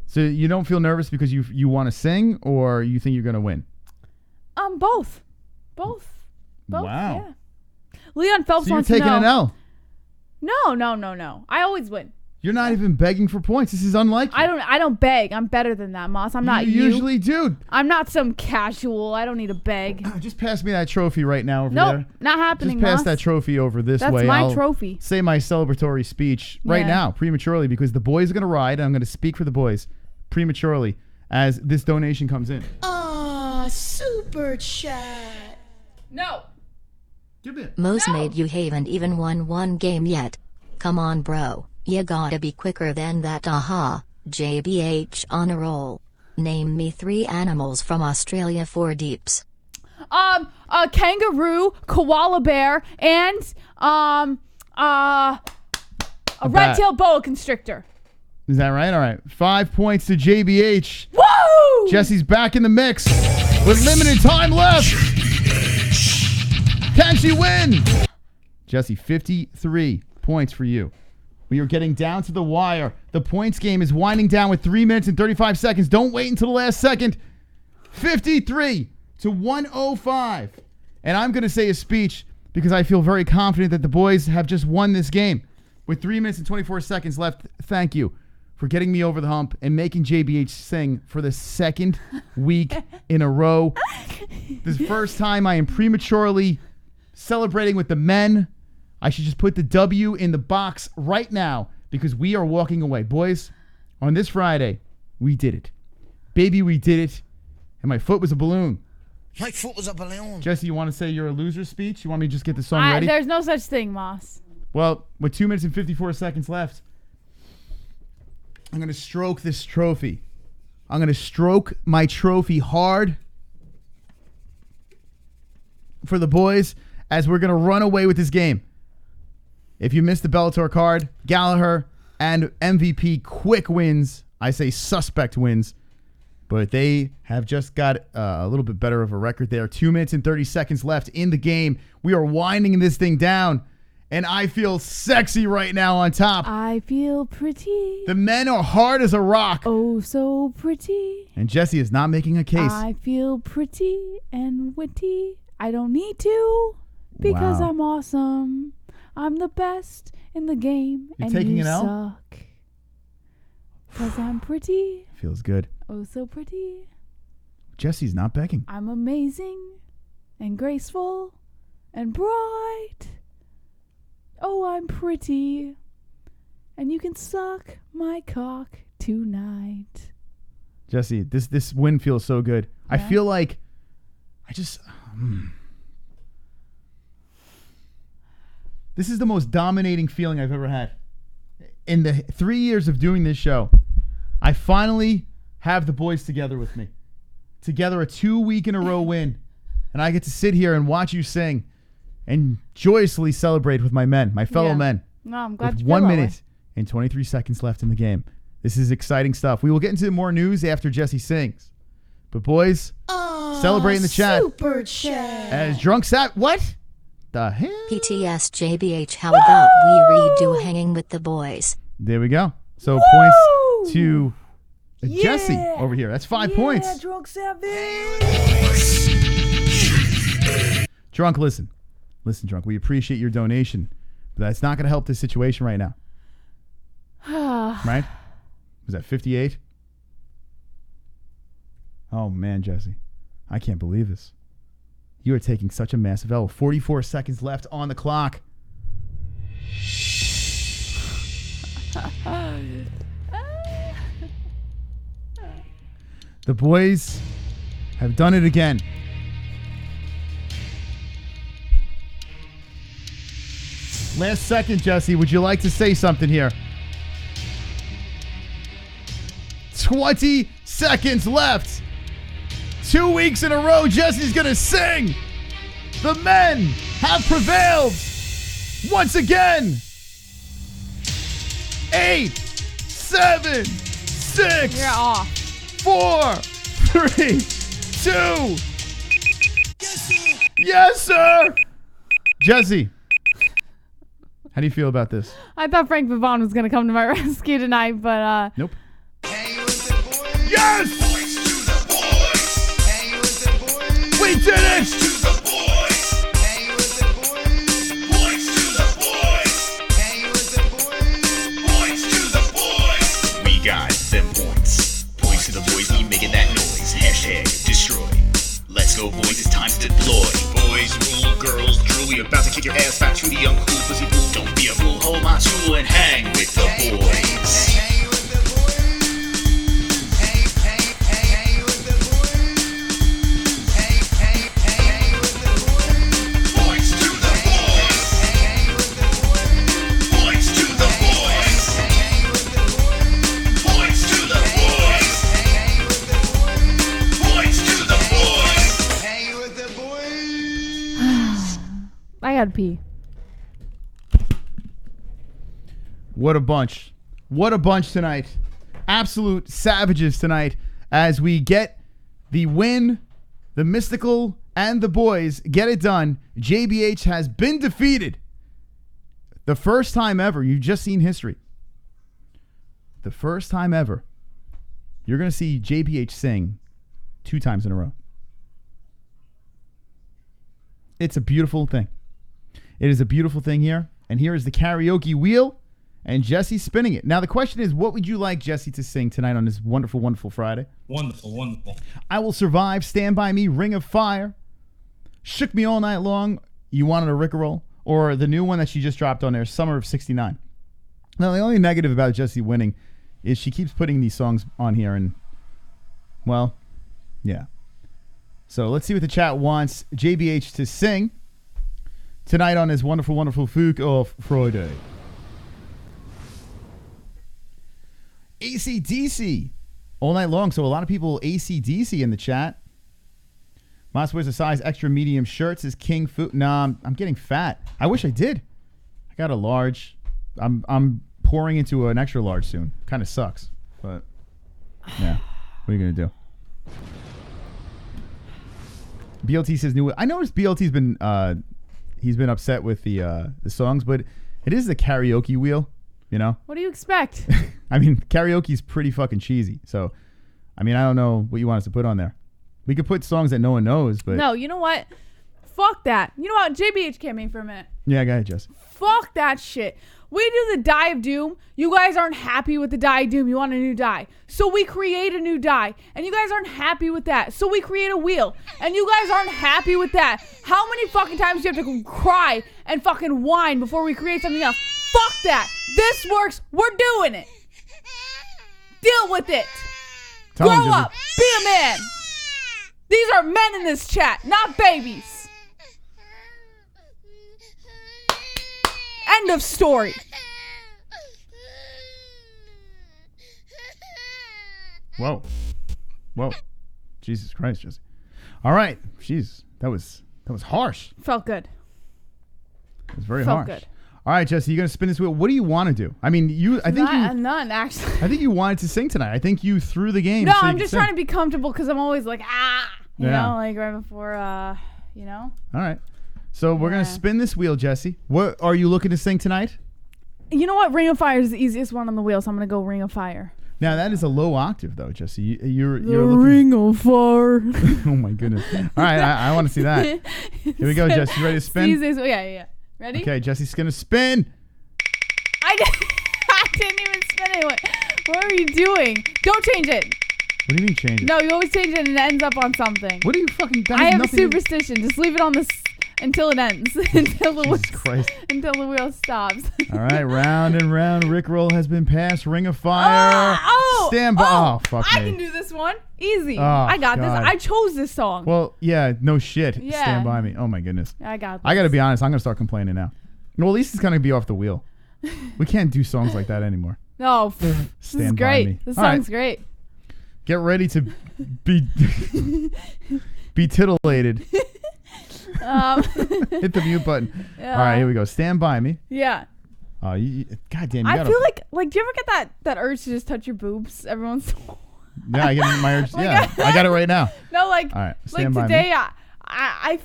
So you don't feel nervous because you want to sing, or you think you're going to win? Both. Both. Wow. Yeah. Leon Phelps So you're wants to taking know. an L. No. I always win. You're not even begging for points. This is unlike you. I don't beg. I'm better than that, Moss. I'm not You you. usually do. I'm not some casual. I don't need to beg. Just pass me that trophy right now over Nope, there. not happening, Just pass Moss. that trophy over this That's way. my I'll trophy. say my celebratory speech right Yeah. now, prematurely, because the boys are going to ride, and I'm going to speak for the boys prematurely as this donation comes in. Super chat. No. Give it. Mo's made you haven't even won one game yet. Come on, bro. You gotta be quicker than that. Aha. JBH on a roll. Name me 3 animals from Australia for deeps. A kangaroo, koala bear, and a red-tailed boa constrictor. Is that right? All right. 5 points to JBH. Woo! Jesse's back in the mix with limited time left. Can she win? Jesse, 53 points for you. We are getting down to the wire. The points game is winding down with 3 minutes and 35 seconds. Don't wait until the last second. 53-105. And I'm going to say a speech because I feel very confident that the boys have just won this game. With 3 minutes and 24 seconds left, thank you for getting me over the hump and making JBH sing for the second week in a row. This first time I am prematurely celebrating with the men I should just put the W in the box right now because we are walking away. Boys, on this Friday, we did it. Baby, we did it. And my foot was a balloon. My foot was a balloon. Jesse, you want to say your loser speech? You want me to just get the song ready? There's no such thing, Moss. Well, with 2 minutes and 54 seconds left, I'm going to stroke this trophy. I'm going to stroke my trophy hard for the boys as we're going to run away with this game. If you missed the Bellator card, Gallaher and MVP quick wins. I say suspect wins. But they have just got a little bit better of a record there. 2 minutes and 30 seconds left in the game. We are winding this thing down. And I feel sexy right now on top. I feel pretty. The men are hard as a rock. Oh, so pretty. And Jesse is not making a case. I feel pretty and witty. I don't need to because Wow. I'm awesome. I'm the best in the game. You're and taking you an L? suck. Because I'm pretty. Feels good. Oh, so pretty. Jesse's not begging. I'm amazing and graceful and bright. Oh, I'm pretty. And you can suck my cock tonight. Jesse, this win feels so good. I feel like this is the most dominating feeling I've ever had. In the 3 years of doing this show, I finally have the boys together with me. Together, a 2 week in a row win. And I get to sit here and watch you sing and joyously celebrate with my men, my fellow men. No, I'm glad with you feel 1 that minute way. and 23 seconds left in the game. This is exciting stuff. We will get into more news after Jesse sings. But boys, celebrate in the chat. Super chat. As Drunk Sat, what the hell? PTS JBH, how about we redo Hanging with the Boys? There we go. So points to Jesse over here. That's 5 points. Drunk Savage. Drunk, listen. Listen, Drunk, we appreciate your donation, but that's not going to help this situation right now. Right? Was that 58? Oh, man, Jesse. I can't believe this. You are taking such a massive L. 44 seconds left on the clock. The boys have done it again. Last second, Jesse. Would you like to say something here? 20 seconds left. 2 weeks in a row, Jesse's going to sing. The men have prevailed once again. 8, 7, 6, You're off. 4, 3, 2. Yes, sir. Jesse, how do you feel about this? I thought Frank Vivon was going to come to my rescue tonight, but Nope. Yes! We did it! We got them points. Points to the boys, we making that noise. Hashtag destroy. Let's go, boys, it's time to deploy. Boys rule, girls drool. We about to kick your ass back to the uncool pussy fool. Don't be a fool, hold my tool and hang with the boys. I gotta pee. What a bunch. What a bunch tonight. Absolute savages tonight as we get the win, the mystical, and the boys get it done. JBH has been defeated. The first time ever. You've just seen history. The first time ever. You're going to see JBH sing 2 times in a row. It's a beautiful thing. It is a beautiful thing here. And here is the karaoke wheel. And Jesse's spinning it. Now, the question is, what would you like Jesse to sing tonight on this wonderful, wonderful Friday? Wonderful, wonderful. I Will Survive, Stand By Me, Ring of Fire, Shook Me All Night Long, You Wanted a Rickroll, or the new one that she just dropped on there, Summer of '69. Now, the only negative about Jessie winning is she keeps putting these songs on here, and, well, yeah. So let's see what the chat wants JBH to sing tonight on his wonderful, wonderful Fook of Friday. AC/DC all night long. So a lot of people AC/DC in the chat. Moss wears a size extra medium shirt. Says King Food. Nah, I'm getting fat. I wish I did. I got a large. I'm pouring into an extra large soon. Kind of sucks, but yeah. What are you gonna do? BLT says new. I noticed BLT's been he's been upset with the songs, but it is the karaoke wheel. You know? What do you expect? I mean, karaoke's pretty fucking cheesy. So, I mean, I don't know what you want us to put on there. We could put songs that no one knows, but... No, you know what? Fuck that. You know what? JBH came in for a minute. Yeah, go ahead, Jess. Fuck that shit. We do the die of doom. You guys aren't happy with the die of doom. You want a new die. So we create a new die. And you guys aren't happy with that. So we create a wheel. And you guys aren't happy with that. How many fucking times do you have to cry and fucking whine before we create something else? Fuck that. This works. We're doing it. Deal with it. Grow up. Be a man. These are men in this chat, not babies. End of story. Whoa. Jesus Christ, Jesse. All right. Jeez. That was harsh. Felt good. It was very Felt harsh. good. All right, Jesse, you're gonna spin this wheel. What do you want to do? I mean, None, actually. I think you wanted to sing tonight. I think you threw the game. No, so I'm just trying to be comfortable because I'm always like, you Yeah. know, like right before, you know. All right. So we're gonna spin this wheel, Jesse. What are you looking to sing tonight? You know what? Ring of Fire is the easiest one on the wheel, so I'm gonna go Ring of Fire. Now that is a low octave, though, Jesse. You're The looking. Ring of Fire. Oh my goodness! All right, I want to see that. Here we go, Jesse. You ready to spin? Yeah. Ready? Okay, Jesse's gonna spin. I didn't even spin it. What are you doing? Don't change it. What do you mean change it? No, you always change it and it ends up on something. What are you fucking? I have a superstition. Just leave it on this until it ends. until the wheel stops. All right, round and round. Rickroll has been passed. Ring of Fire. Stand by. Oh, fuck I me. can do this one. Easy. Oh, I got God. this. I chose this song. Well, yeah, no shit. Yeah. Stand by me. Oh my goodness. I got this. I gotta be honest. I'm gonna start complaining now. Well, at least it's gonna be off the wheel. We can't do songs like that anymore. No, this is Stand by great. me. This All right. song's great. Get ready to be titillated. Hit the mute button. Yeah. All right, here we go. Stand by me. Yeah. God damn. I feel like do you ever get that urge to just touch your boobs every once in a while? Yeah, I get my urge. Like Yeah, I got it right now. No, like, all right, like stand by today, me. I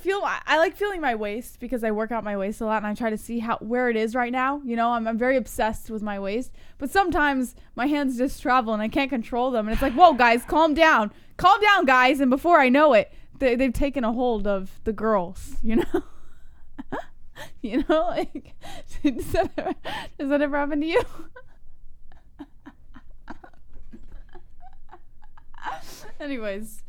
like feeling my waist because I work out my waist a lot and I try to see where it is right now. You know, I'm very obsessed with my waist, but sometimes my hands just travel and I can't control them. And it's like, whoa, guys, calm down, guys. And before I know it, they've taken a hold of the girls. You know, you know, like does that ever happen to you? Anyways,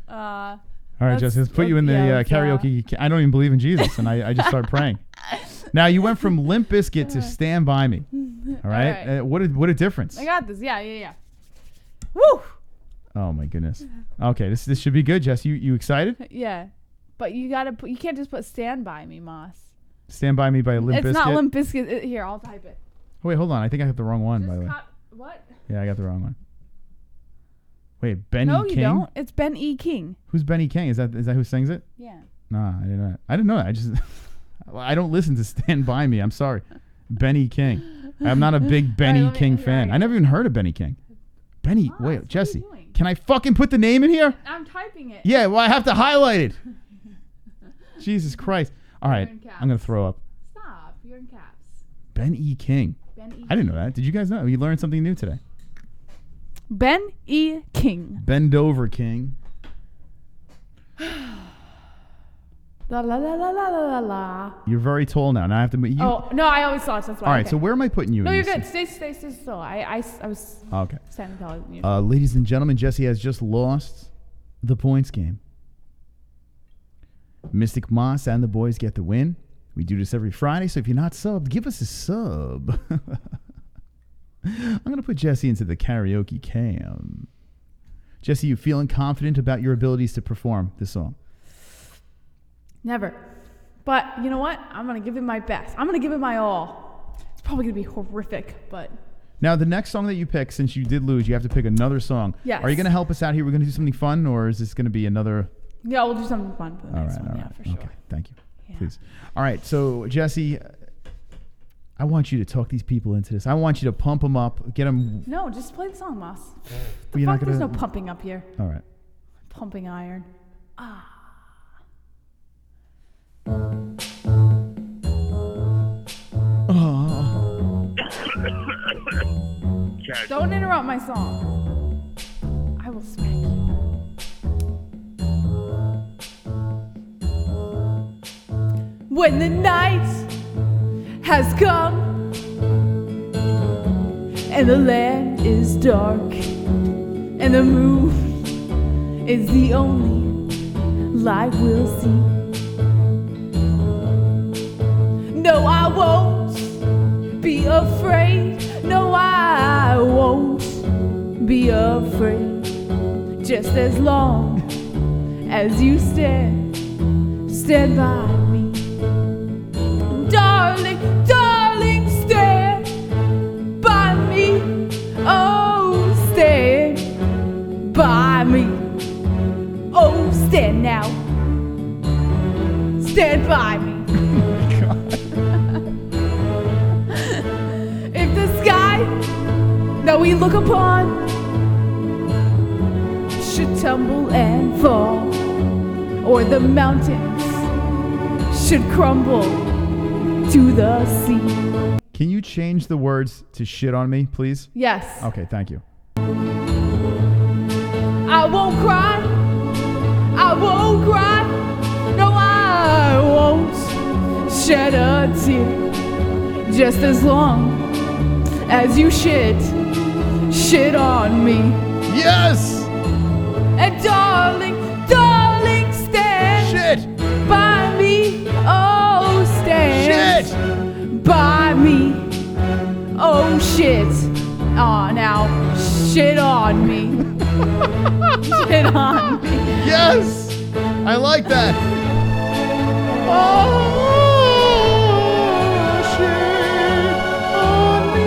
all right, Jesse, let's put you in the karaoke. I don't even believe in Jesus, and I just start praying. Now, you went from Limp Bizkit to Stand By Me. All right? What a difference. I got this. Yeah. Woo! Oh, my goodness. Okay, this should be good, Jess. You excited? Yeah. But you can't just put Stand By Me, Moss. Stand By Me by Limp Bizkit? It's not Limp Bizkit. Here, I'll type it. Oh, wait, hold on. I think I got the wrong one, by the way. What? Yeah, I got the wrong one. Wait, Benny King? No, you don't. It's Ben E. King. Who's Benny King? Is that who sings it? Yeah. Nah, I didn't know that. I just I don't listen to Stand By Me. I'm sorry. Benny King. I'm not a big Benny King fan. I never even heard of Benny King. Benny, wait, Jesse. Can I fucking put the name in here? I'm typing it. Yeah, well, I have to highlight it. Jesus Christ. All right, I'm going to throw up. Stop. You're in caps. Ben E. King. I didn't know that. Did you guys know? You learned something new today. Ben E. King. Bend over, King. La la la la la la la. You're very tall now. Now I have to move you. Oh, no, I always thought that's why. All right, so where am I putting you? No, in you're this? good. Stay still. I was Okay. standing taller than you. Ladies and gentlemen, Jesse has just lost the points game. Mystic Moss and the boys get the win. We do this every Friday, so if you're not subbed, give us a sub. I'm going to put Jesse into the karaoke cam. Jesse, you feeling confident about your abilities to perform this song? Never. But you know what? I'm going to give it my best. I'm going to give it my all. It's probably going to be horrific, but... Now, the next song that you pick, since you did lose, you have to pick another song. Yes. Are you going to help us out here? We're going to do something fun, or is this going to be another... Yeah, we'll do something fun for the next one. Yeah, for sure. Okay, thank you. Yeah. Please. All right, so, Jesse, I want you to talk these people into this. I want you to pump them up, get them... No, just play the song, Moss. There's no pumping up here. All right. Pumping iron. Ah. Don't interrupt my song. I will smack you. When the night has come and the land is dark and the moon is the only light we'll see. No, I won't be afraid. No, I won't be afraid. Just as long as you stand by me. Darling, darling, stand by me. Oh, stand by me. Oh, stand now. Stand by me. If the sky that we look upon should tumble and fall, or the mountains should crumble to the sea. Can you change the words to shit on me, please? Yes. Okay, thank you. I won't cry. I won't cry. No, I won't shed a tear. Just as long as you shit on me. Yes! And darling, darling, stand by me. Oh, stand by me. Oh, shit. Oh, now, shit on me. Shit on me. Yes! I like that. Oh, shit on me.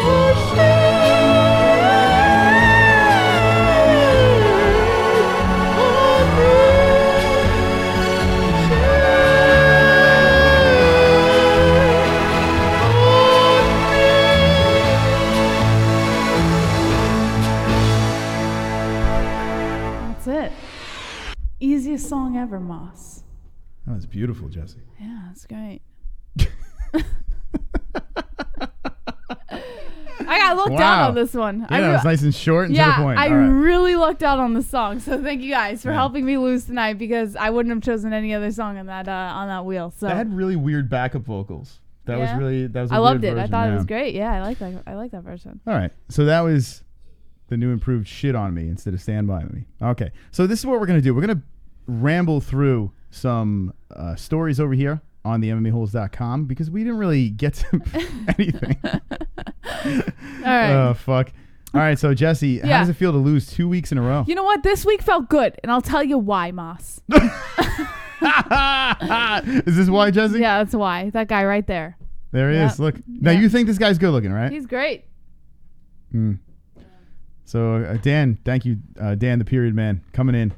Oh, shit on me. Oh, that's it. Easiest song ever, Moss. That was beautiful, Jesse. Yeah, that's great. I got looked out on this one. Yeah, it was nice and short and to the point. I really lucked out on this song. So thank you guys for helping me lose tonight, because I wouldn't have chosen any other song on that wheel. So That had really weird backup vocals. That was a I loved weird it. version, I thought it was great. Yeah, I like that version. All right. So that was the new improved shit on me instead of stand by me. Okay. So this is what we're going to do. We're going to ramble through some stories over here on the MMA-Holes.com because we didn't really get to anything. All right. Oh, fuck. All right. So, Jesse, how does it feel to lose 2 weeks in a row? You know what? This week felt good, and I'll tell you why, Moss. Is this why, Jesse? Yeah, that's why. That guy right there. There he is. Look. Now, you think this guy's good looking, right? He's great. So, Dan, thank you, Dan, the period man, coming in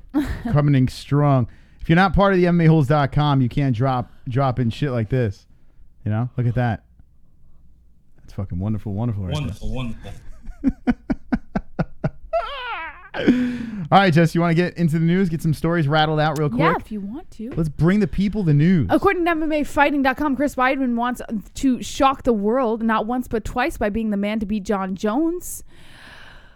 strong. If you're not part of the MMAHoles.com, you can't drop in shit like this. You know, look at that. That's fucking wonderful, wonderful. Right Wonderful. All right, Jess, you want to get into the news, get some stories rattled out real quick? Yeah, if you want to. Let's bring the people the news. According to MMAfighting.com, Chris Weidman wants to shock the world not once but twice by being the man to beat Jon Jones.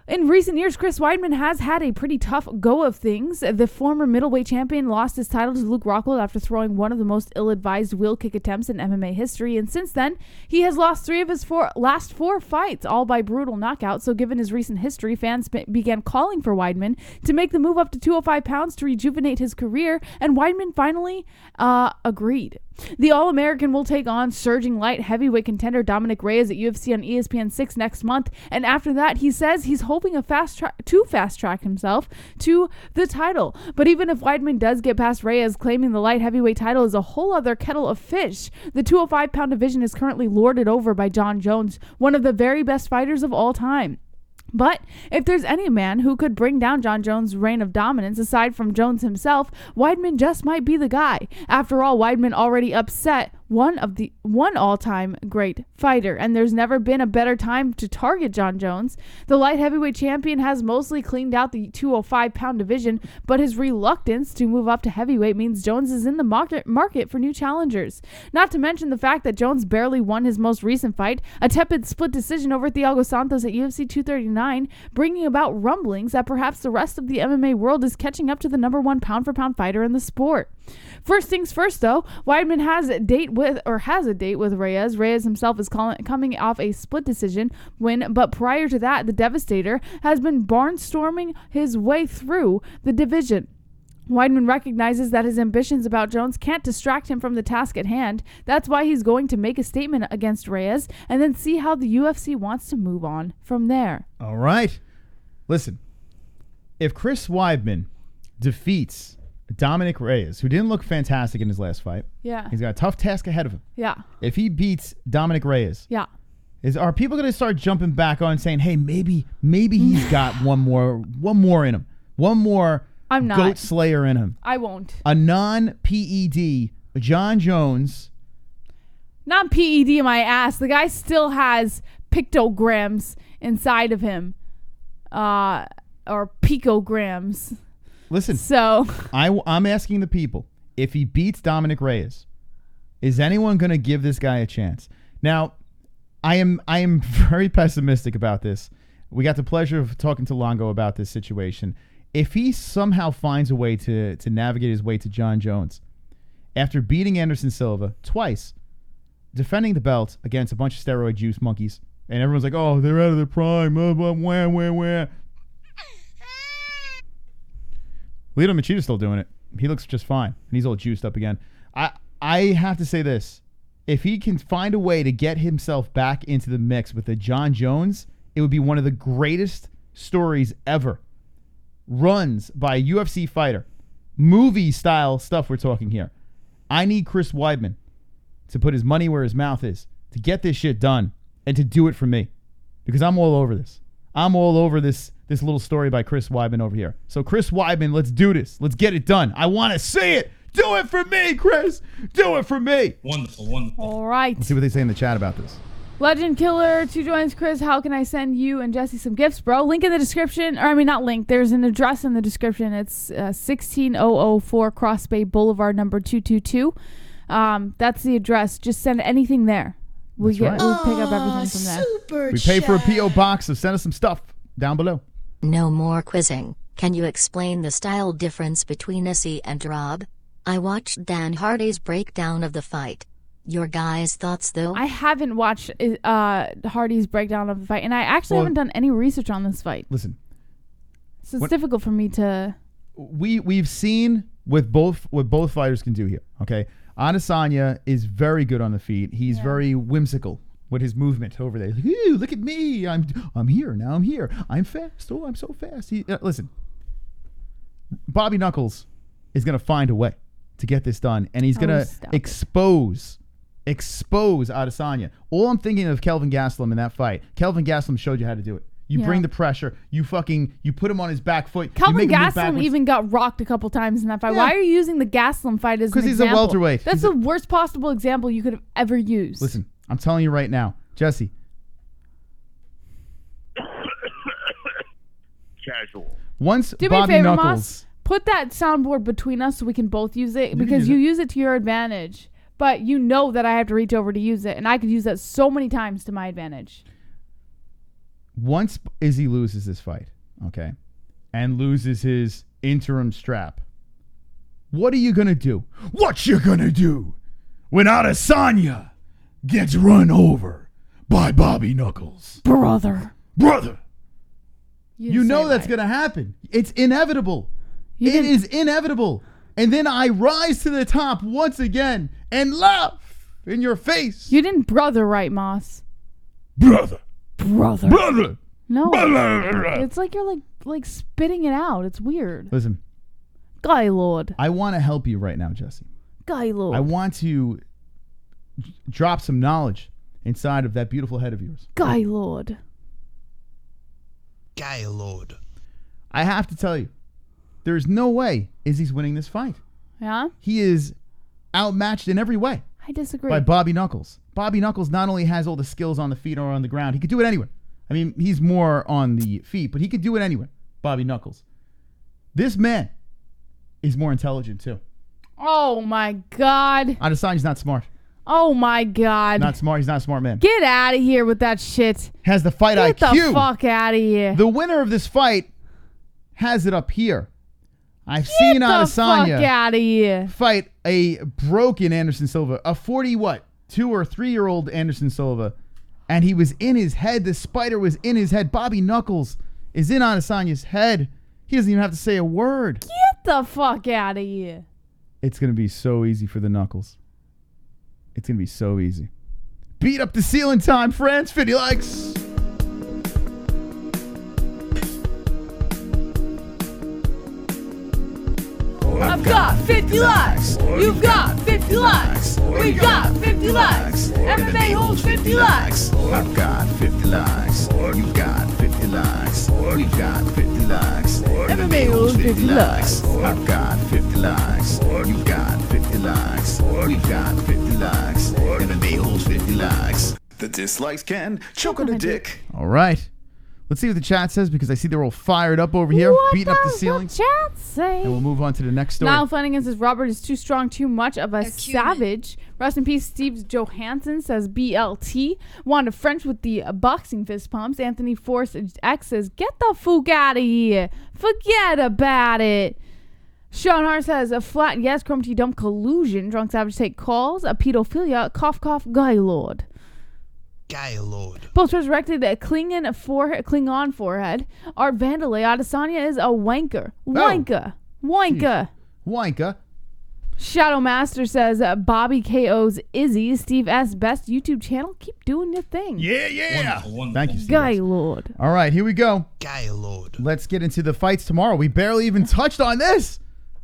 In recent years, Chris Weidman has had a pretty tough go of things. The former middleweight champion lost his title to Luke Rockhold after throwing one of the most ill-advised wheel kick attempts in MMA history, and since then, he has lost 3 of his last 4 fights, all by brutal knockout. So given his recent history, fans began calling for Weidman to make the move up to 205 pounds to rejuvenate his career, and Weidman finally agreed. The All-American will take on surging light heavyweight contender Dominic Reyes at UFC on ESPN 6 next month, and after that, he says he's hoping to fast-track himself to the title. But even if Weidman does get past Reyes, claiming the light heavyweight title is a whole other kettle of fish. The 205-pound division is currently lorded over by Jon Jones, one of the very best fighters of all time. But if there's any man who could bring down Jon Jones' reign of dominance aside from Jones himself, Weidman just might be the guy. After all, Weidman already upset one all-time great fighter, and there's never been a better time to target Jon Jones. The light heavyweight champion has mostly cleaned out the 205-pound division, but his reluctance to move up to heavyweight means Jones is in the market for new challengers. Not to mention the fact that Jones barely won his most recent fight, a tepid split decision over Thiago Santos at UFC 239, bringing about rumblings that perhaps the rest of the MMA world is catching up to the number 1 pound-for-pound fighter in the sport. First things first, though, Weidman has a date with Reyes. Reyes himself is coming off a split decision win, but prior to that, the Devastator has been barnstorming his way through the division. Weidman recognizes that his ambitions about Jones can't distract him from the task at hand. That's why he's going to make a statement against Reyes and then see how the UFC wants to move on from there. All right. Listen, if Chris Weidman defeats Dominic Reyes, who didn't look fantastic in his last fight. Yeah. He's got a tough task ahead of him. Yeah. If he beats Dominic Reyes. Yeah. Are people going to start jumping back on saying, hey, maybe he's got one more in him. One more I'm not. goat slayer in him. I won't. A non-PED Jon Jones. Not PED in my ass. The guy still has pictograms inside of him. Or picograms. Listen, so I'm asking the people, if he beats Dominic Reyes, is anyone going to give this guy a chance? Now, I am very pessimistic about this. We got the pleasure of talking to Longo about this situation. If he somehow finds a way to navigate his way to Jon Jones, after beating Anderson Silva twice, defending the belt against a bunch of steroid juice monkeys, and everyone's like, oh, they're out of their prime, where? Lito Machida's still doing it. He looks just fine, and he's all juiced up again. I have to say this. If he can find a way to get himself back into the mix with the Jon Jones, it would be one of the greatest stories ever. Runs by a UFC fighter. Movie-style stuff we're talking here. I need Chris Weidman to put his money where his mouth is, to get this shit done, and to do it for me. Because I'm all over this. I'm all over this little story by Chris Weidman over here. So Chris Weidman, let's do this. Let's get it done. I want to see it. Do it for me, Chris. Do it for me. Wonderful, wonderful. All right. Let's see what they say in the chat about this. Legend Killer 2 joins. Chris, how can I send you and Jesse some gifts, bro? Link in the description. Or I mean, not link. There's an address in the description. It's 16004 Cross Bay Boulevard, number 222. That's the address. Just send anything there. We'll pick up everything from there. We pay for a P.O. box, so send us some stuff down below. No more quizzing. Can you explain the style difference between Issy and Rob? I watched Dan Hardy's breakdown of the fight. Your guys' thoughts, though? I haven't watched Hardy's breakdown of the fight, and I actually haven't done any research on this fight. Listen. So it's difficult for me to... We've seen what both fighters can do here, okay? Adesanya is very good on the feet. He's very whimsical with his movement over there. He's like, ew, look at me. I'm here. Now I'm here. I'm fast. Oh, I'm so fast. Listen, Bobby Knuckles is going to find a way to get this done, and he's going to expose Adesanya. All I'm thinking of Kelvin Gastelum in that fight. Kelvin Gastelum showed you how to do it. You bring the pressure. You put him on his back foot. Kelvin Gastelum even got rocked a couple times in that fight. Yeah. Why are you using the Gastelum fight as an example? Because he's a welterweight. That's the worst possible example you could have ever used. Listen, I'm telling you right now. Jesse. Casual. Once Do Bobby me a favor, Knuckles... Moss, put that soundboard between us so we can both use it, because you use it to your advantage. But you know that I have to reach over to use it, and I could use that so many times to my advantage. once Izzy loses this fight, okay, and loses his interim strap, what are you going to do? What you going to do when Adesanya gets run over by Bobby Knuckles? Brother. You know that's going to happen. It's inevitable. It is inevitable. And then I rise to the top once again and laugh in your face. You didn't brother right, Moss. Brother. No. Brother. It's like you're like spitting it out. It's weird. Listen. Guy Lord. I want to help you right now, Jesse. Guy Lord. I want to drop some knowledge inside of that beautiful head of yours. Guy Lord. I have to tell you, there's no way Izzy's winning this fight. Yeah? He is outmatched in every way. I disagree. By Bobby Knuckles. Bobby Knuckles not only has all the skills on the feet or on the ground, he could do it anywhere. I mean, he's more on the feet, but he could do it anywhere. Bobby Knuckles. This man is more intelligent too. Oh my God. Adesanya's not smart. Oh my God. Not smart. He's not a smart man. Get out of here with that shit. Has the fight IQ. Get the fuck out of here. The winner of this fight has it up here. I've seen Adesanya fuck out of here. Fight a broken Anderson Silva, a 2 or 3 year old Anderson Silva, and he was in his head. The spider was in his head. Bobby Knuckles is in Adesanya's head. He doesn't even have to say a word. Get the fuck out of here. It's going to be so easy for the Knuckles. It's going to be so easy. Beat up the ceiling time, friends. 50 likes. I've got 50 likes. You've got 50 likes. We got 50 likes. MMA-Holes 50 likes. I've got 50 likes. You got 50 likes. We got 50 likes. MMA-Holes 50 likes. I've got 50 likes. You got 50 likes. We got 50 likes. MMA-Holes 50 likes. The dislikes can choke on a dick. All right. Let's see what the chat says, because I see they're all fired up over here, beating up the ceiling. Chat say? And we'll move on to the next story. Niall Flanagan says Robert is too strong, too much of a savage. Rest in peace, Steve Johansson says BLT. Wanda French with the boxing fist pumps. Anthony Force X says, get the fuck out of here. Forget about it. Sean Hart says, a flat yes, Chrome T dump collusion. Drunk Savage take calls. A pedophilia, cough, cough, guy lord. Post resurrected Klingon forehead. Art Vandalay. Adesanya is a wanker. Wanker. Shadow Master says Bobby KO's Izzy. Steve S. Best YouTube channel. Keep doing your thing. Yeah. Wonderful. Thank you, Steve. Guy Lord. All right, here we go. Guy Lord. Let's get into the fights tomorrow. We barely even touched on this.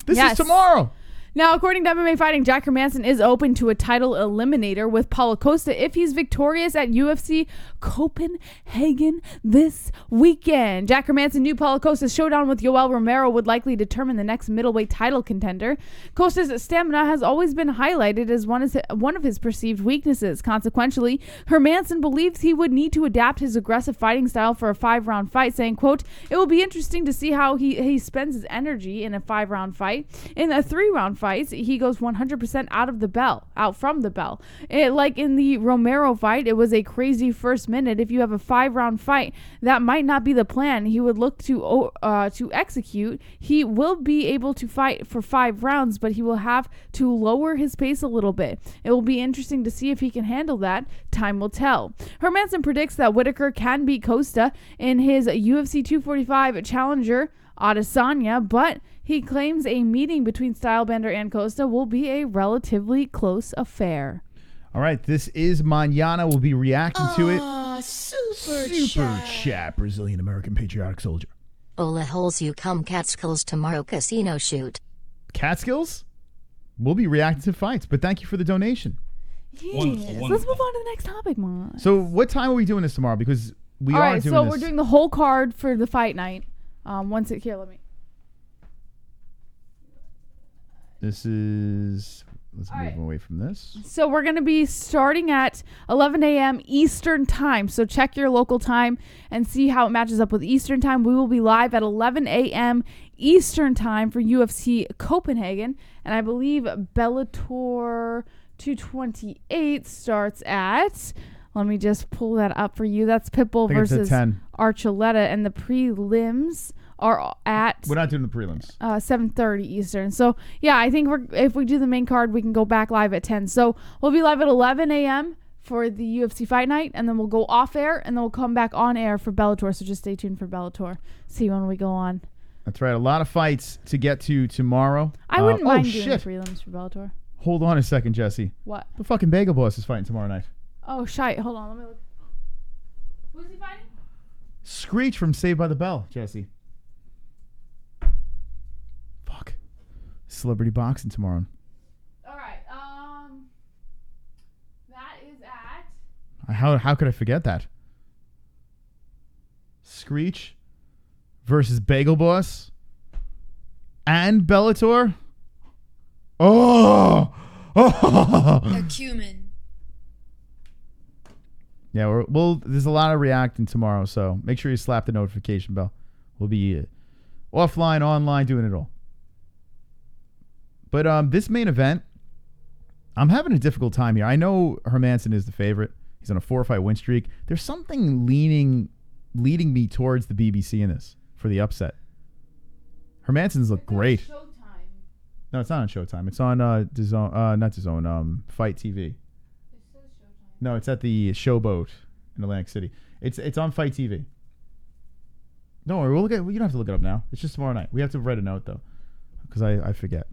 This is tomorrow. Now, according to MMA Fighting, Jack Hermansson is open to a title eliminator with Paulo Costa if he's victorious at UFC Copenhagen this weekend. Jack Hermansson knew Paulo Costa's showdown with Yoel Romero would likely determine the next middleweight title contender. Costa's stamina has always been highlighted as one of his perceived weaknesses. Consequently, Hermansson believes he would need to adapt his aggressive fighting style for a 5-round fight, saying, quote, it will be interesting to see how he spends his energy in a 5-round fight. In a 3-round fights, he goes 100% out from the bell. Like in the Romero fight, it was a crazy first minute. If you have a 5-round fight, that might not be the plan he would look to execute. He will be able to fight for 5 rounds, but he will have to lower his pace a little bit. It will be interesting to see if he can handle that. Time will tell. Hermansson predicts that Whitaker can beat Costa in his UFC 245 challenger Adesanya, but he claims a meeting between Stylebender and Costa will be a relatively close affair. All right, this is Manana. We'll be reacting to it. Super chat, Brazilian American patriotic soldier. Ola Holes, you come Catskills tomorrow casino shoot. Catskills? We'll be reacting to fights, but thank you for the donation. Yes. Wonderful. Let's move on to the next topic, Mom. So what time are we doing this tomorrow? Because we are doing so this. we're doing the whole card for the fight night. This is... Let's move away from this. So we're going to be starting at 11 a.m. Eastern time. So check your local time and see how it matches up with Eastern time. We will be live at 11 a.m. Eastern time for UFC Copenhagen. And I believe Bellator 228 starts at Let me just pull that up for you. That's Pitbull I think it's at versus 10. Archuleta, and the prelims are at We're not doing the prelims. 7:30 Eastern. So yeah, I think if we do the main card, we can go back live at 10. So we'll be live at 11 a.m. for the UFC Fight Night, and then we'll go off air, and then we'll come back on air for Bellator. So just stay tuned for Bellator. See when we go on. That's right. A lot of fights to get to tomorrow. I wouldn't mind doing shit. prelims for Bellator. Hold on a second, Jesse. What? The fucking Bagel Boss is fighting tomorrow night. Oh, shite. Hold on. Let me look. Who's he fighting? Screech from Saved by the Bell, Jesse. Fuck. Celebrity boxing tomorrow. All right. That is at. How could I forget that? Screech versus Bagel Boss and Bellator. Oh. A cumin. Yeah, there's a lot of reacting tomorrow, so make sure you slap the notification bell. We'll be offline, online, doing it all. But this main event, I'm having a difficult time here. I know Hermansson is the favorite. He's on a 4-fight win streak. There's something leading me towards the BBC in this for the upset. Hermansson's look great. No, it's not on Showtime. It's on DAZN, not DAZN, Fight TV. No, it's at the Showboat in Atlantic City. It's on Fight TV. Don't worry, you don't have to look it up now. It's just tomorrow night. We have to write a note though, because I forget.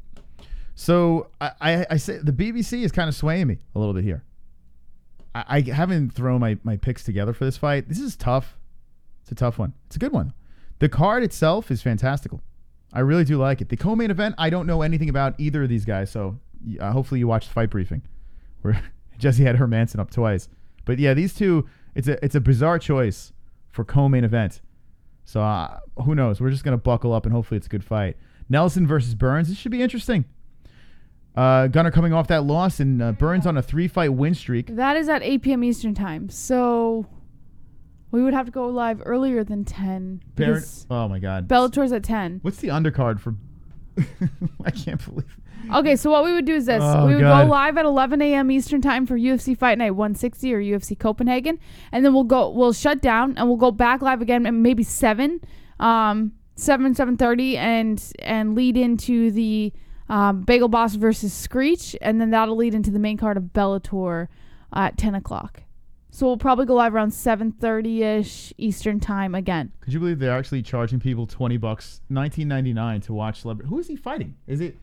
So I say the BBC is kind of swaying me a little bit here. I haven't thrown my picks together for this fight. This is tough. It's a tough one. It's a good one. The card itself is fantastical. I really do like it. The co-main event, I don't know anything about either of these guys, so hopefully you watched Fight Briefing, where Jesse had Hermansson up twice. But yeah, these two, it's a bizarre choice for co-main event. So who knows? We're just going to buckle up, and hopefully it's a good fight. Nelson versus Burns. This should be interesting. Gunnar coming off that loss, and Burns on a 3-fight win streak. That is at 8 p.m. Eastern time. So we would have to go live earlier than 10. Oh, my God. Bellator's at 10. What's the undercard for... I can't believe it. Okay, so what we would do is this. We would go live at 11 a.m. Eastern time for UFC Fight Night 160 or UFC Copenhagen. And then we'll shut down and we'll go back live again at maybe 7:30 and lead into the Bagel Boss versus Screech. And then that'll lead into the main card of Bellator at 10 o'clock. So we'll probably go live around 7:30ish Eastern time again. Could you believe they're actually charging people $20, $19.99 to watch celebrity? Who is he fighting? Is it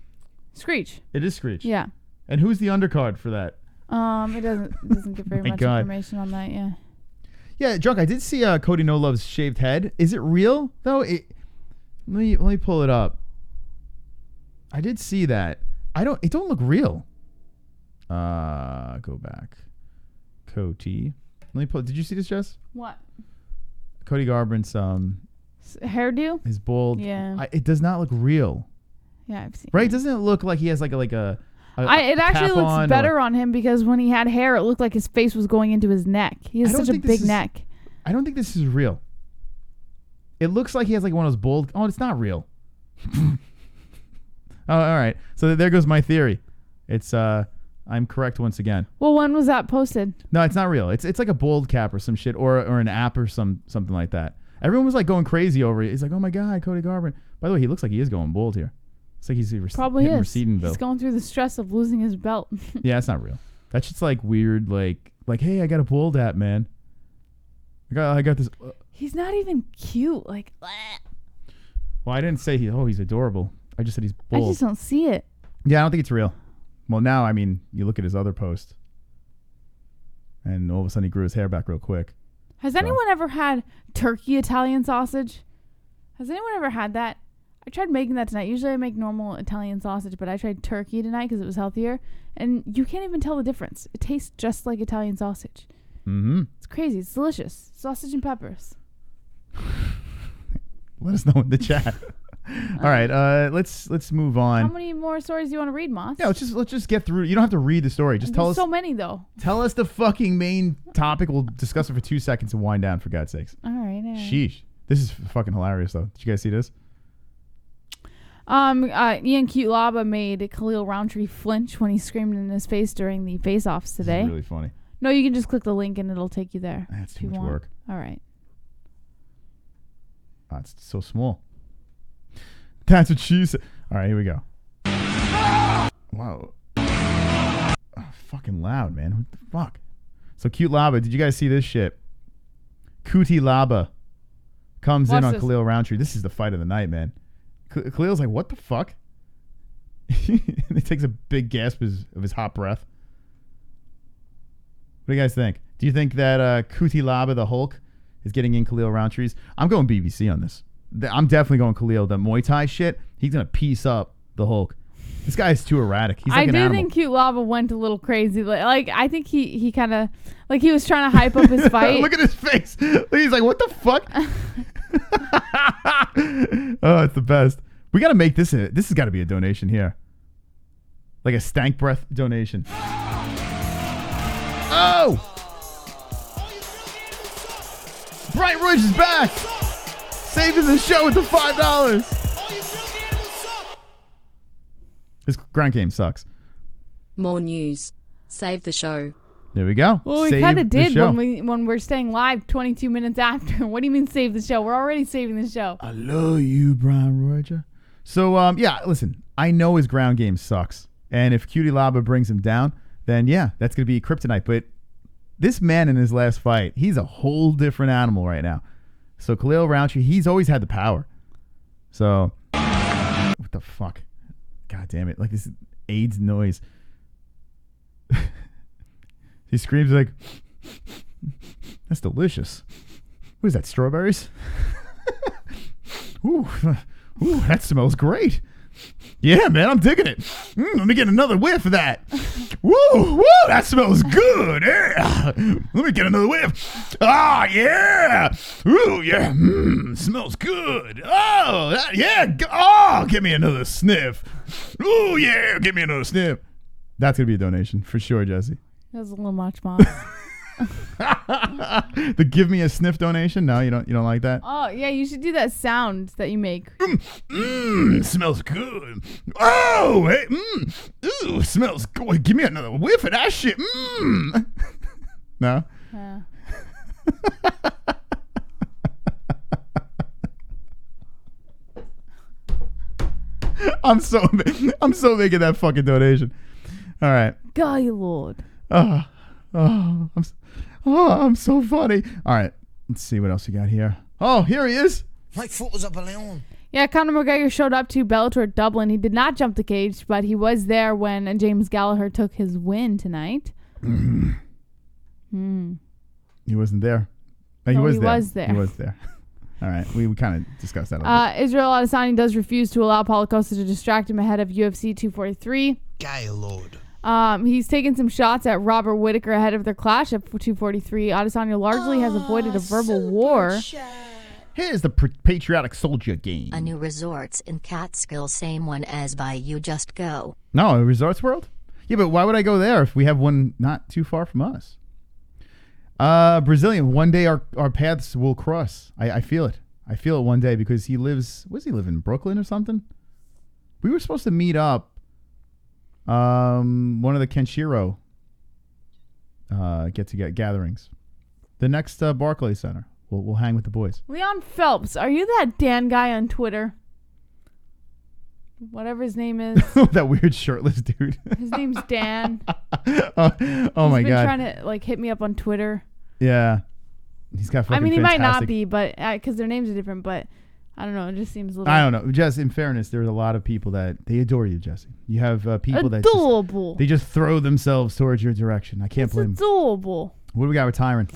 Screech? It is Screech. Yeah. And who's the undercard for that? It doesn't give very much information on that. Yeah. Yeah, Drunk. I did see Cody No Love's shaved head. Is it real though? Let me pull it up. I did see that. It don't look real. Go back. Cody. Let me pull. Did you see this, Jess? What? Cody Garbrandt's hairdo. His bald. Yeah. It does not look real. Yeah, I've seen. Right? Doesn't it look like he has like a it actually looks better on him because when he had hair, it looked like his face was going into his neck. He has such a big neck. I don't think this is real. It looks like he has like one of those bald. Oh, it's not real. Oh, all right. So there goes my theory. It's I'm correct once again. Well, when was that posted? No, it's not real. It's like a bald cap or some shit or an app or something like that. Everyone was like going crazy over it. He's like, oh my God, Cody Garbrandt. By the way, he looks like he is going bald here. It's like he's probably is. Receding, He's going through the stress of losing his belt. Yeah, it's not real. That shit's like weird. Like hey, I got a bald app, man. I got this. He's not even cute. Like. Well, I didn't say he's adorable. I just said he's bald. I just don't see it. Yeah, I don't think it's real. Well, now, I mean, you look at his other post, and all of a sudden he grew his hair back real quick. Has anyone ever had turkey Italian sausage? Has anyone ever had that? I tried making that tonight. Usually I make normal Italian sausage, but I tried turkey tonight because it was healthier, and you can't even tell the difference. It tastes just like Italian sausage. Mm-hmm. It's crazy. It's delicious. Sausage and peppers. Let us know in the chat. All right, let's move on. How many more stories do you want to read, Moss? Yeah, let's just get through. You don't have to read the story. Just tell us. So many though. Tell us the fucking main topic. We'll discuss it for 2 seconds and wind down. For God's sakes. All right. Sheesh. This is fucking hilarious though. Did you guys see this? Ian Cutelaba made Khalil Rountree flinch when he screamed in his face during the face-offs today. This is really funny. No, you can just click the link and it'll take you there. That's if too you much want. work. All right. Oh, it's so small. That's what she said. All right, here we go. Wow. Oh, fucking loud, man. What the fuck? So Cutelaba, did you guys see this shit? Cutelaba comes in on Khalil Rountree. This is the fight of the night, man. Khalil's like, what the fuck? He takes a big gasp of his hot breath. What do you guys think? Do you think that Cutelaba, the Hulk, is getting in Khalil Rountree's? I'm going BBC on this. I'm definitely going Khalil. The Muay Thai shit, he's going to piece up the Hulk. This guy's too erratic. He's like an animal. I do think Cutelaba went a little crazy. Like I think he kind of, like he was trying to hype up his fight. Look at his face. He's like, what the fuck? Oh, it's the best. We got to make this. This has got to be a donation here. Like a stank breath donation. Oh! Bright Ridge is back! Saving the show with the $5! This ground game sucks. More news. Save the show. There we go. Well, we kind of did when we're staying live 22 minutes after. What do you mean save the show? We're already saving the show. I love you, Brian Roger. So, yeah, listen. I know his ground game sucks. And if Cutelaba brings him down, then, yeah, that's going to be kryptonite. But this man in his last fight, he's a whole different animal right now. So, Khalil Rountree, he's always had the power. So, what the fuck? God damn it. Like this AIDS noise. He screams like, that's delicious. What is that, strawberries? Ooh, that smells great. Yeah, man, I'm digging it. Let me get another whiff of that. Woo, that smells good. Yeah. Let me get another whiff. Ah, yeah. Ooh, yeah. Smells good. Oh, yeah. Oh, give me another sniff. Ooh, yeah. Give me another sniff. That's going to be a donation for sure, Jesse. That's a little much, Mom. The give me a sniff donation? No, you don't like that? Oh, yeah, you should do that sound that you make. Smells good. Oh, hey, ooh, smells good. Give me another whiff of that shit. No? Yeah. I'm so making that fucking donation. All right. God, Lord. I'm so funny. All right, let's see what else we got here. Oh, here he is. My foot was up a balloon. Yeah, Conor McGregor showed up to Bellator Dublin. He did not jump the cage, but he was there when James Gallagher took his win tonight. He wasn't there. Oh, he was there. He was there. All right, we kind of discussed that a little bit. Israel Adesanya does refuse to allow Paulo Costa to distract him ahead of UFC 243. Gaylord. He's taken some shots at Robert Whittaker ahead of their clash at 243. Adesanya largely has avoided a verbal war. Here's the patriotic soldier game. A new resorts in Catskill, same one as by You Just Go. No, Resorts World? Yeah, but why would I go there if we have one not too far from us? Brazilian, one day our paths will cross. I feel it. I feel it one day because he lives, where does he live, in Brooklyn or something? We were supposed to meet up. One of the Kenshiro gatherings. The next Barclays Center. We'll hang with the boys. Leon Phelps, are you that Dan guy on Twitter? Whatever his name is. That weird shirtless dude. His name's Dan. Oh my He's been God. trying to hit me up on Twitter. Yeah. He's got fucking he might not fantastic- be, but because their names are different, but I don't know. It just seems a little. I don't know. Jess, in fairness, there's a lot of people that they adore you, Jesse. You have people adorable. that just throw themselves towards your direction. I can't blame them. Adorable. What do we got with Tyron?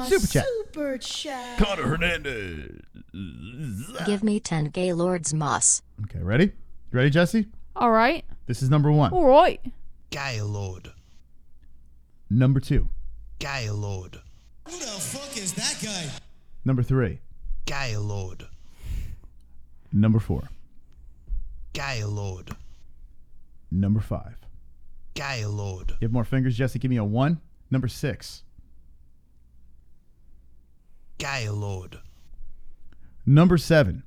Super chat. Super chat. Conor Hernandez. Give me 10 Gaylords Moss. Okay, ready? You ready, Jesse? All right. This is number 1. All right. Gaylord. Number 2. Gaylord. Who the fuck is that guy? Number 3. Gaylord. Number 4. Gaylord. Number 5. Gaylord. You have more fingers, Jesse? Give me a 1. Number 6. Gaylord. Number 7.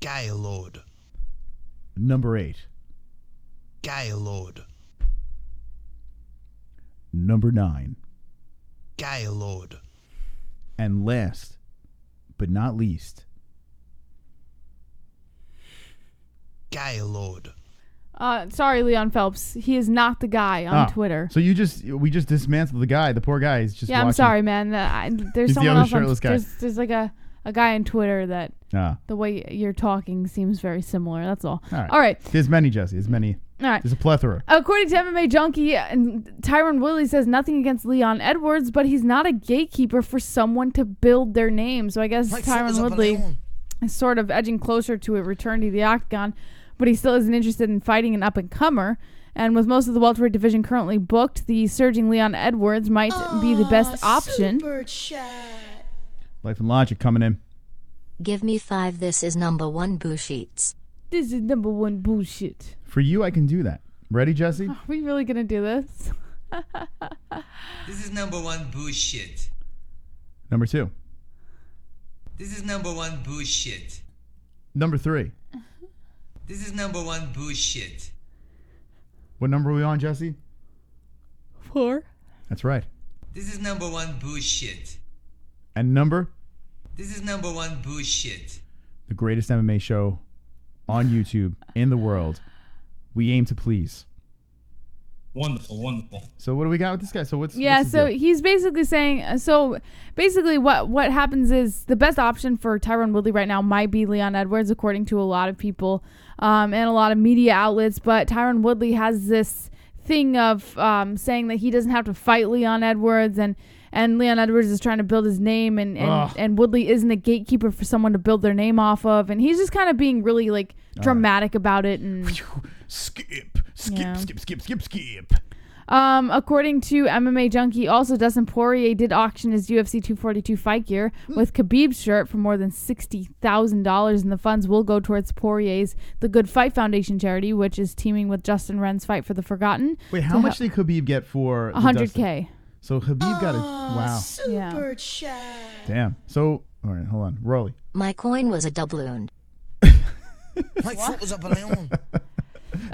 Gaylord. Number 8. Gaylord. Number 9. Gaylord. And last, but not least, Gaylord. Sorry, Leon Phelps. He is not the guy on Twitter. So we just dismantled the guy. The poor guy is just Yeah, I'm watching. sorry, man. There's He's the someone other else shirtless guy. There's like a guy on Twitter that Ah. the way you're talking seems very similar. That's all. All right. All There's many, Jesse. There's many. right. There's a plethora. According to MMA Junkie, Tyron Woodley says nothing against Leon Edwards, but he's not a gatekeeper for someone to build their name. So I guess Tyron Woodley is sort of edging closer to a return to the octagon, but he still isn't interested in fighting an up-and-comer. And with most of the welterweight division currently booked, the surging Leon Edwards might be the best option. Super chat. Life and Logic coming in. Give me 5. This is number 1 bullshits. This is number 1 bullshit. For you, I can do that. Ready, Jesse? Are we really going to do this? This is number 1 bullshit. Number 2. This is number 1 bullshit. Number 3. This is number 1 bullshit. What number are we on, Jesse? 4. That's right. This is number 1 bullshit. And number? This is number 1 bullshit. The greatest MMA show on YouTube in the world. We aim to please. Wonderful, wonderful. So what do we got with this guy? So what's Yeah, what's the so deal? he's basically saying, so basically what happens is the best option for Tyron Woodley right now might be Leon Edwards, according to a lot of people and a lot of media outlets. But Tyron Woodley has this thing of saying that he doesn't have to fight Leon Edwards, and Leon Edwards is trying to build his name, and Woodley isn't a gatekeeper for someone to build their name off of, and he's just kind of being really like dramatic about it. And skip. According to MMA Junkie, also Dustin Poirier did auction his UFC 242 fight gear with Khabib's shirt for more than $60,000, and the funds will go towards Poirier's The Good Fight Foundation charity, which is teaming with Justin Wren's Fight for the Forgotten. Wait, how much did Khabib get for $100K? So Khabib got a wow. Super chat. Damn. So all right, hold on, Rolly. My coin was a doubloon. My foot was a balloon.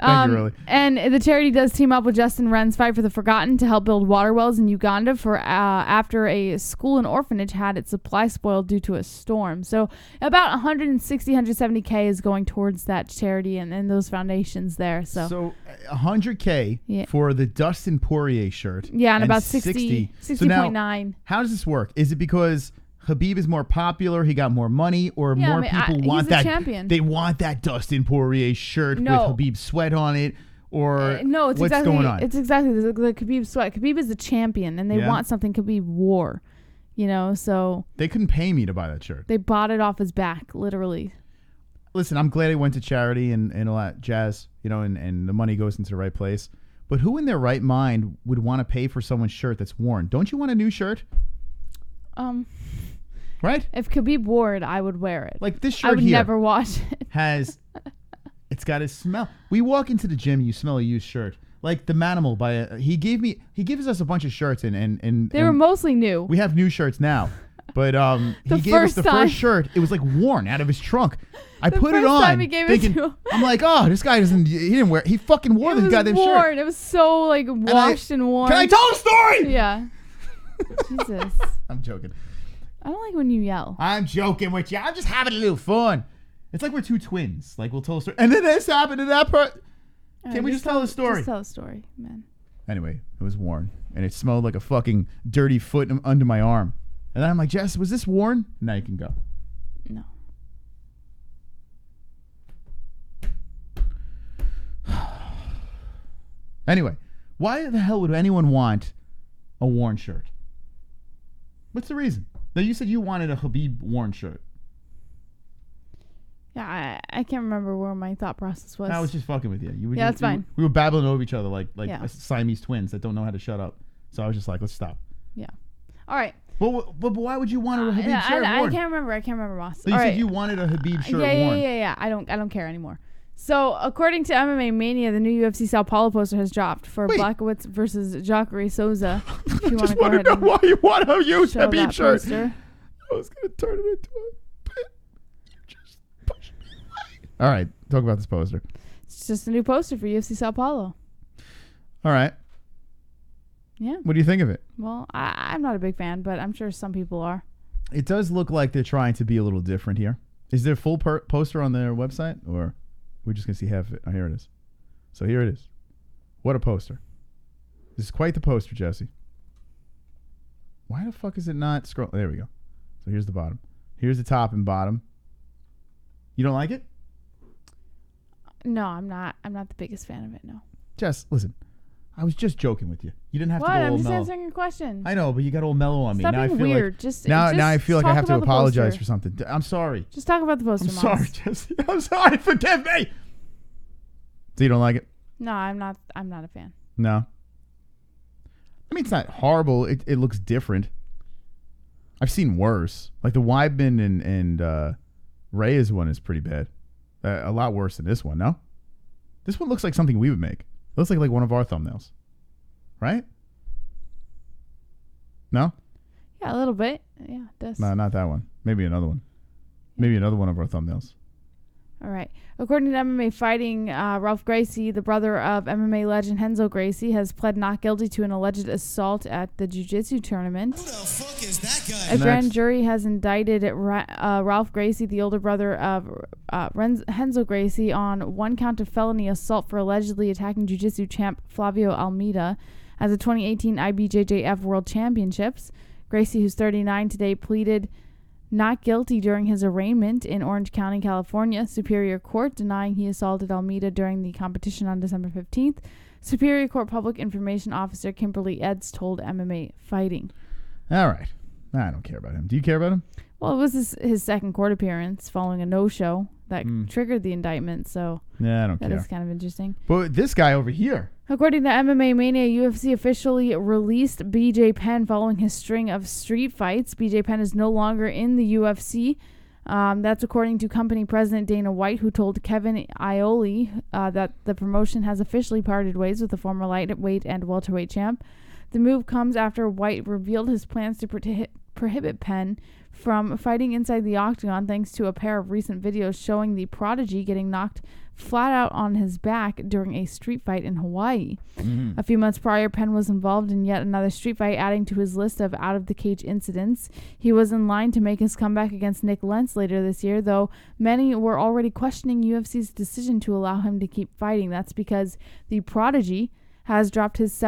Thank you, Rolly. And the charity does team up with Justin Wren's Fight for the Forgotten to help build water wells in Uganda for after a school and orphanage had its supply spoiled due to a storm. So about 170K is going towards that charity and those foundations there. So 100K for the Dustin Poirier shirt. Yeah, and about 60.9. So now, how does this work? Is it because Khabib is more popular, he got more money, or more people want he's that? the champion. They want that Dustin Poirier shirt with Khabib's sweat on it, or no? It's what's exactly going on? It's exactly the Khabib sweat. Khabib is the champion, and they want something Khabib wore. So they couldn't pay me to buy that shirt. They bought it off his back, literally. Listen, I'm glad it went to charity and all that jazz, and the money goes into the right place. But who in their right mind would want to pay for someone's shirt that's worn? Don't you want a new shirt? Right? If Khabib wore it, I would wear it. Like this shirt I would here never wash it. It's got a smell. We walk into the gym, you smell a used shirt. Like the Manimal he gives us a bunch of shirts and they were mostly new. We have new shirts now. But he gave us the first shirt. It was like worn out of his trunk. I put it on thinking, I'm like, oh, this guy he fucking wore this goddamn shirt. It was so like washed and worn. Can I tell a story? Yeah. Jesus. I'm joking. I don't like when you yell. I'm joking with you. I'm just having a little fun. It's like we're two twins. Like we'll tell a story. And then this happened to that part. Can we just tell a story? Just tell a story, man. Anyway, it was worn. And it smelled like a fucking dirty foot under my arm. And then I'm like, Jess, was this worn? Now you can go. No. Anyway, why the hell would anyone want a worn shirt? What's the reason? Now, you said you wanted a Khabib worn shirt. Yeah, I can't remember where my thought process was. I was just fucking with you. That's fine. We were babbling over each other like Siamese twins that don't know how to shut up. So I was just like, let's stop. Yeah. All right. But why would you want a Khabib shirt worn? I can't remember, Ross. So you said you wanted a Khabib shirt worn. Yeah. I don't care anymore. So, according to MMA Mania, the new UFC Sao Paulo poster has dropped for Blackowitz versus Jacare Souza. If you want to go ahead and why you want to use show Khabib that shirt. poster. I was going to turn it into a pit. You just pushed me away. All right, talk about this poster. It's just a new poster for UFC Sao Paulo. All right. Yeah. What do you think of it? Well, I'm not a big fan, but I'm sure some people are. It does look like they're trying to be a little different here. Is there a full poster on their website, or we're just going to see half of it? Oh, here it is. So here it is. What a poster. This is quite the poster, Jesse. Why the fuck is it not scroll? There we go. So here's the bottom. Here's the top and bottom. You don't like it? No, I'm not. I'm not the biggest fan of it, no. Jess, listen. I was just joking with you. You didn't have What? to go I'm all just mellow. answering your question. I know, but you got all mellow on me. Stop Now being I feel weird. like Just now I feel like I talk have to about the apologize poster. for something. I'm sorry. Just talk about the poster, I'm Moss. sorry, Jesse. I'm sorry. Forgive me. So you don't like it? No, I'm not a fan. No. I mean, it's not horrible. It looks different. I've seen worse. Like the Weidman and Reyes one is pretty bad. A lot worse than this one, no? This one looks like something we would make. It looks like one of our thumbnails. Right? No? Yeah, a little bit. Yeah, it does. No, not that one. Maybe another one. Maybe another one of our thumbnails. All right. According to MMA Fighting, Ralph Gracie, the brother of MMA legend Renzo Gracie, has pled not guilty to an alleged assault at the jiu-jitsu tournament. Who the fuck is that guy? A grand jury has indicted Ralph Gracie, the older brother of Renzo Gracie, on one count of felony assault for allegedly attacking jiu-jitsu champ Flavio Almeida at the 2018 IBJJF World Championships. Gracie, who's 39 today, pleaded not guilty during his arraignment in Orange County, California. Superior Court denying he assaulted Almeida during the competition on December 15th. Superior Court Public Information Officer Kimberly Eds told MMA Fighting. All right. I don't care about him. Do you care about him? Well, it was his second court appearance following a no-show that triggered the indictment, so yeah, I don't care. That is kind of interesting. But this guy over here. According to MMA Mania, UFC officially released BJ Penn following his string of street fights. BJ Penn is no longer in the UFC. That's according to company president Dana White, who told Kevin Iole that the promotion has officially parted ways with the former lightweight and welterweight champ. The move comes after White revealed his plans to prohibit Penn from fighting inside the octagon thanks to a pair of recent videos showing the prodigy getting knocked flat out on his back during a street fight in Hawaii. A few months prior, Penn was involved in yet another street fight, adding to his list of out-of-the-cage incidents. He was in line to make his comeback against Nick Lentz later this year, though many were already questioning UFC's decision to allow him to keep fighting. That's because the prodigy has dropped his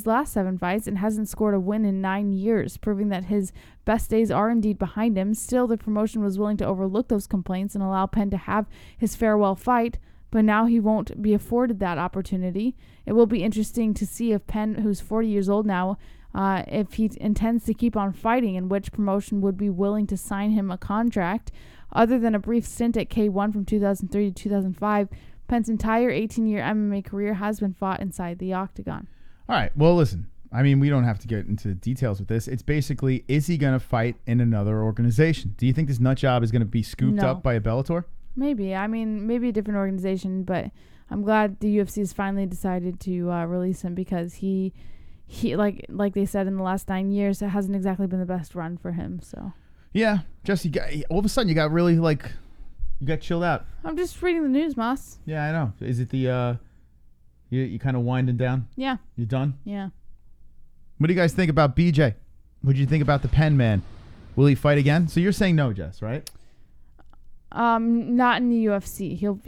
last 7 fights and hasn't scored a win in 9 years, proving that his best days are indeed behind him. Still, the promotion was willing to overlook those complaints and allow Penn to have his farewell fight, but now he won't be afforded that opportunity. It will be interesting to see if Penn, who's 40 years old now, if he intends to keep on fighting and which promotion would be willing to sign him a contract. Other than a brief stint at K1 from 2003 to 2005, Penn's entire 18-year MMA career has been fought inside the octagon. All right. Well, listen. I mean, we don't have to get into details with this. It's basically, is he going to fight in another organization? Do you think this nut job is going to be scooped up by a Bellator? Maybe. I mean, maybe a different organization, but I'm glad the UFC has finally decided to release him because he like they said in the last 9 years, it hasn't exactly been the best run for him. So yeah, Jesse, all of a sudden you got really you got chilled out. I'm just reading the news, Moss. Yeah, I know. Is it the you kind of winding down? Yeah. You done? Yeah. What do you guys think about BJ? What do you think about the Penn man? Will he fight again? So you're saying no, Jess, right? Not in the UFC. He'll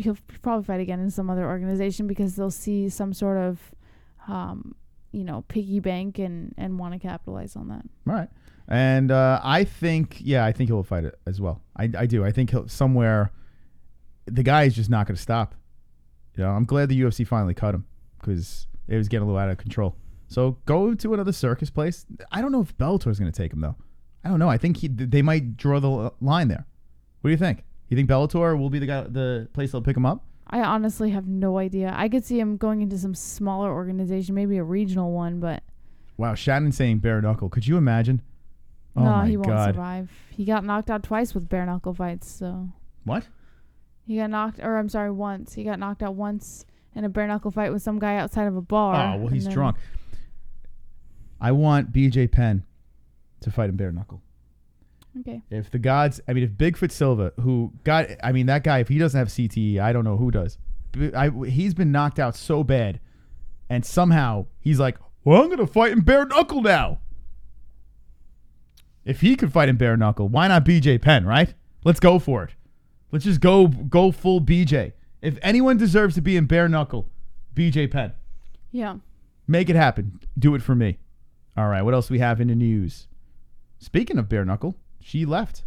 probably fight again in some other organization because they'll see some sort of, piggy bank and want to capitalize on that. All right. And I think he'll fight it as well. I do. I think he'll somewhere. The guy is just not going to stop. You know, I'm glad the UFC finally cut him because it was getting a little out of control. So go to another circus place. I don't know if Bellator is going to take him though. I don't know. I think they might draw the line there. What do you think? You think Bellator will be the place that'll pick him up? I honestly have no idea. I could see him going into some smaller organization, maybe a regional one, but... Wow, Shannon saying bare knuckle. Could you imagine? Oh no, my he won't God. survive. He got knocked out twice with bare knuckle fights, so... What? He got once. He got knocked out once in a bare knuckle fight with some guy outside of a bar. Oh, well, he's drunk. I want BJ Penn to fight in bare knuckle. Okay. If Bigfoot Silva, that guy, if he doesn't have CTE, I don't know who does. He's been knocked out so bad, and somehow he's like, well, I'm going to fight in bare knuckle now. If he could fight in bare knuckle, why not BJ Penn, right? Let's go for it. Let's just go full BJ. If anyone deserves to be in bare knuckle, BJ Penn. Yeah. Make it happen. Do it for me. All right, what else do we have in the news? Speaking of bare knuckle, she left.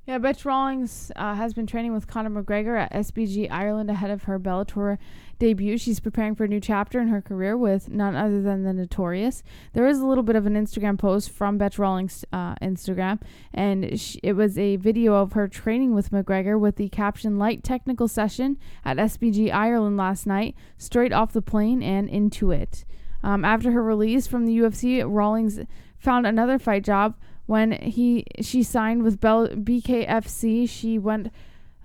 Yeah, Betch Rawlings has been training with Conor McGregor at SBG Ireland ahead of her Bellator debut. She's preparing for a new chapter in her career with none other than the Notorious. There is a little bit of an Instagram post from Betch Rawlings' Instagram, and it was a video of her training with McGregor with the caption, "Light technical session at SBG Ireland last night, straight off the plane and into it." After her release from the UFC, Rawlings found another fight job. When she signed with BKFC, she went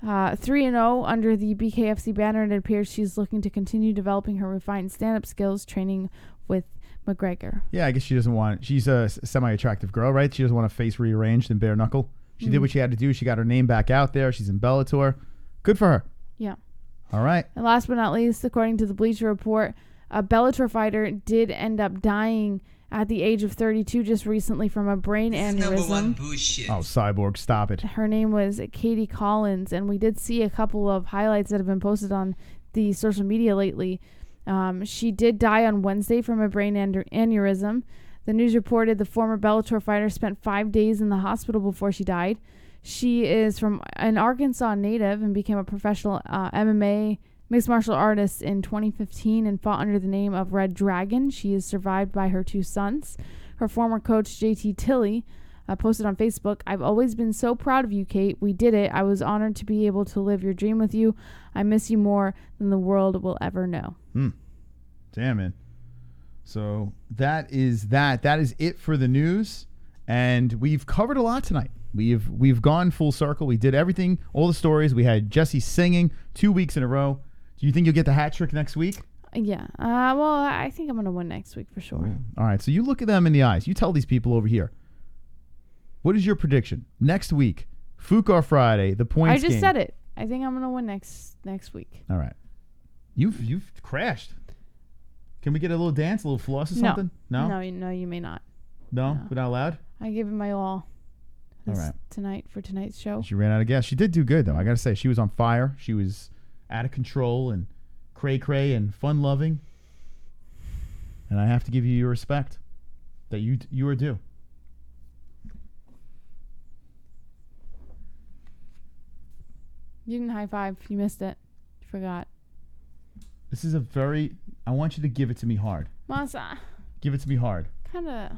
3-0 under the BKFC banner, and it appears she's looking to continue developing her refined stand-up skills training with McGregor. Yeah, I guess she doesn't want... She's a semi-attractive girl, right? She doesn't want to face rearranged and bare knuckle. She did what she had to do. She got her name back out there. She's in Bellator. Good for her. Yeah. All right. And last but not least, according to the Bleacher Report, a Bellator fighter did end up dying at the age of 32 just recently from a brain aneurysm. Number one bullshit. Oh, Cyborg, stop it. Her name was Katie Collins, and we did see a couple of highlights that have been posted on the social media lately. She did die on Wednesday from a brain aneurysm. The news reported the former Bellator fighter spent 5 days in the hospital before she died. She is from an Arkansas native and became a professional MMA mixed martial artist in 2015 and fought under the name of Red Dragon. She is survived by her 2 sons. Her former coach, JT Tilley, posted on Facebook, "I've always been so proud of you, Kate. We did it. I was honored to be able to live your dream with you. I miss you more than the world will ever know." Damn it. So that is that. That is it for the news. And we've covered a lot tonight. We've gone full circle. We did everything, all the stories. We had Jesse singing 2 weeks in a row. Do you think you'll get the hat trick next week? Yeah. Well, I think I'm going to win next week for sure. All right. So you look at them in the eyes. You tell these people over here. What is your prediction? Next week, Fuka Friday, the points I just game. said it. I think I'm going to win next week. All right. You've crashed. Can we get a little dance, a little floss or something? No? No, you may not. No? We're not allowed? I gave it my all. All right. Tonight for tonight's show. She ran out of gas. She did do good, though. I got to say, she was on fire. She was out of control and cray-cray and fun-loving. And I have to give you your respect that you are due. You didn't high five. You missed it. You forgot. This is I want you to give it to me hard. Masa. Give it to me hard. Kind of.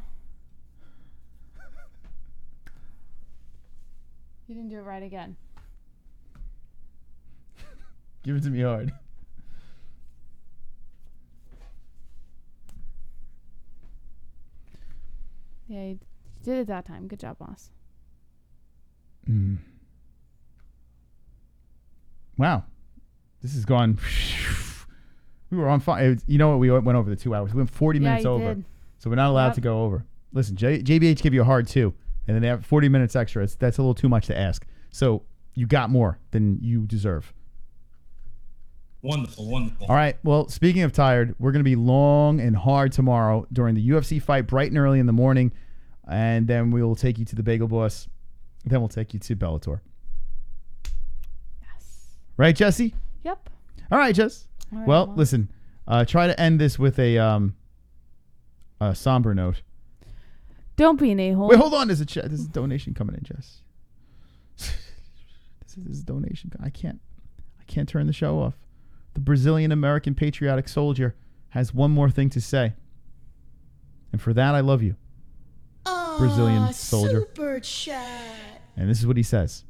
You didn't do it right again. Give it to me hard. Yeah, you did it that time. Good job, boss. Wow. This has gone... We were on fire. You know what? We went over the 2 hours. We went 40 minutes over. Did. So we're not allowed to go over. Listen, JBH gave you a hard 2. And then they have 40 minutes extra. That's a little too much to ask. So you got more than you deserve. Wonderful, wonderful. All right. Well, speaking of tired, we're going to be long and hard tomorrow during the UFC fight, bright and early in the morning. And then we will take you to the Bagel Boss. Then we'll take you to Bellator. Yes. Right, Jesse? Yep. All right, Jess. All right, well, Mom. listen. Try to end this with a somber note. Don't be an a-hole. Wait, hold on. There's a donation coming in, Jess. This is a donation. I can't turn the show off. The Brazilian American patriotic soldier has one more thing to say. And for that, I love you. Brazilian soldier. Super chat. And this is what he says.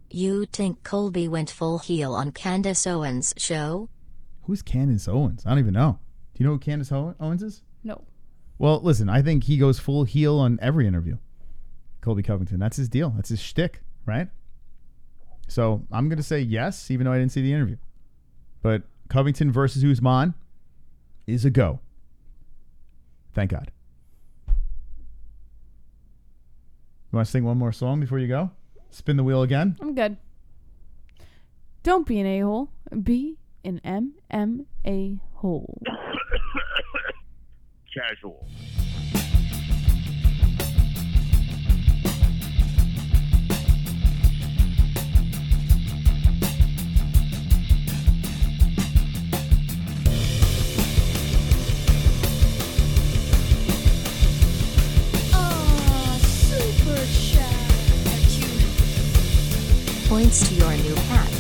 You think Colby went full heel on Candace Owens' show? Who's Candace Owens? I don't even know. Do you know who Candace Owens is? No. Well, listen, I think he goes full heel on every interview. Colby Covington. That's his deal. That's his shtick, right? So I'm going to say yes, even though I didn't see the interview. But Covington versus Usman is a go. Thank God. You want to sing one more song before you go? Spin the wheel again? I'm good. Don't be an a-hole. Be an MMA hole. casual. Super chat. Points to your new hat.